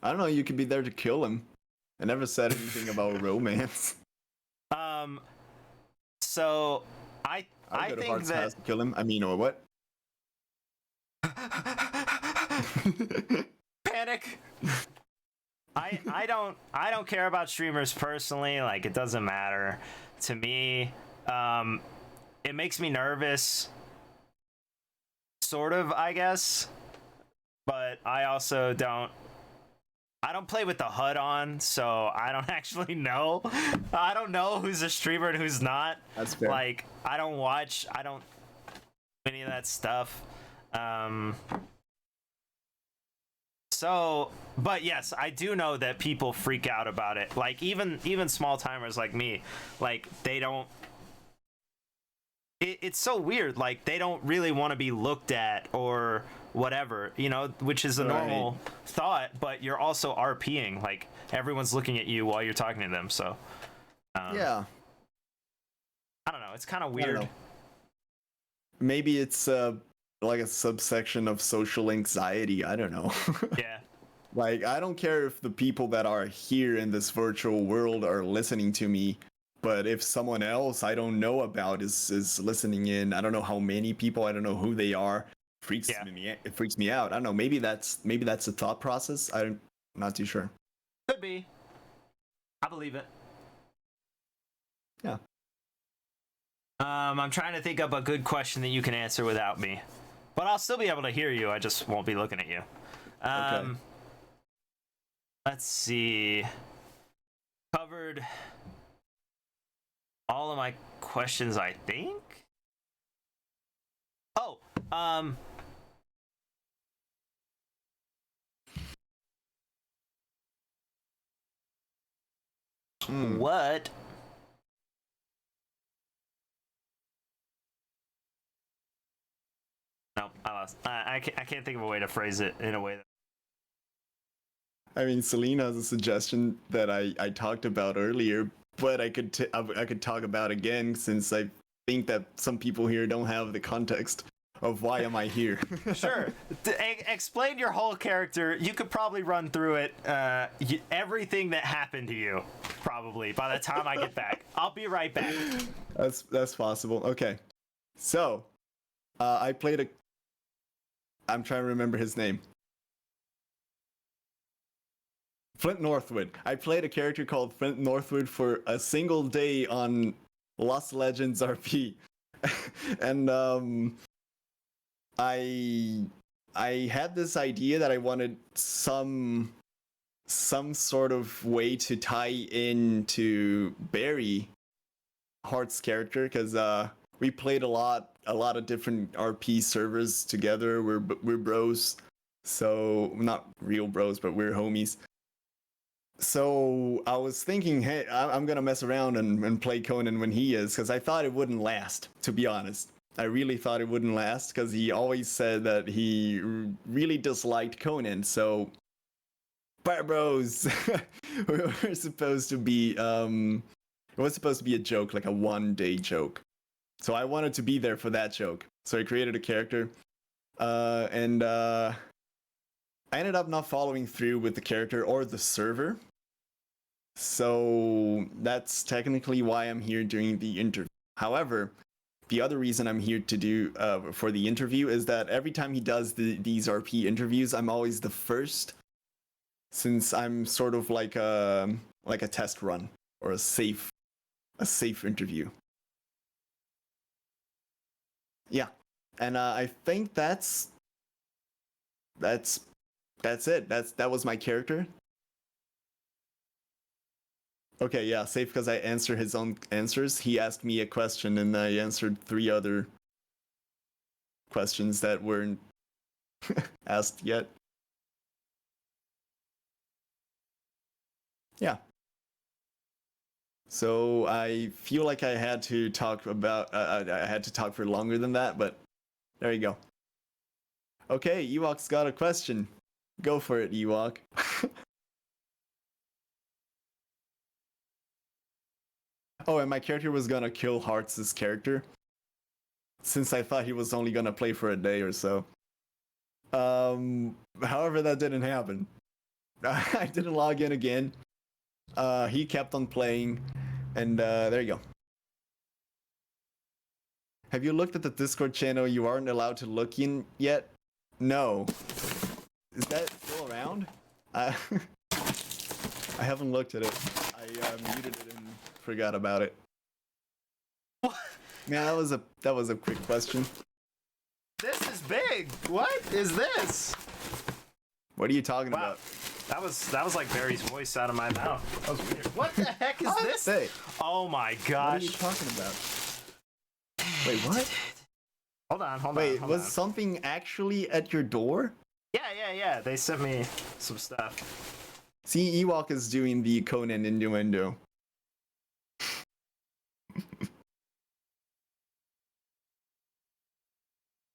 I don't know. You could be there to kill him. I never said anything about romance. So I I'll go to think Hart's that house to kill him. I mean, or what? panic. I don't care about streamers personally. Like, it doesn't matter to me. It makes me nervous, sort of, I guess. But I also don't play with the HUD on, so I don't actually know. I don't know who's a streamer and who's not. That's fair. Like, I don't do any of that stuff. So, but yes, I do know that people freak out about it. Like, even small timers like me, like, they don't. It's so weird. Like, they don't really want to be looked at or whatever, you know, which is a normal thought. But you're also RPing. Like, everyone's looking at you while you're talking to them. So, Yeah. I don't know. It's kind of I don't weird. know. Maybe it's like a subsection of social anxiety. I don't know. Yeah. Like, I don't care if the people that are here in this virtual world are listening to me, but if someone else I don't know about is listening in, I don't know how many people, I don't know who they are, it freaks me out. I don't know. Maybe that's the thought process. I'm not too sure. Could be. I believe it. Yeah. I'm trying to think of a good question that you can answer without me, but I'll still be able to hear you. I just won't be looking at you. Okay. Let's see. Covered all of my questions, I think. Oh, what? No, I lost. I can't think of a way to phrase it in a way that. I mean, Celine has a suggestion that I talked about earlier, but I could talk about again since I think that some people here don't have the context of why am I here. Sure. Explain your whole character. You could probably run through it. Everything that happened to you, probably by the time I get back. I'll be right back. That's possible. Okay, so I played I'm trying to remember his name. Flint Norwood. I played a character called Flint Norwood for a single day on Lost Legends RP, and I had this idea that I wanted some sort of way to tie into Barry Hart's character, because we played a lot of different RP servers together. We're bros, so not real bros, but we're homies. So I was thinking, hey, I'm gonna mess around and play Conan when he is, because I thought it wouldn't last, to be honest. I really thought it wouldn't last, because he always said that he really disliked Conan. So, bros, we're supposed to be, it was supposed to be a joke, like a one-day joke. So I wanted to be there for that joke. So I created a character, and I ended up not following through with the character or the server. So that's technically why I'm here doing the interview. However, the other reason I'm here to do for the interview is that every time he does these RP interviews, I'm always the first, since I'm sort of like a test run or a safe interview. Yeah, and I think that's it. That was my character. Okay, yeah, safe because I answer his own answers. He asked me a question and I answered 3 other questions that weren't asked yet. Yeah. So I feel like I had to talk about I had to talk for longer than that, but there you go. Okay, Ewok's got a question. Go for it, Ewok. Oh, and my character was gonna kill Hearts' character, since I thought he was only gonna play for a day or so. However, that didn't happen. I didn't log in again. He kept on playing, and there you go. Have you looked at the Discord channel you aren't allowed to look in yet? No. Is that still around? I haven't looked at it. I muted it and forgot about it. Man, that was a quick question. This is big. What is this? What are you talking about? That was like Barry's voice out of my mouth. That was weird. What the heck is this? Say, Oh my what gosh. are you talking about? Wait, what? Hold on. Wait, hold was on. something actually at your door? Yeah. They sent me some stuff. See, Ewok is doing the Conan innuendo.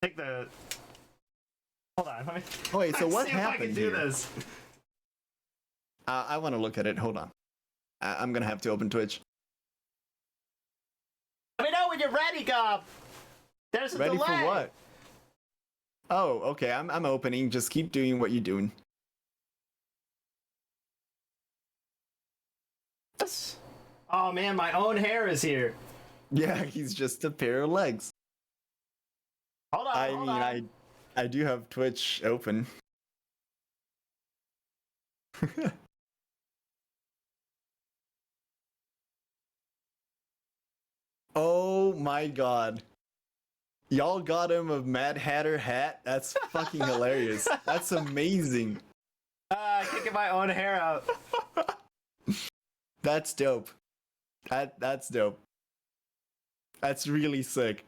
Take the. Hold on. Let me. Oh, wait, so what see if I happened can do here? this. I want to look at it. Hold on. I'm gonna have to open Twitch. Let me know when you're ready, Gob. There's a Ready delay. for what? Oh, okay. I'm opening. Just keep doing what you're doing. Yes. Oh man, my own hair is here. Yeah, he's just a pair of legs. Hold on. hold on. I do have Twitch open. Oh my god. Y'all got him a Mad Hatter hat? That's fucking hilarious. That's amazing. I can get my own hair out. That's dope. That's dope. That's really sick.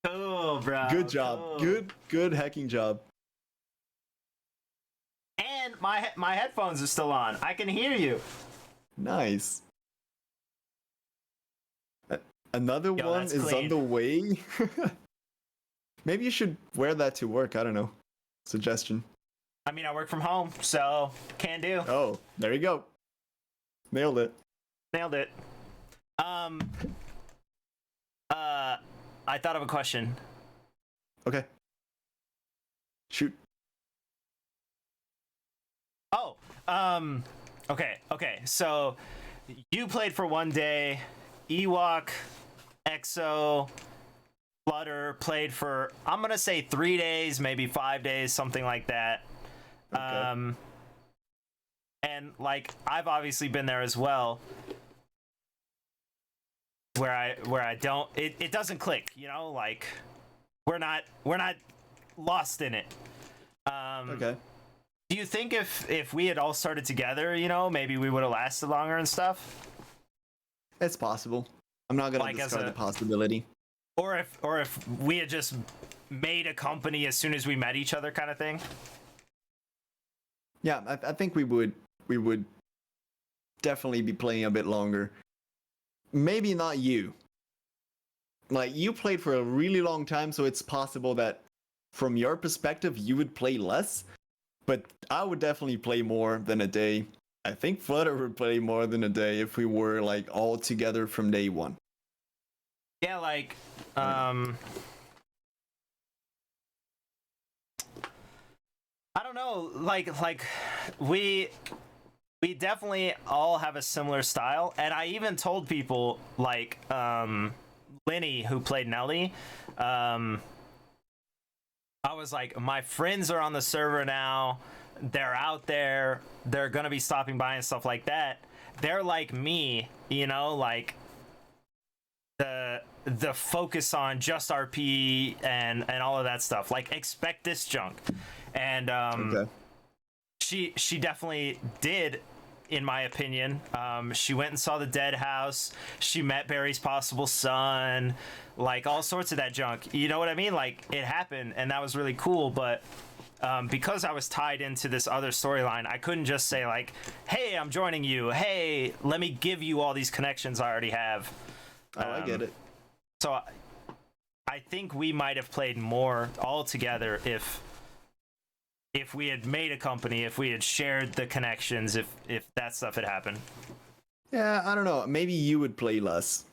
Cool, bro. Good job. Cool. Good hacking job. And my headphones are still on. I can hear you. Nice. Another Yo, one that's is clean. on the way. Maybe you should wear that to work. I don't know. Suggestion. I mean, I work from home, so can do. Oh, there you go. Nailed it. Nailed it. I thought of a question. Okay. Shoot. Oh, okay. So you played for one day. Ewok, Exo, Flutter played for, I'm gonna say 3 days, maybe 5 days, something like that. Okay. And like I've obviously been there as well. Where I don't, it doesn't click, you know, like we're not lost in it. Okay. Do you think if we had all started together, you know, maybe we would have lasted longer and stuff? It's possible. I'm not gonna Like as discard a- the possibility. Or if we had just made a company as soon as we met each other, kind of thing. Yeah, I think we would definitely be playing a bit longer. Maybe not you. Like, you played for a really long time, so it's possible that from your perspective you would play less, but I would definitely play more than a day. I think Flutter would play more than a day if we were like all together from day one. Yeah, like I don't know, like we definitely all have a similar style, and I even told people like Linny, who played Nelly, I was like, my friends are on the server now, they're out there, they're gonna be stopping by and stuff like that. They're like me, you know, like the focus on just RP and all of that stuff. Like, expect this junk. And Okay. she definitely did, in my opinion. She went and saw the dead house. She met Barry's possible son, like all sorts of that junk. You know what I mean? Like, it happened, and that was really cool. But because I was tied into this other storyline, I couldn't just say like, "Hey, I'm joining you. Hey, let me give you all these connections I already have." Oh, I get it. So I think we might have played more all together if we had made a company, if we had shared the connections, if that stuff had happened. Yeah, I don't know. Maybe you would play less.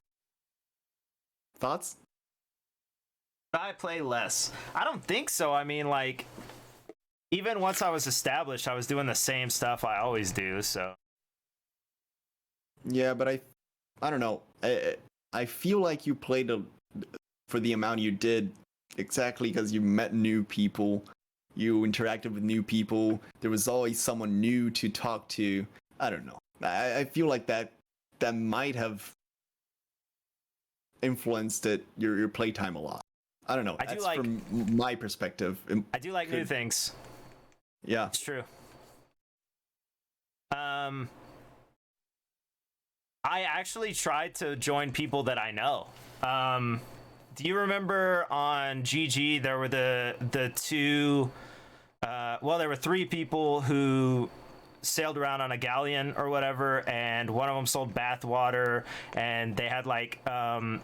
Thoughts? I play less. I don't think so. I mean, like, even once I was established, I was doing the same stuff I always do. So Yeah, but I don't know. I feel like you played for the amount you did exactly because you met new people, you interacted with new people. There was always someone new to talk to. I don't know. I feel like that might have influenced your playtime a lot. I don't know. I do That's like- from my perspective. I do like new things. Yeah. It's true. I actually tried to join people that I know. Do you remember on GG there were the two? Well, there were three people who sailed around on a galleon or whatever, and one of them sold bathwater, and they had like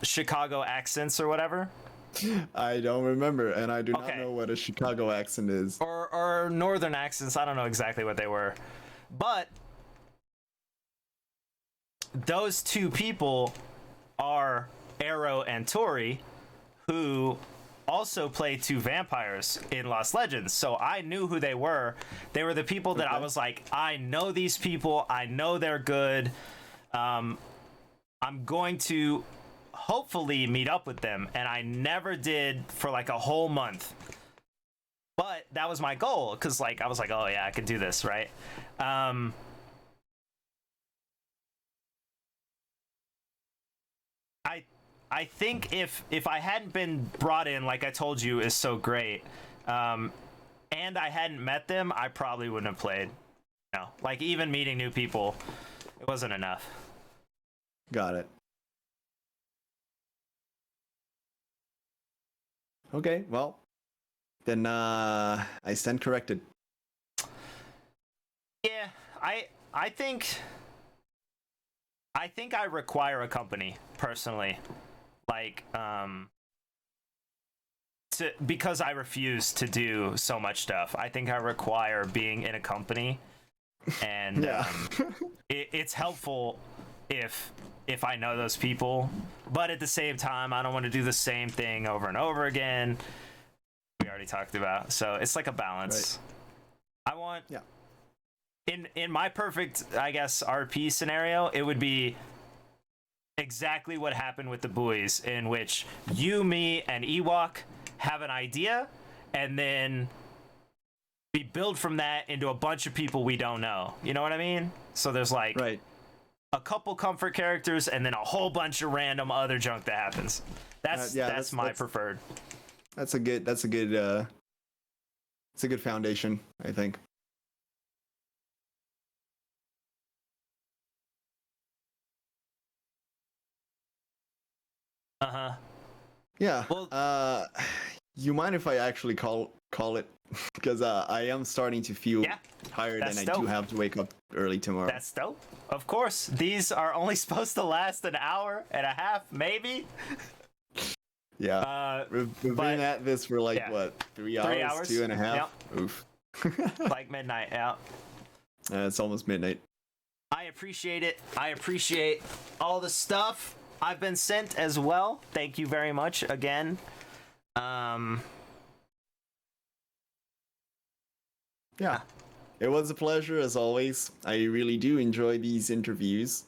Chicago accents or whatever. I don't remember, and I do not Okay. know what a Chicago accent is. Or northern accents. I don't know exactly what they were, but those two people are Arrow and Tori, who also play two vampires in Lost Legends. So I knew who they were. They were the people that I Okay. was like, I know these people. I know they're good. I'm going to hopefully meet up with them. And I never did for like a whole month. But that was my goal, because like I was like, oh yeah, I can do this, right? I think if I hadn't been brought in, like I told you, is so great, and I hadn't met them, I probably wouldn't have played. No, like even meeting new people, it wasn't enough. Got it. Okay, well, then I stand corrected. Yeah, I think I require a company personally, like because I refuse to do so much stuff. I think I require being in a company, and Yeah. it's helpful if I know those people, but at the same time, I don't want to do the same thing over and over again. We already talked about, so it's like a balance. I want. Yeah. In my perfect, I guess, RP scenario, it would be exactly what happened with the buoys, in which you, me, and Ewok have an idea, and then we build from that into a bunch of people we don't know. You know what I mean? So there's like Right. a couple comfort characters, and then a whole bunch of random other junk that happens. That's Yeah, that's my that's- preferred. It's a good foundation, I think. Uh-huh. Yeah. Well- You mind if I actually call it? Because I am starting to feel Yeah, tired, that's and I do dope. have to wake up early tomorrow. That's dope. Of course, these are only supposed to last an hour and a half, maybe. Yeah. We've but- been at this for like yeah. what, 3 3 hours, hours? 2.5. Oof. Like midnight. Yeah. It's almost midnight. I appreciate it. I appreciate all the stuff I've been sent as well. Thank you very much again. Yeah, it was a pleasure as always. I really do enjoy these interviews.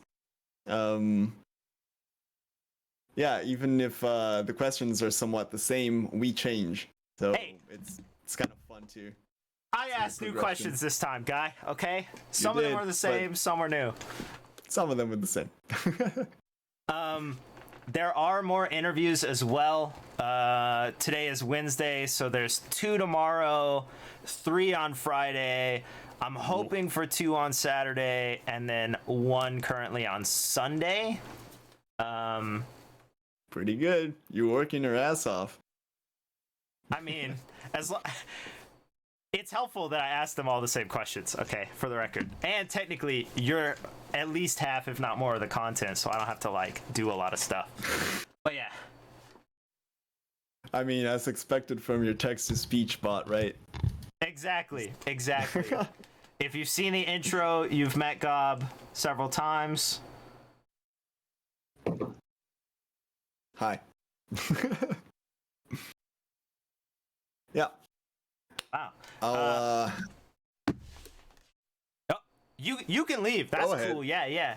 Yeah, even if the questions are somewhat the same, we change. So Hey. it's kind of fun too. I asked new progression. questions this time, guy. Okay, some of them did, are the but- same, some are new. Some of them were the same. There are more interviews as well. Today is Wednesday, so there's 2 tomorrow, 3 on Friday. I'm hoping for 2 on Saturday, and then 1 currently on Sunday. Pretty good. You're working your ass off. I mean, it's helpful that I asked them all the same questions, okay, for the record. And technically, you're at least half, if not more, of the content, so I don't have to, like, do a lot of stuff. But yeah. I mean, as expected from your text-to-speech bot, right? Exactly. If you've seen the intro, you've met Gob several times. Hi. Yeah. Wow. I'll Oh, you can leave. That's Go ahead. cool. Yeah. I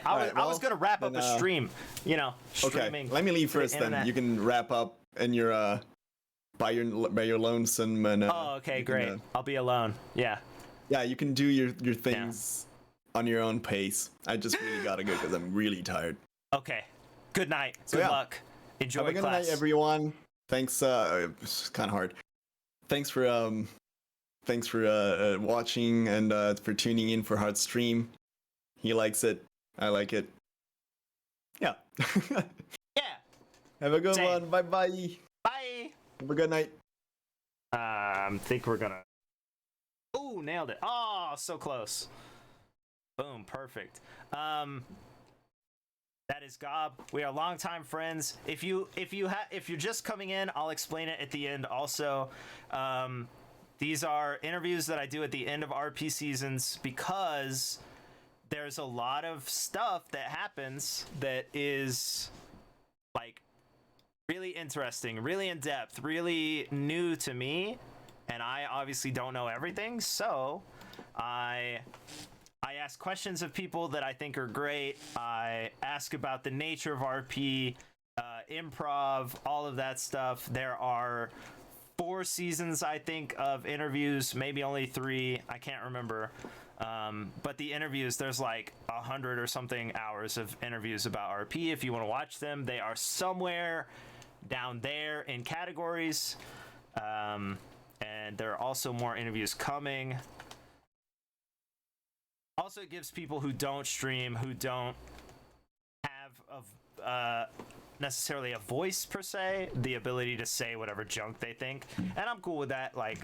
Alright, was well, gonna wrap up then, a stream. You know, okay. streaming. Let me leave to the first then. internet. You can wrap up in your by your lonesome and Oh, okay, you can, great. I'll be alone. Yeah. yeah, you can do your things on your own pace. I just really gotta go because I'm really tired. Okay. Good night. So, Good yeah. luck. Enjoy Have a good class. night, everyone. Thanks. It's kind of hard. Thanks for watching and for tuning in for Hard's stream. He likes it. I like it. Yeah. Yeah. Have a good Same. one. Bye bye. Bye. Have a good night. Think we're gonna. Ooh, nailed it. Oh, so close. Boom, perfect. That is Gob. We are longtime friends. If you're just coming in, I'll explain it at the end. Also, these are interviews that I do at the end of RP seasons because there's a lot of stuff that happens that is like really interesting, really in depth, really new to me, and I obviously don't know everything, so I ask questions of people that I think are great. I ask about the nature of RP, improv, all of that stuff. There are 4 seasons, I think, of interviews, maybe only 3. I can't remember. But the interviews, there's like 100 or something hours of interviews about RP. If you want to watch them, they are somewhere down there in categories. And there are also more interviews coming. Also, it gives people who don't stream, who don't have necessarily a voice per se, the ability to say whatever junk they think. And I'm cool with that. Like,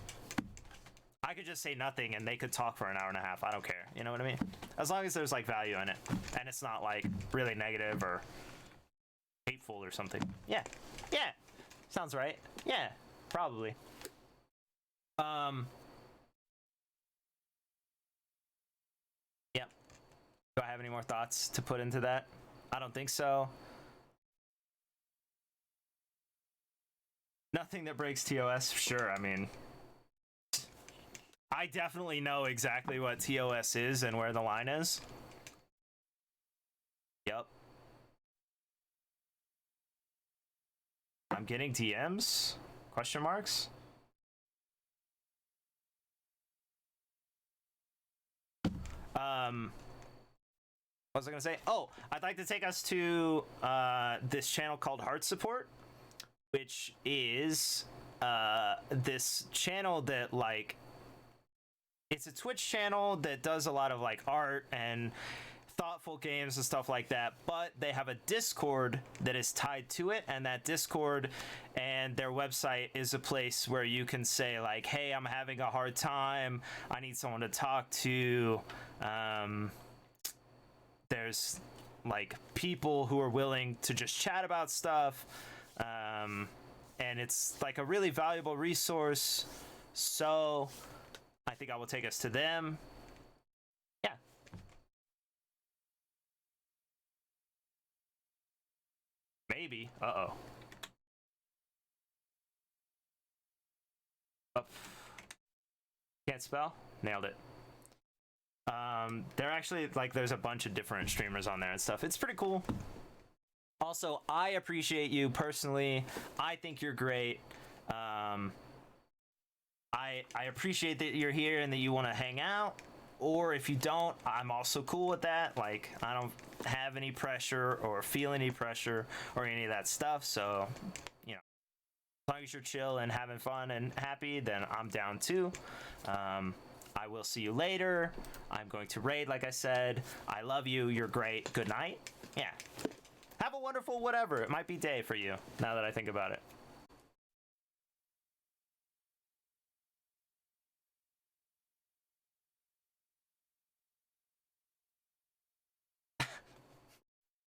I could just say nothing and they could talk for an hour and a half. I don't care. You know what I mean? As long as there's like value in it and it's not like really negative or hateful or something. Yeah. Sounds right. Yeah, probably. Yeah. Do I have any more thoughts to put into that? I don't think so. Nothing that breaks TOS, sure. I mean, I definitely know exactly what TOS is and where the line is. Yep. I'm getting DMs? Question marks? What was I gonna say? Oh, I'd like to take us to this channel called Heart Support, which is this channel that like it's a Twitch channel that does a lot of like art and thoughtful games and stuff like that, but they have a Discord that is tied to it, and that Discord and their website is a place where you can say like, hey, I'm having a hard time, I need someone to talk to. There's like people who are willing to just chat about stuff, and it's like a really valuable resource, so I think I will take us to them. Yeah. Maybe. Uh-oh. Can't spell? Nailed it. They're actually like there's a bunch of different streamers on there and stuff. It's pretty cool. Also, I appreciate you personally. I think you're great. I appreciate that you're here and that you want to hang out. Or if you don't, I'm also cool with that. Like, I don't have any pressure or feel any pressure or any of that stuff. So, you know, as long as you're chill and having fun and happy, then I'm down too. I will see you later. I'm going to raid, like I said. I love you. You're great. Good night. Yeah. Have a wonderful whatever. It might be day for you, now that I think about it.